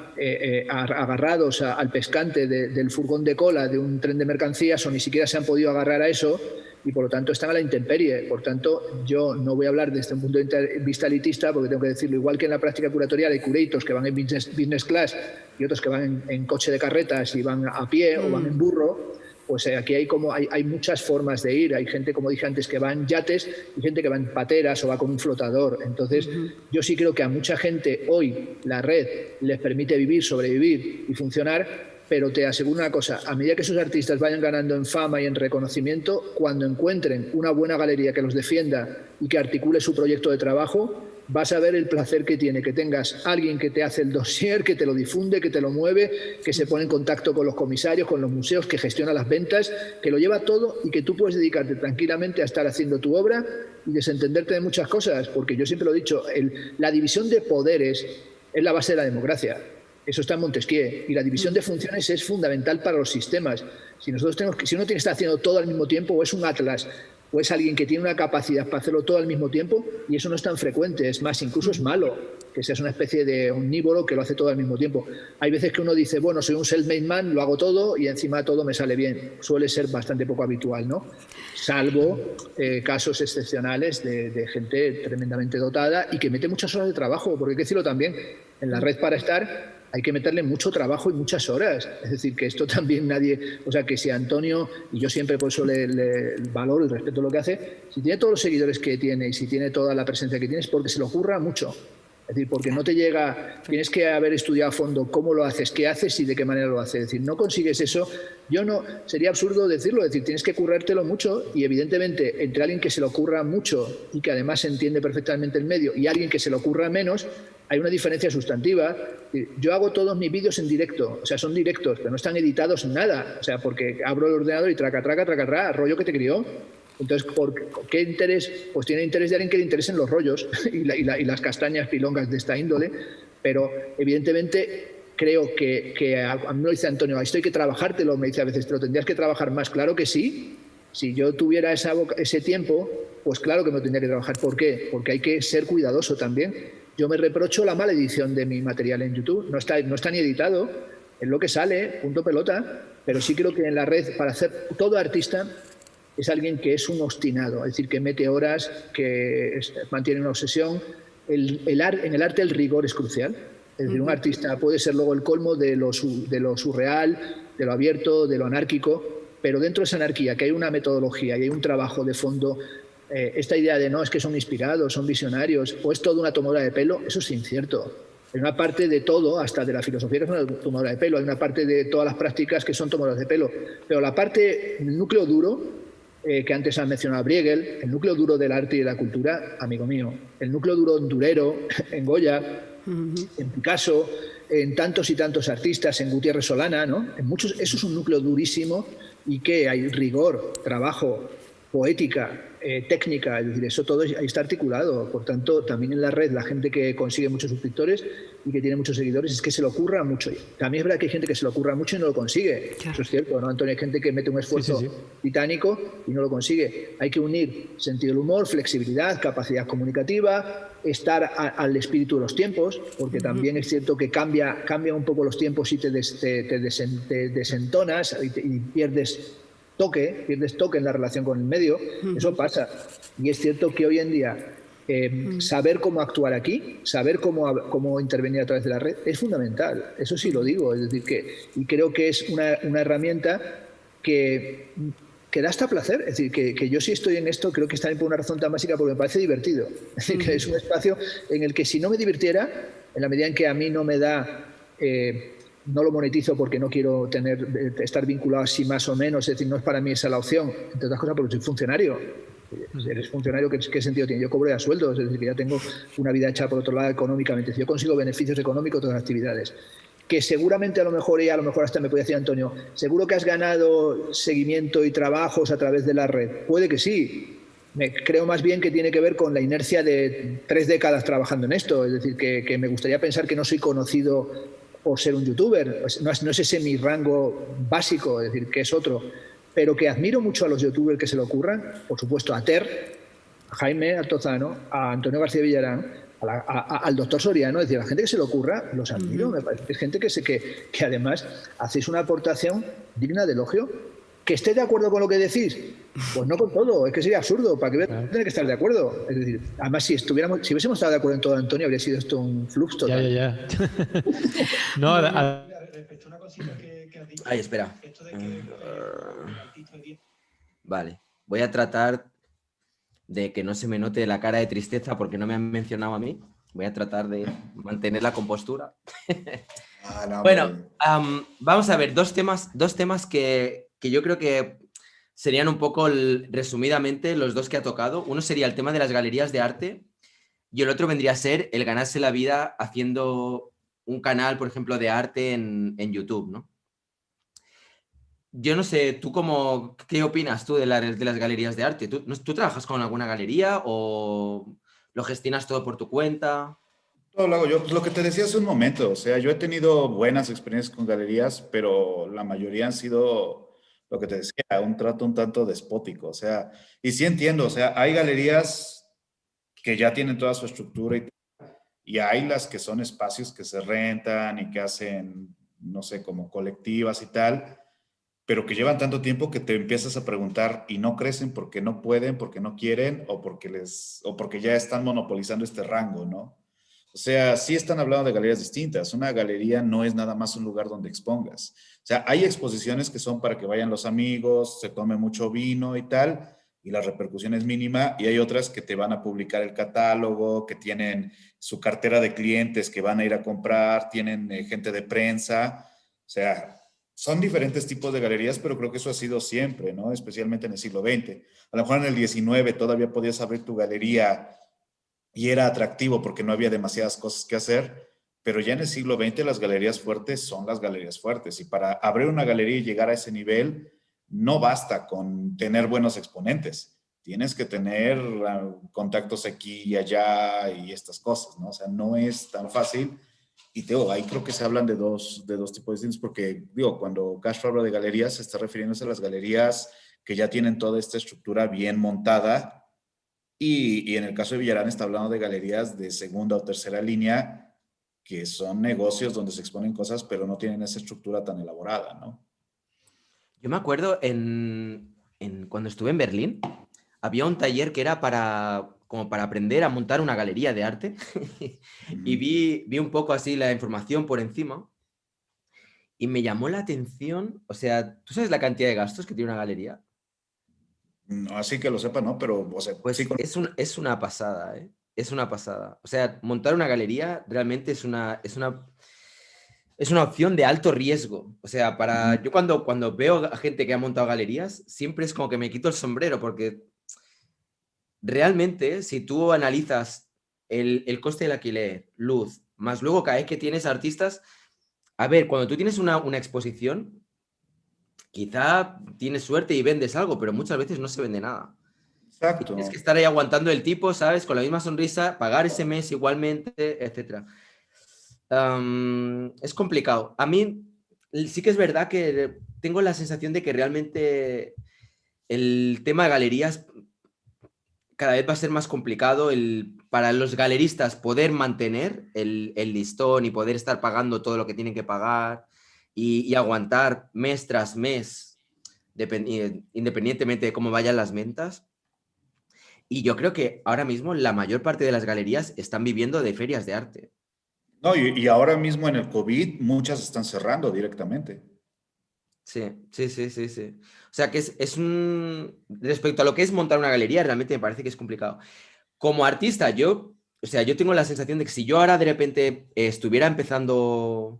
agarrados al pescante del furgón de cola de un tren de mercancías o ni siquiera se han podido agarrar a eso y por lo tanto están a la intemperie. Por tanto, yo no voy a hablar desde un punto de vista elitista porque tengo que decirlo, igual que en la práctica curatorial hay curators que van en business class y otros que van en coche de carretas y van a pie o van en burro, pues aquí hay muchas formas de ir. Hay gente, como dije antes, que va en yates y gente que va en pateras o va con un flotador. Entonces, yo sí creo que a mucha gente hoy la red les permite vivir, sobrevivir y funcionar, pero te aseguro una cosa, a medida que esos artistas vayan ganando en fama y en reconocimiento, cuando encuentren una buena galería que los defienda y que articule su proyecto de trabajo, vas a ver el placer que tiene que tengas alguien que te hace el dossier, que te lo difunde, que te lo mueve, que se pone en contacto con los comisarios, con los museos, que gestiona las ventas, que lo lleva todo y que tú puedes dedicarte tranquilamente a estar haciendo tu obra y desentenderte de muchas cosas, porque yo siempre lo he dicho, la división de poderes es la base de la democracia. Eso está en Montesquieu. Y la división de funciones es fundamental para los sistemas. Si uno tiene que estar haciendo todo al mismo tiempo, o es un atlas, o es alguien que tiene una capacidad para hacerlo todo al mismo tiempo, y eso no es tan frecuente. Es más, incluso es malo que seas una especie de omnívoro que lo hace todo al mismo tiempo. Hay veces que uno dice, bueno, soy un self-made man, lo hago todo y encima todo me sale bien. Suele ser bastante poco habitual, ¿no? Salvo casos excepcionales de gente tremendamente dotada y que mete muchas horas de trabajo, porque hay que decirlo también, en la red para estar hay que meterle mucho trabajo y muchas horas. Es decir, que esto también nadie... O sea, que si Antonio, y yo siempre por eso le valoro y respeto lo que hace, si tiene todos los seguidores que tiene y si tiene toda la presencia que tiene es porque se le ocurra mucho. Es decir, porque no te llega... Tienes que haber estudiado a fondo cómo lo haces, qué haces y de qué manera lo haces. Es decir, no consigues eso... Sería absurdo decirlo. Es decir, tienes que currártelo mucho y evidentemente entre alguien que se le ocurra mucho y que además entiende perfectamente el medio y alguien que se le ocurra menos, hay una diferencia sustantiva. Yo hago todos mis vídeos en directo, o sea, son directos, pero no están editados en nada. O sea, porque abro el ordenador y traca, rollo que te crió. Entonces, ¿por qué interés? Pues tiene interés de alguien que le interesen los rollos y las castañas pilongas de esta índole, pero evidentemente creo que a mí me lo dice Antonio, esto hay que trabajártelo, me dice a veces, ¿te lo tendrías que trabajar más? Claro que sí. Si yo tuviera ese tiempo, pues claro que me lo tendría que trabajar. ¿Por qué? Porque hay que ser cuidadoso también. Yo me reprocho la mala edición de mi material en YouTube. No está ni editado, es lo que sale, punto pelota, pero sí creo que en la red, para hacer todo artista, es alguien que es un obstinado, es decir, que mete horas, que mantiene una obsesión. En el arte el rigor es crucial. Es decir, un artista puede ser luego el colmo de lo surreal, de lo abierto, de lo anárquico, pero dentro de esa anarquía, que hay una metodología y hay un trabajo de fondo, esta idea de no, es que son inspirados, son visionarios, o es toda una tomadura de pelo, eso es incierto. Hay una parte de todo, hasta de la filosofía, que es una tomadura de pelo, hay una parte de todas las prácticas que son tomadoras de pelo, pero la parte, el núcleo duro, que antes han mencionado a Bruegel, el núcleo duro del arte y de la cultura, amigo mío, el núcleo duro en Durero, en Goya, en Picasso, en tantos y tantos artistas, en Gutiérrez Solana, ¿no? En muchos, eso es un núcleo durísimo y que hay rigor, trabajo, poética, técnica, es decir, eso todo ahí está articulado. Por tanto, también en la red, la gente que consigue muchos suscriptores y que tiene muchos seguidores, es que se le ocurra mucho. También es verdad que hay gente que se le ocurra mucho y no lo consigue. Claro. Eso es cierto, ¿no, Antonio? Hay gente que mete un esfuerzo titánico y no lo consigue. Hay que unir sentido del humor, flexibilidad, capacidad comunicativa, estar al espíritu de los tiempos, porque también es cierto que cambia un poco los tiempos y te desentonas y pierdes toque en la relación con el medio. Eso pasa. Y es cierto que hoy en día saber cómo actuar aquí, saber cómo intervenir a través de la red es fundamental. Eso sí lo digo. Es decir, y creo que es una herramienta que da hasta placer. Es decir, que yo sí estoy en esto, creo que es también por una razón tan básica, porque me parece divertido. Es decir, que es un espacio en el que si no me divirtiera, en la medida en que a mí no me da... no lo monetizo porque no quiero estar vinculado así más o menos, es decir, no es para mí esa la opción, entre otras cosas porque soy funcionario. Eres funcionario, ¿qué sentido tiene? Yo cobro ya sueldos, es decir, que ya tengo una vida hecha por otro lado económicamente. Yo consigo beneficios económicos de otras actividades. Que seguramente a lo mejor hasta me puede decir Antonio, seguro que has ganado seguimiento y trabajos a través de la red. Puede que sí. Creo más bien que tiene que ver con la inercia de 3 décadas trabajando en esto. Es decir, que me gustaría pensar que no soy conocido por ser un youtuber, no es ese mi rango básico, es decir, que es otro, pero que admiro mucho a los youtubers que se le ocurran, por supuesto a Ter, a Jaime Altozano, a Antonio García Villarán, al doctor Soriano, es decir, a la gente que se le ocurra, los admiro, me parece que es gente que además hacéis una aportación digna de elogio. ¿Que esté de acuerdo con lo que decís? Pues no con todo, es que sería absurdo, ¿para qué voy a tener que estar de acuerdo? Es decir, además si hubiésemos estado de acuerdo en todo, Antonio, habría sido esto un flux total. Ya. No, respecto a una cosita que has dicho. Ay, espera. Esto de que Vale, voy a tratar de que no se me note la cara de tristeza porque no me han mencionado a mí. Voy a tratar de mantener la compostura. Bueno, vamos a ver, dos temas que yo creo que serían un poco, resumidamente, los dos que ha tocado. Uno sería el tema de las galerías de arte y el otro vendría a ser el ganarse la vida haciendo un canal, por ejemplo, de arte en YouTube, ¿no? Yo no sé, ¿qué opinas tú de las galerías de arte? ¿Tú trabajas con alguna galería o lo gestionas todo por tu cuenta? Todo lo hago yo. Pues lo que te decía hace un momento, o sea, yo he tenido buenas experiencias con galerías, pero la mayoría han sido, lo que te decía, un trato un tanto despótico, o sea, y sí entiendo, o sea, hay galerías que ya tienen toda su estructura y hay las que son espacios que se rentan y que hacen, no sé, como colectivas y tal, pero que llevan tanto tiempo que te empiezas a preguntar y no crecen porque no pueden, porque no quieren o porque ya están monopolizando este rango, ¿no? O sea, sí están hablando de galerías distintas. Una galería no es nada más un lugar donde expongas. O sea, hay exposiciones que son para que vayan los amigos, se tome mucho vino y tal, y la repercusión es mínima, y hay otras que te van a publicar el catálogo, que tienen su cartera de clientes que van a ir a comprar, tienen gente de prensa. O sea, son diferentes tipos de galerías, pero creo que eso ha sido siempre, ¿no? Especialmente en el siglo XX. A lo mejor en el XIX todavía podías abrir tu galería y era atractivo porque no había demasiadas cosas que hacer, pero ya en el siglo XX las galerías fuertes son las galerías fuertes y para abrir una galería y llegar a ese nivel no basta con tener buenos exponentes, tienes que tener contactos aquí y allá y estas cosas, ¿no? O sea, no es tan fácil y ahí creo que se hablan de dos tipos distintos porque, digo, cuando Castro habla de galerías se está refiriéndose a las galerías que ya tienen toda esta estructura bien montada. Y en el caso de Villarán está hablando de galerías de segunda o tercera línea, que son negocios donde se exponen cosas, pero no tienen esa estructura tan elaborada, ¿no? Yo me acuerdo cuando estuve en Berlín, había un taller que era como para aprender a montar una galería de arte y vi un poco así la información por encima y me llamó la atención, o sea, ¿tú sabes la cantidad de gastos que tiene una galería? No, así que lo sepa, ¿no? Pero, o sea, Pues sí. es una pasada, ¿eh? Es una pasada. O sea, montar una galería realmente es una opción de alto riesgo. O sea, yo cuando veo a gente que ha montado galerías, siempre es como que me quito el sombrero, porque realmente, si tú analizas el coste del alquiler, luz, más luego cada vez que tienes artistas, a ver, cuando tú tienes una exposición, quizá tienes suerte y vendes algo, pero muchas veces no se vende nada. Exacto. Tienes que estar ahí aguantando el tipo, ¿sabes? Con la misma sonrisa, pagar ese mes igualmente, etc. Es complicado. A mí sí que es verdad que tengo la sensación de que realmente el tema de galerías cada vez va a ser más complicado para los galeristas poder mantener el listón y poder estar pagando todo lo que tienen que pagar y aguantar mes tras mes, independientemente de cómo vayan las ventas. Y yo creo que ahora mismo la mayor parte de las galerías están viviendo de ferias de arte. No, y ahora mismo en el COVID muchas están cerrando directamente. Sí. O sea que respecto a lo que es montar una galería, realmente me parece que es complicado. Como artista, yo tengo la sensación de que si yo ahora de repente estuviera empezando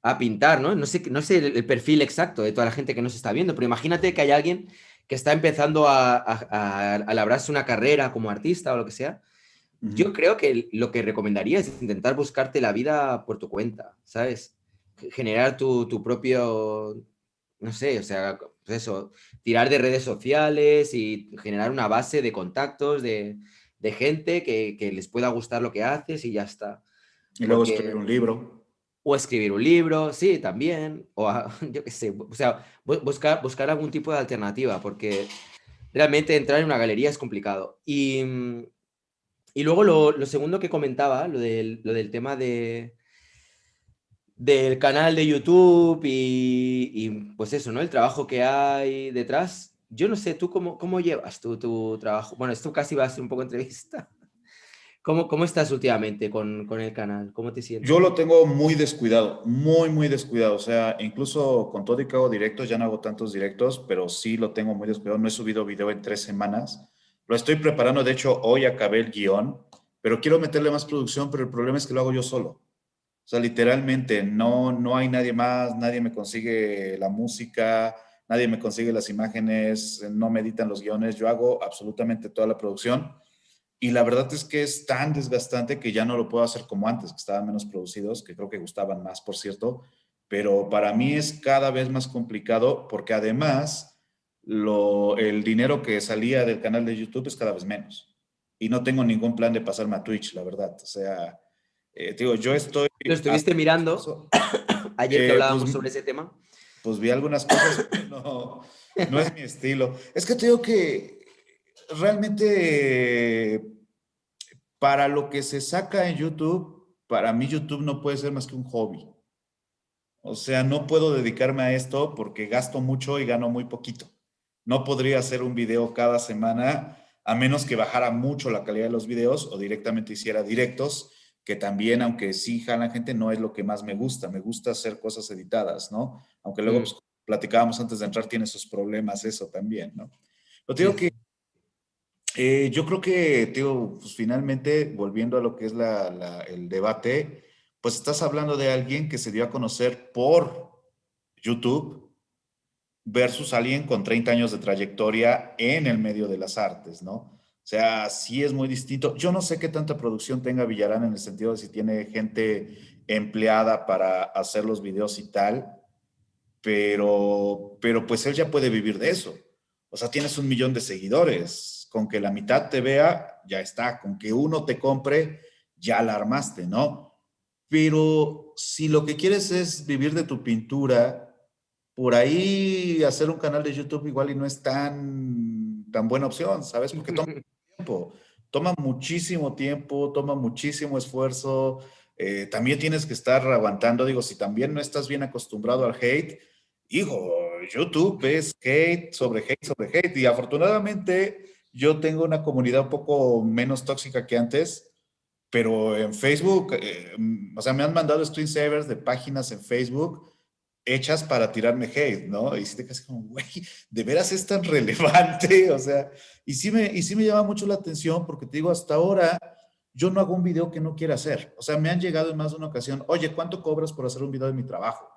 a pintar, ¿no? No sé el perfil exacto de toda la gente que nos está viendo, pero imagínate que hay alguien que está empezando a labrarse una carrera como artista o lo que sea. Yo creo que lo que recomendaría es intentar buscarte la vida por tu cuenta, ¿sabes? Generar tu propio, no sé, o sea, pues eso, tirar de redes sociales y generar una base de contactos de gente que les pueda gustar lo que haces y ya está. Y luego escribir un libro. O escribir un libro, sí, también. O yo qué sé, o sea, buscar algún tipo de alternativa, porque realmente entrar en una galería es complicado. Y Y luego lo segundo que comentaba, lo del tema del canal de YouTube y pues eso, ¿no? El trabajo que hay detrás. Yo no sé, ¿tú cómo llevas tu trabajo? Bueno, esto casi va a ser un poco entrevista. ¿Cómo estás últimamente con el canal? ¿Cómo te sientes? Yo lo tengo muy descuidado, muy, muy descuidado. O sea, incluso con todo y que hago directos, ya no hago tantos directos, pero sí lo tengo muy descuidado. No he subido video en 3 semanas. Lo estoy preparando, de hecho, hoy acabé el guión, pero quiero meterle más producción, pero el problema es que lo hago yo solo. O sea, literalmente, no hay nadie más, nadie me consigue la música, nadie me consigue las imágenes, no me editan los guiones, yo hago absolutamente toda la producción. Y la verdad es que es tan desgastante que ya no lo puedo hacer como antes, que estaban menos producidos, que creo que gustaban más, por cierto. Pero para mí es cada vez más complicado porque además el dinero que salía del canal de YouTube es cada vez menos. Y no tengo ningún plan de pasarme a Twitch, la verdad. O sea, digo, yo estoy... ¿Lo estuviste mirando ayer que Pues, hablábamos sobre ese tema? pues vi algunas cosas, pero no es mi estilo. Es que te digo que realmente para lo que se saca en YouTube, para mí YouTube no puede ser más que un hobby. O sea, no puedo dedicarme a esto porque gasto mucho y gano muy poquito. No podría hacer un video cada semana a menos que bajara mucho la calidad de los videos o directamente hiciera directos, que también, aunque sí jalan gente, no es lo que más me gusta. Me gusta hacer cosas editadas, ¿no? Aunque luego pues, platicábamos antes de entrar, tiene sus problemas eso también, ¿no? Pero te digo que yo creo que, tío, pues finalmente, volviendo a lo que es el debate, pues estás hablando de alguien que se dio a conocer por YouTube versus alguien con 30 años de trayectoria en el medio de las artes, ¿no? O sea, sí es muy distinto. Yo no sé qué tanta producción tenga Villarán en el sentido de si tiene gente empleada para hacer los videos y tal, pero pues él ya puede vivir de eso. O sea, tienes 1 millón de seguidores. Con que la mitad te vea, ya está. Con que uno te compre, ya la armaste, ¿no? Pero si lo que quieres es vivir de tu pintura, por ahí hacer un canal de YouTube igual y no es tan buena opción, ¿sabes? Porque toma tiempo, toma muchísimo tiempo, toma muchísimo esfuerzo. También tienes que estar aguantando, digo, si también no estás bien acostumbrado al hate, hijo, YouTube es hate sobre hate sobre hate. Y afortunadamente yo tengo una comunidad un poco menos tóxica que antes, pero en Facebook, o sea, me han mandado screensavers de páginas en Facebook hechas para tirarme hate, ¿no? Y si te quedas como, güey, ¿de veras es tan relevante? O sea, y sí me llama mucho la atención porque te digo, hasta ahora yo no hago un video que no quiera hacer. O sea, me han llegado en más de una ocasión, oye, ¿cuánto cobras por hacer un video de mi trabajo?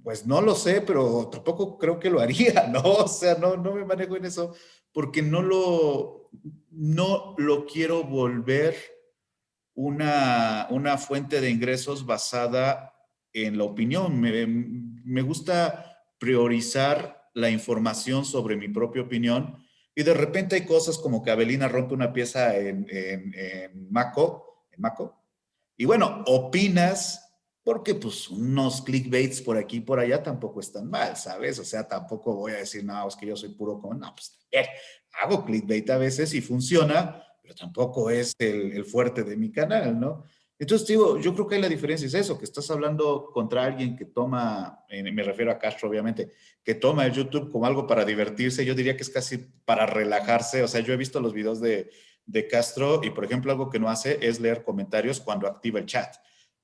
Pues no lo sé, pero tampoco creo que lo haría, ¿no? O sea, no me manejo en eso porque no lo quiero volver una fuente de ingresos basada en la opinión. Me gusta priorizar la información sobre mi propia opinión y de repente hay cosas como que Avelina rompe una pieza en Mako, y bueno, opinas porque pues unos clickbaits por aquí y por allá tampoco están mal, ¿sabes? O sea, tampoco voy a decir, no, es que yo soy puro como, no, pues también hago clickbait a veces y funciona, pero tampoco es el fuerte de mi canal, ¿no? Entonces, digo, yo creo que la diferencia es eso, que estás hablando contra alguien que toma, me refiero a Castro, obviamente, que toma el YouTube como algo para divertirse, yo diría que es casi para relajarse, o sea, yo he visto los videos de Castro y, por ejemplo, algo que no hace es leer comentarios cuando activa el chat.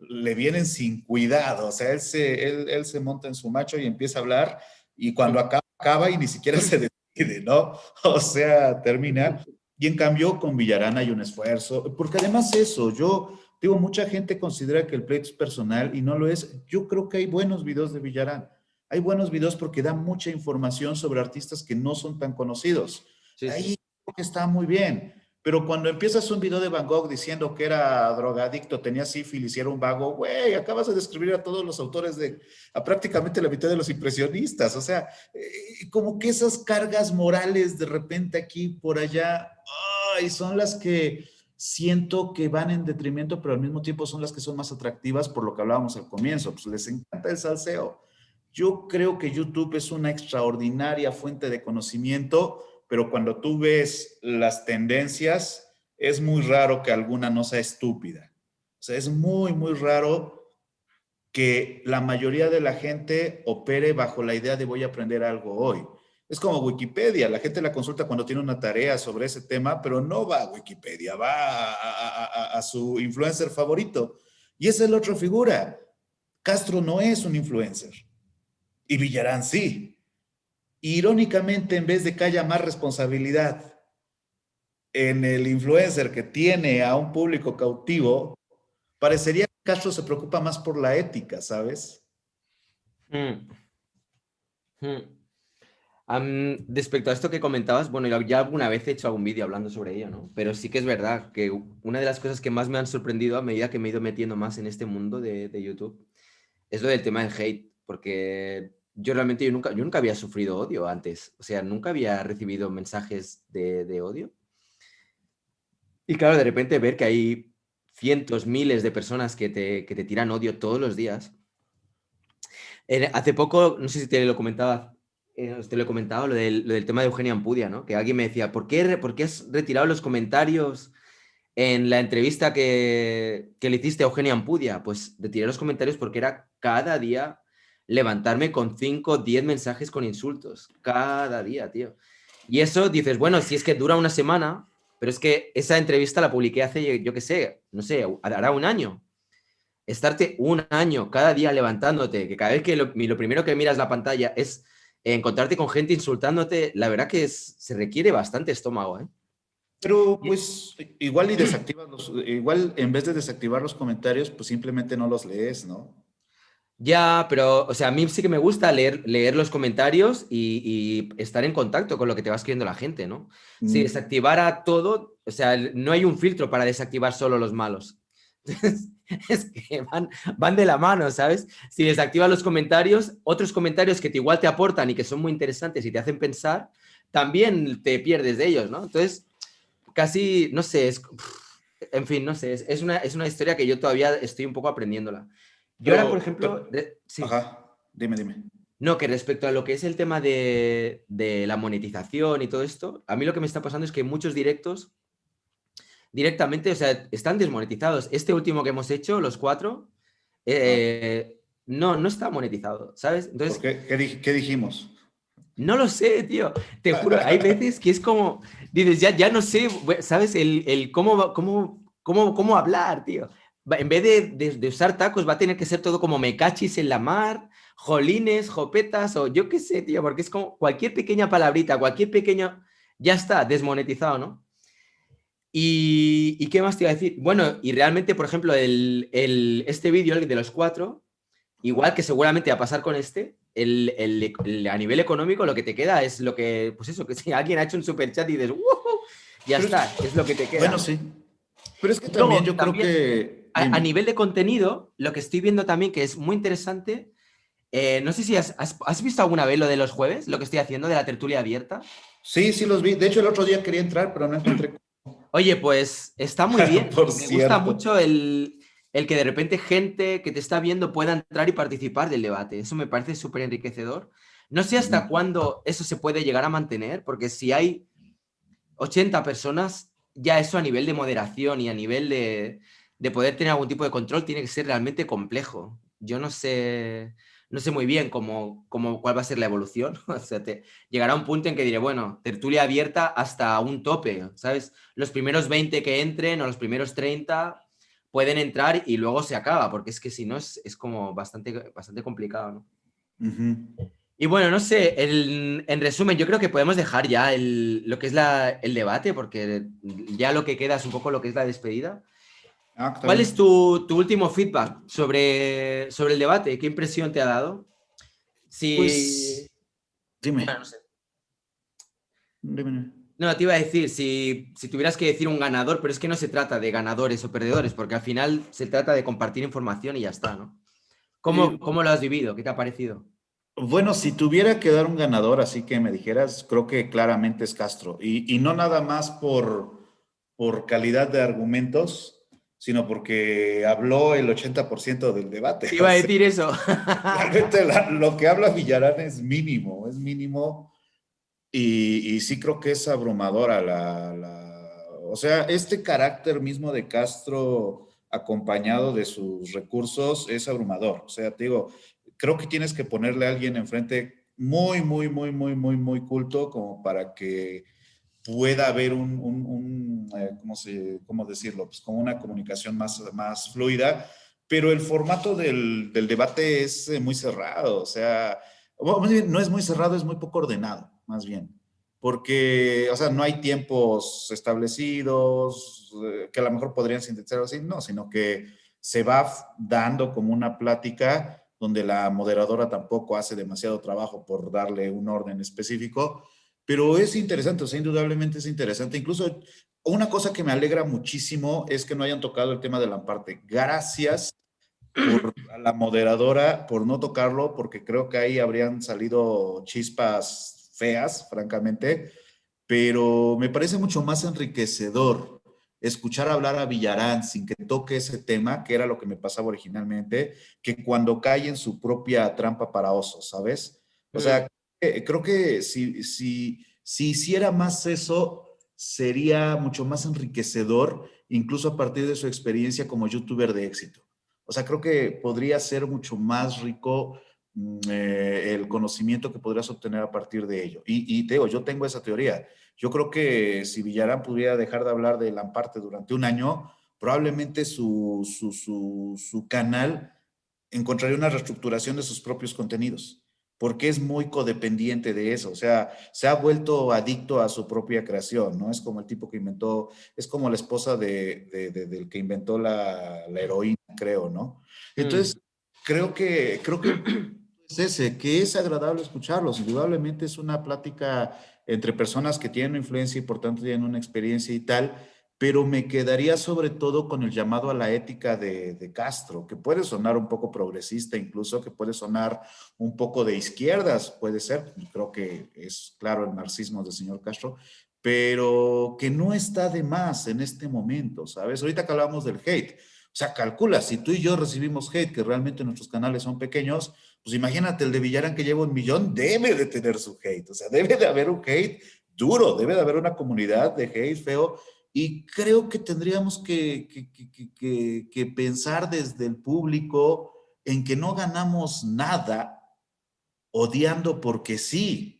Le vienen sin cuidado, o sea, él se monta en su macho y empieza a hablar y cuando acaba y ni siquiera se decide, ¿no? O sea, termina. Y en cambio, con Villarán hay un esfuerzo, porque además eso, yo digo, mucha gente considera que el pleito es personal y no lo es. Yo creo que hay buenos videos de Villarán. Hay buenos videos porque da mucha información sobre artistas que no son tan conocidos. Sí, ahí sí. Creo que está muy bien. Pero cuando empiezas un video de Van Gogh diciendo que era drogadicto, tenía sífilis y era un vago, güey, acabas de describir a todos los autores a prácticamente la mitad de los impresionistas. O sea, como que esas cargas morales de repente aquí, por allá, ay, son las que siento que van en detrimento, pero al mismo tiempo son las que son más atractivas por lo que hablábamos al comienzo. Pues les encanta el salseo. Yo creo que YouTube es una extraordinaria fuente de conocimiento, pero cuando tú ves las tendencias, es muy raro que alguna no sea estúpida. O sea, es muy, muy raro que la mayoría de la gente opere bajo la idea de voy a aprender algo hoy. Es como Wikipedia, la gente la consulta cuando tiene una tarea sobre ese tema, pero no va a Wikipedia, va a su influencer favorito. Y esa es la otra figura. Castro no es un influencer. Y Villarán sí. Irónicamente, en vez de que haya más responsabilidad en el influencer que tiene a un público cautivo, parecería que Castro se preocupa más por la ética, ¿sabes? Respecto a esto que comentabas, bueno, ya alguna vez he hecho algún vídeo hablando sobre ello, ¿no? Pero sí que es verdad que una de las cosas que más me han sorprendido a medida que me he ido metiendo más en este mundo de YouTube es lo del tema del hate, porque yo realmente yo nunca había sufrido odio antes, o sea, nunca había recibido mensajes de odio. Y claro, de repente ver que hay cientos, miles de personas que te tiran odio todos los días. Hace poco, no sé si te lo comentaba, te lo he comentado, lo del tema de Eugenia Ampudia, ¿no? Que alguien me decía, ¿por qué has retirado los comentarios en la entrevista que le hiciste a Eugenia Ampudia? Pues retiré los comentarios porque era cada día levantarme con 5 o 10 mensajes con insultos. Cada día, tío. Y eso dices, bueno, si es que dura una semana, pero es que esa entrevista la publiqué hace, yo qué sé, no sé, hará un año. Estarte un año cada día levantándote, que cada vez que lo primero que miras la pantalla es encontrarte con gente insultándote, la verdad que se requiere bastante estómago, ¿eh? Pero pues igual igual en vez de desactivar los comentarios, pues simplemente no los lees, ¿no? Ya, pero, o sea, a mí sí que me gusta leer los comentarios y estar en contacto con lo que te va escribiendo la gente, ¿no? Si desactivara todo, o sea, no hay un filtro para desactivar solo los malos. Es que van de la mano, ¿sabes? Si desactivas los comentarios, otros comentarios que igual te aportan y que son muy interesantes y te hacen pensar, también te pierdes de ellos, ¿no? Entonces, casi, no sé, en fin, no sé, es una historia que yo todavía estoy un poco aprendiéndola. Yo ahora, por ejemplo, sí. Ajá, dime. No, que respecto a lo que es el tema de la monetización y todo esto, a mí lo que me está pasando es que muchos directos directamente, o sea, están desmonetizados. Este último que hemos hecho, los 4, no está monetizado, ¿sabes? Entonces, ¿Por qué? ¿Qué dijimos? No lo sé, tío. Te juro, hay veces que es como, dices, ya no sé, ¿sabes? El cómo hablar, tío. En vez de usar tacos, va a tener que ser todo como me cachis en la mar, jolines, jopetas, o yo qué sé, tío, porque es como cualquier pequeña palabrita, cualquier pequeño, ya está, desmonetizado, ¿no? ¿Y qué más te iba a decir? Bueno, y realmente, por ejemplo, este vídeo, el de los 4, igual que seguramente va a pasar con este, a nivel económico lo que te queda es lo que, pues eso, que si alguien ha hecho un superchat y dices, ¡wow! Ya pero está, es lo que te queda. Bueno, sí. Pero es que también yo creo que... A nivel de contenido, lo que estoy viendo también que es muy interesante, no sé si has visto alguna vez lo de los jueves, lo que estoy haciendo de la tertulia abierta. Sí, los vi. De hecho, el otro día quería entrar, pero no encontré. Oye, pues está muy bien. Por Me cierto. gusta mucho el que de repente gente que te está viendo pueda entrar y participar del debate. Eso me parece súper enriquecedor. No sé hasta cuándo eso se puede llegar a mantener, porque si hay 80 personas, ya eso a nivel de moderación y a nivel de poder tener algún tipo de control tiene que ser realmente complejo. Yo no sé muy bien cuál va a ser la evolución. O sea, llegará un punto en que diré, bueno, tertulia abierta hasta un tope, ¿sabes? Los primeros 20 que entren o los primeros 30 pueden entrar y luego se acaba, porque es que si no es como bastante complicado, ¿no? Y bueno, no sé, en resumen, yo creo que podemos dejar ya lo que es el debate, porque ya lo que queda es un poco lo que es la despedida. ¿Cuál es tu último feedback sobre el debate? ¿Qué impresión te ha dado? Pues, dime. Bueno, no sé. Dime. No, te iba a decir, si tuvieras que decir un ganador, pero es que no se trata de ganadores o perdedores, porque al final se trata de compartir información y ya está, ¿no? ¿Cómo lo has vivido? ¿Qué te ha parecido? Bueno, si tuviera que dar un ganador, así que me dijeras, creo que claramente es Castro. Y no nada más por calidad de argumentos, sino porque habló el 80% del debate. Te iba a decir eso. Realmente lo que habla Villarán es mínimo. Y sí creo que es abrumadora O sea, este carácter mismo de Castro acompañado de sus recursos es abrumador. O sea, te digo, creo que tienes que ponerle a alguien enfrente muy culto como para que pueda haber ¿cómo decirlo? Pues como una comunicación más fluida, pero el formato del debate es muy cerrado, o sea, bueno, más bien, no es muy cerrado, es muy poco ordenado, más bien, porque, o sea, no hay tiempos establecidos, que a lo mejor podrían sintetizar así, no, sino que se va dando como una plática donde la moderadora tampoco hace demasiado trabajo por darle un orden específico, pero es interesante, o sea, indudablemente es interesante. Incluso una cosa que me alegra muchísimo es que no hayan tocado el tema de Lamparte. Gracias a la moderadora por no tocarlo, porque creo que ahí habrían salido chispas feas, francamente, pero me parece mucho más enriquecedor escuchar hablar a Villarán sin que toque ese tema, que era lo que me pasaba originalmente, que cuando cae en su propia trampa para osos, ¿sabes? O sea, creo que si hiciera más eso, sería mucho más enriquecedor, incluso a partir de su experiencia como youtuber de éxito. O sea, creo que podría ser mucho más rico el conocimiento que podrías obtener a partir de ello. Y te digo, yo tengo esa teoría. Yo creo que si Villarán pudiera dejar de hablar de Lamparte durante un año, probablemente su canal encontraría una reestructuración de sus propios contenidos, porque es muy codependiente de eso, o sea, se ha vuelto adicto a su propia creación, ¿no? Es como el tipo que inventó, es como la esposa del que inventó la heroína, creo, ¿no? Entonces, creo que es ese, que es agradable escucharlos, indudablemente es una plática entre personas que tienen influencia y por tanto tienen una experiencia y tal, pero me quedaría sobre todo con el llamado a la ética de Castro, que puede sonar un poco progresista incluso, que puede sonar un poco de izquierdas, puede ser, creo que es claro el marxismo del señor Castro, pero que no está de más en este momento, ¿sabes? Ahorita que hablamos del hate, o sea, calcula, si tú y yo recibimos hate, que realmente nuestros canales son pequeños, pues imagínate el de Villarán que lleva 1 millón, debe de tener su hate, o sea, debe de haber un hate duro, debe de haber una comunidad de hate feo, y creo que tendríamos que pensar desde el público en que no ganamos nada odiando porque sí.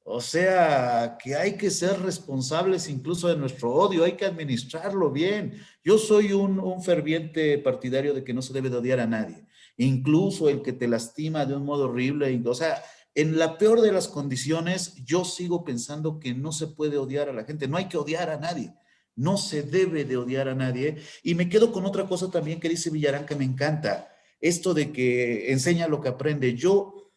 O sea, que hay que ser responsables incluso de nuestro odio, hay que administrarlo bien. Yo soy un ferviente partidario de que no se debe de odiar a nadie, incluso el que te lastima de un modo horrible. O sea, en la peor de las condiciones, yo sigo pensando que no se puede odiar a la gente, no hay que odiar a nadie. No se debe de odiar a nadie. Y me quedo con otra cosa también que dice Villarán que me encanta, esto de que enseña lo que aprende. Yo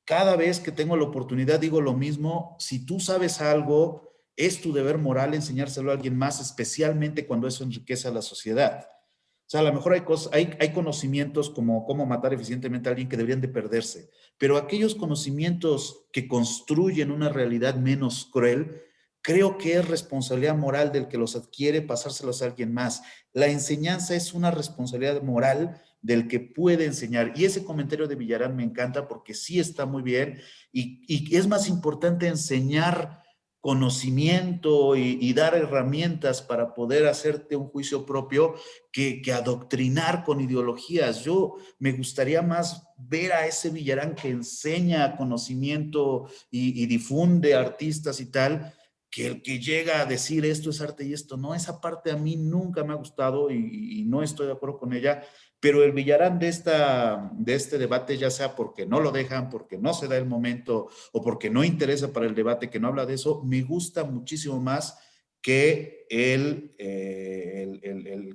cada vez que tengo la oportunidad digo lo mismo, si tú sabes algo, es tu deber moral enseñárselo a alguien más, especialmente cuando eso enriquece a la sociedad. O sea, a lo mejor hay conocimientos como cómo matar eficientemente a alguien que deberían de perderse, pero aquellos conocimientos que construyen una realidad menos cruel, creo que es responsabilidad moral del que los adquiere pasárselos a alguien más. La enseñanza es una responsabilidad moral del que puede enseñar. Y ese comentario de Villarán me encanta porque sí está muy bien y es más importante enseñar conocimiento y dar herramientas para poder hacerte un juicio propio que adoctrinar con ideologías. Yo me gustaría más ver a ese Villarán que enseña conocimiento y difunde artistas y tal, que el que llega a decir esto es arte y esto no. Esa parte a mí nunca me ha gustado y no estoy de acuerdo con ella, pero el Villarán de este debate, ya sea porque no lo dejan, porque no se da el momento o porque no interesa para el debate, que no habla de eso, me gusta muchísimo más que el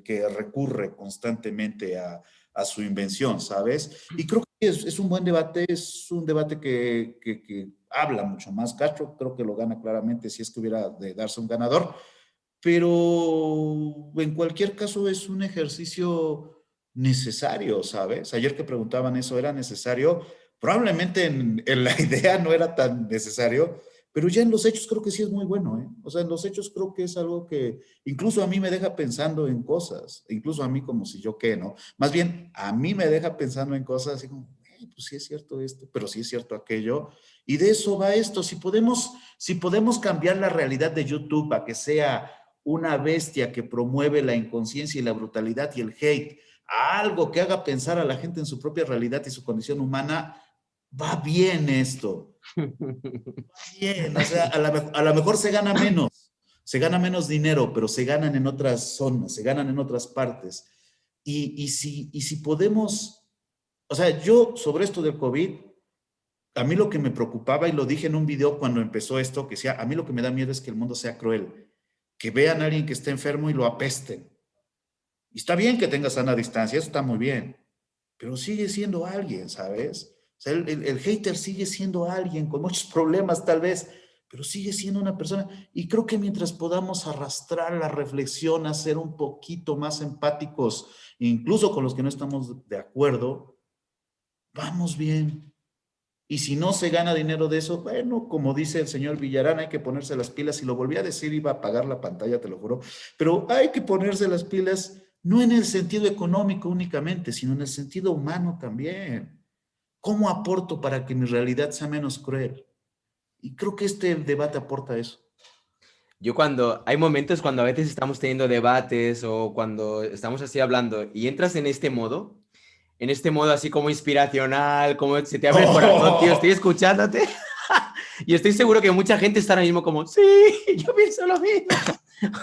que recurre constantemente a su invención, ¿sabes? Y creo que es un buen debate, es un debate que habla mucho más. Castro creo que lo gana claramente si es que hubiera de darse un ganador, pero en cualquier caso es un ejercicio necesario, ¿sabes? Ayer que preguntaban eso, ¿era necesario? Probablemente en la idea no era tan necesario, pero ya en los hechos creo que sí es muy bueno, ¿eh? O sea, en los hechos creo que es algo que incluso a mí me deja pensando en cosas, incluso a mí como si yo qué, ¿no? Más bien, a mí me deja pensando en cosas así como, pues sí es cierto esto, pero sí es cierto aquello, y de eso va esto. Si podemos cambiar la realidad de YouTube a que sea una bestia que promueve la inconsciencia y la brutalidad y el hate a algo que haga pensar a la gente en su propia realidad y su condición humana, va bien esto. Va bien, o sea, a lo mejor se gana menos dinero, pero se ganan en otras zonas, se ganan en otras partes. Y si podemos, o sea, yo sobre esto del COVID, a mí lo que me preocupaba, y lo dije en un video cuando empezó esto, que decía, a mí lo que me da miedo es que el mundo sea cruel, que vean a alguien que esté enfermo y lo apesten. Y está bien que tenga sana distancia, eso está muy bien, pero sigue siendo alguien, ¿sabes? O sea, el hater sigue siendo alguien con muchos problemas tal vez, pero sigue siendo una persona. Y creo que mientras podamos arrastrar la reflexión a ser un poquito más empáticos, incluso con los que no estamos de acuerdo, vamos bien. Y si no se gana dinero de eso, bueno, como dice el señor Villarán, hay que ponerse las pilas. Y lo volví a decir, iba a apagar la pantalla, te lo juro. Pero hay que ponerse las pilas, no en el sentido económico únicamente, sino en el sentido humano también. ¿Cómo aporto para que mi realidad sea menos cruel? Y creo que este debate aporta eso. Yo hay momentos cuando a veces estamos teniendo debates o cuando estamos así hablando y entras en este modo así como inspiracional, como se te abre el corazón, tío, estoy escuchándote y estoy seguro que mucha gente está ahora mismo como, sí, yo pienso lo mismo.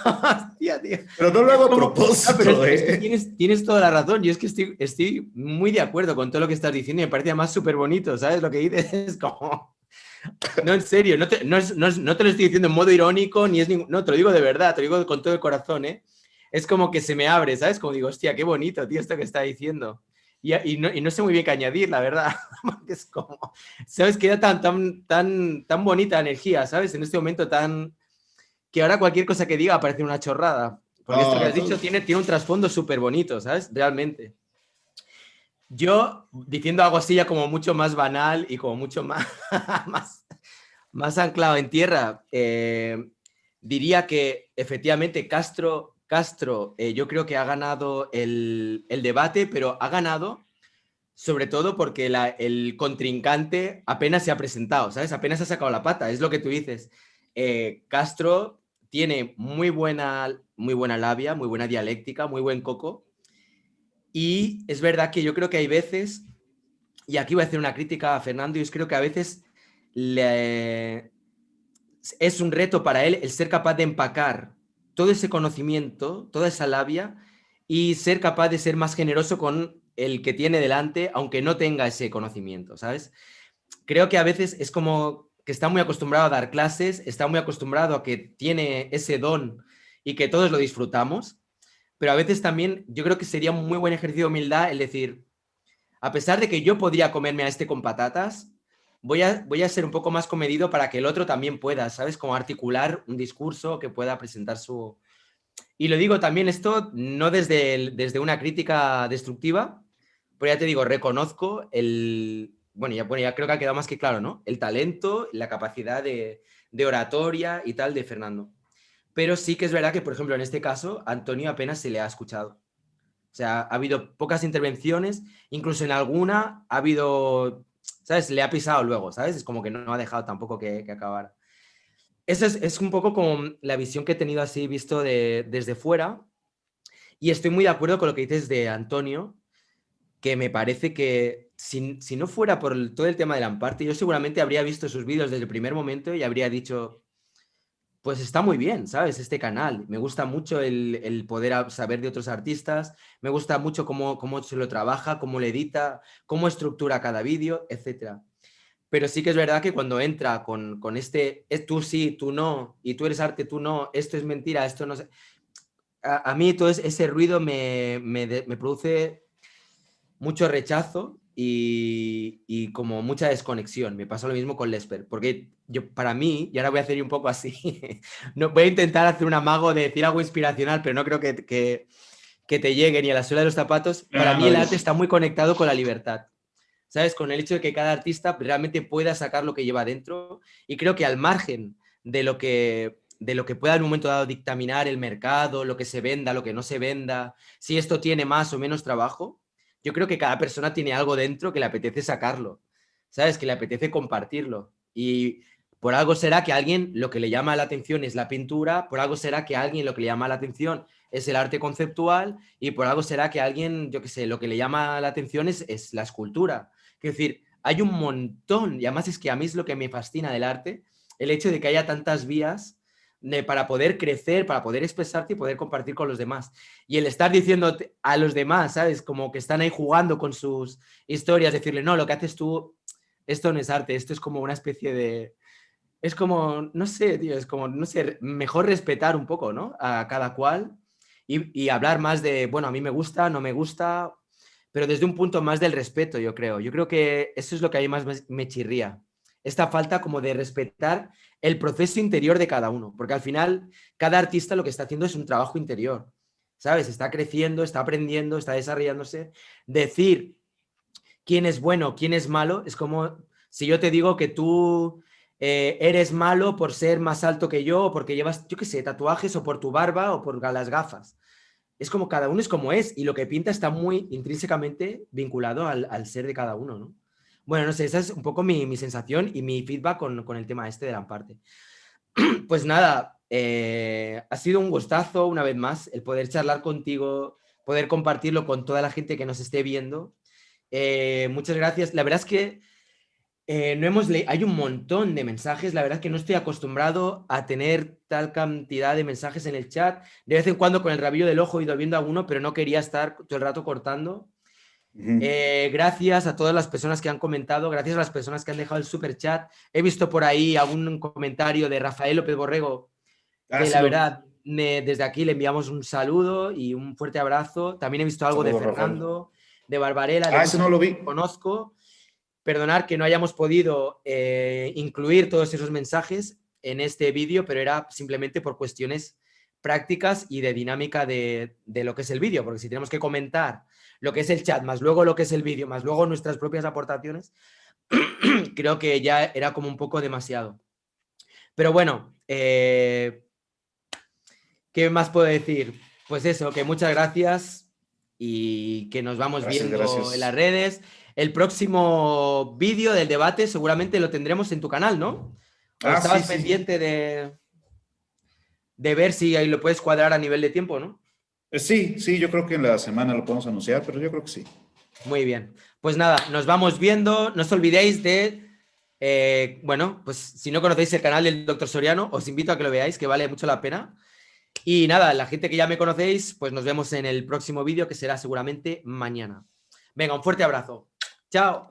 Hostia, tío. Pero no lo hago a propósito, pero es que tienes toda la razón. Yo es que estoy muy de acuerdo con todo lo que estás diciendo y me parece además súper bonito, ¿sabes? Lo que dices es como... No, en serio, no te lo estoy diciendo en modo irónico, ni es no, te lo digo de verdad, te lo digo con todo el corazón, ¿eh? Es como que se me abre, ¿sabes? Como digo, hostia, qué bonito, tío, esto que está diciendo. Y no sé muy bien qué añadir, la verdad. Es como, ¿sabes? Queda tan bonita energía, ¿sabes? En este momento que ahora cualquier cosa que diga parece una chorrada. Porque esto que has dicho tiene un trasfondo súper bonito, ¿sabes? Realmente. Yo, diciendo algo así ya como mucho más banal y como mucho más anclado en tierra, diría que efectivamente Castro yo creo que ha ganado el debate, pero ha ganado sobre todo porque el contrincante apenas se ha presentado, ¿sabes? Apenas ha sacado la pata, es lo que tú dices. Castro tiene muy buena labia, muy buena dialéctica, muy buen coco. Y es verdad que yo creo que hay veces, y aquí voy a hacer una crítica a Fernando, y yo creo que a veces es un reto para él el ser capaz de empacar todo ese conocimiento, toda esa labia, y ser capaz de ser más generoso con el que tiene delante, aunque no tenga ese conocimiento, ¿sabes? Creo que a veces es como que está muy acostumbrado a dar clases, está muy acostumbrado a que tiene ese don y que todos lo disfrutamos, pero a veces también yo creo que sería un muy buen ejercicio de humildad el decir, a pesar de que yo podría comerme a este con patatas, voy a ser un poco más comedido para que el otro también pueda, ¿sabes? Como articular un discurso que pueda presentar su... Y lo digo también esto no desde una crítica destructiva, pero ya te digo, reconozco bueno, ya creo que ha quedado más que claro, ¿no? El talento, la capacidad de oratoria y tal de Fernando. Pero sí que es verdad que, por ejemplo, en este caso, a Antonio apenas se le ha escuchado. O sea, ha habido pocas intervenciones, incluso en alguna ha habido, ¿sabes? Le ha pisado luego, ¿sabes? Es como que no ha dejado tampoco que acabara. Esa es un poco como la visión que he tenido así visto desde fuera. Y estoy muy de acuerdo con lo que dices de Antonio, que me parece que si no fuera por todo el tema del Amparte, yo seguramente habría visto sus vídeos desde el primer momento y habría dicho, pues está muy bien, ¿sabes? Este canal. Me gusta mucho el poder saber de otros artistas, me gusta mucho cómo se lo trabaja, cómo le edita, cómo estructura cada vídeo, etc. Pero sí que es verdad que cuando entra con tú sí, tú no, y tú eres arte, tú no, esto es mentira, esto no sé... A mí todo ese ruido me produce mucho rechazo y como mucha desconexión. Me pasa lo mismo con Lesper, porque para mí, y ahora voy a hacer un poco así, no, voy a intentar hacer un amago de decir algo inspiracional, pero no creo que te llegue ni a la suela de los zapatos. Para mí el arte está muy conectado con la libertad, ¿sabes? Con el hecho de que cada artista realmente pueda sacar lo que lleva dentro, y creo que al margen de lo que pueda en un momento dado dictaminar el mercado, lo que se venda, lo que no se venda, si esto tiene más o menos trabajo, yo creo que cada persona tiene algo dentro que le apetece sacarlo, ¿sabes? Que le apetece compartirlo. Y Por algo será que a alguien lo que le llama la atención es la pintura, por algo será que a alguien lo que le llama la atención es el arte conceptual y por algo será que a alguien, yo qué sé, lo que le llama la atención es la escultura. Es decir, hay un montón, y además es que a mí es lo que me fascina del arte, el hecho de que haya tantas vías para poder crecer, para poder expresarte y poder compartir con los demás. Y el estar diciendo a los demás, ¿sabes? Como que están ahí jugando con sus historias, decirle, no, lo que haces tú, esto no es arte, esto es como una especie de... Es como, no sé, tío, es como, no sé, mejor respetar un poco, ¿no? A cada cual y hablar más de, bueno, a mí me gusta, no me gusta, pero desde un punto más del respeto, yo creo. Yo creo que eso es lo que a mí más me chirría. Esta falta como de respetar el proceso interior de cada uno, porque al final cada artista lo que está haciendo es un trabajo interior, ¿sabes? Está creciendo, está aprendiendo, está desarrollándose. Decir quién es bueno, quién es malo, es como si yo te digo que tú eres malo por ser más alto que yo, o porque llevas, yo qué sé, tatuajes, o por tu barba, o por las gafas. Es como cada uno es como es, y lo que pinta está muy intrínsecamente vinculado al ser de cada uno, ¿no? Bueno, no sé, esa es un poco mi sensación y mi feedback con el tema este de Lamparte. Pues nada, ha sido un gustazo una vez más el poder charlar contigo, poder compartirlo con toda la gente que nos esté viendo. Muchas gracias. La verdad es que hay un montón de mensajes. La verdad es que no estoy acostumbrado a tener tal cantidad de mensajes en el chat. De vez en cuando con el rabillo del ojo he ido viendo alguno, pero no quería estar todo el rato cortando. Gracias a todas las personas que han comentado, gracias a las personas que han dejado el super chat. He visto por ahí algún comentario de Rafael López Borrego, que la verdad, desde aquí le enviamos un saludo y un fuerte abrazo. También he visto algo de Fernando, de Barbarella, ese no lo vi. Conozco. Perdonar que no hayamos podido incluir todos esos mensajes en este vídeo, pero era simplemente por cuestiones prácticas y de dinámica de lo que es el vídeo, porque si tenemos que comentar lo que es el chat, más luego lo que es el vídeo, más luego nuestras propias aportaciones, creo que ya era como un poco demasiado. Pero bueno, ¿qué más puedo decir? Pues eso, que muchas gracias y que nos vamos viendo en las redes. El próximo vídeo del debate seguramente lo tendremos en tu canal, ¿no? Estabas pendiente de ver si ahí lo puedes cuadrar a nivel de tiempo, ¿no? Sí, yo creo que en la semana lo podemos anunciar, pero yo creo que sí. Muy bien. Pues nada, nos vamos viendo. No os olvidéis de, bueno, pues si no conocéis el canal del Dr. Soriano, os invito a que lo veáis, que vale mucho la pena. Y nada, la gente que ya me conocéis, pues nos vemos en el próximo vídeo, que será seguramente mañana. Venga, un fuerte abrazo. Chao.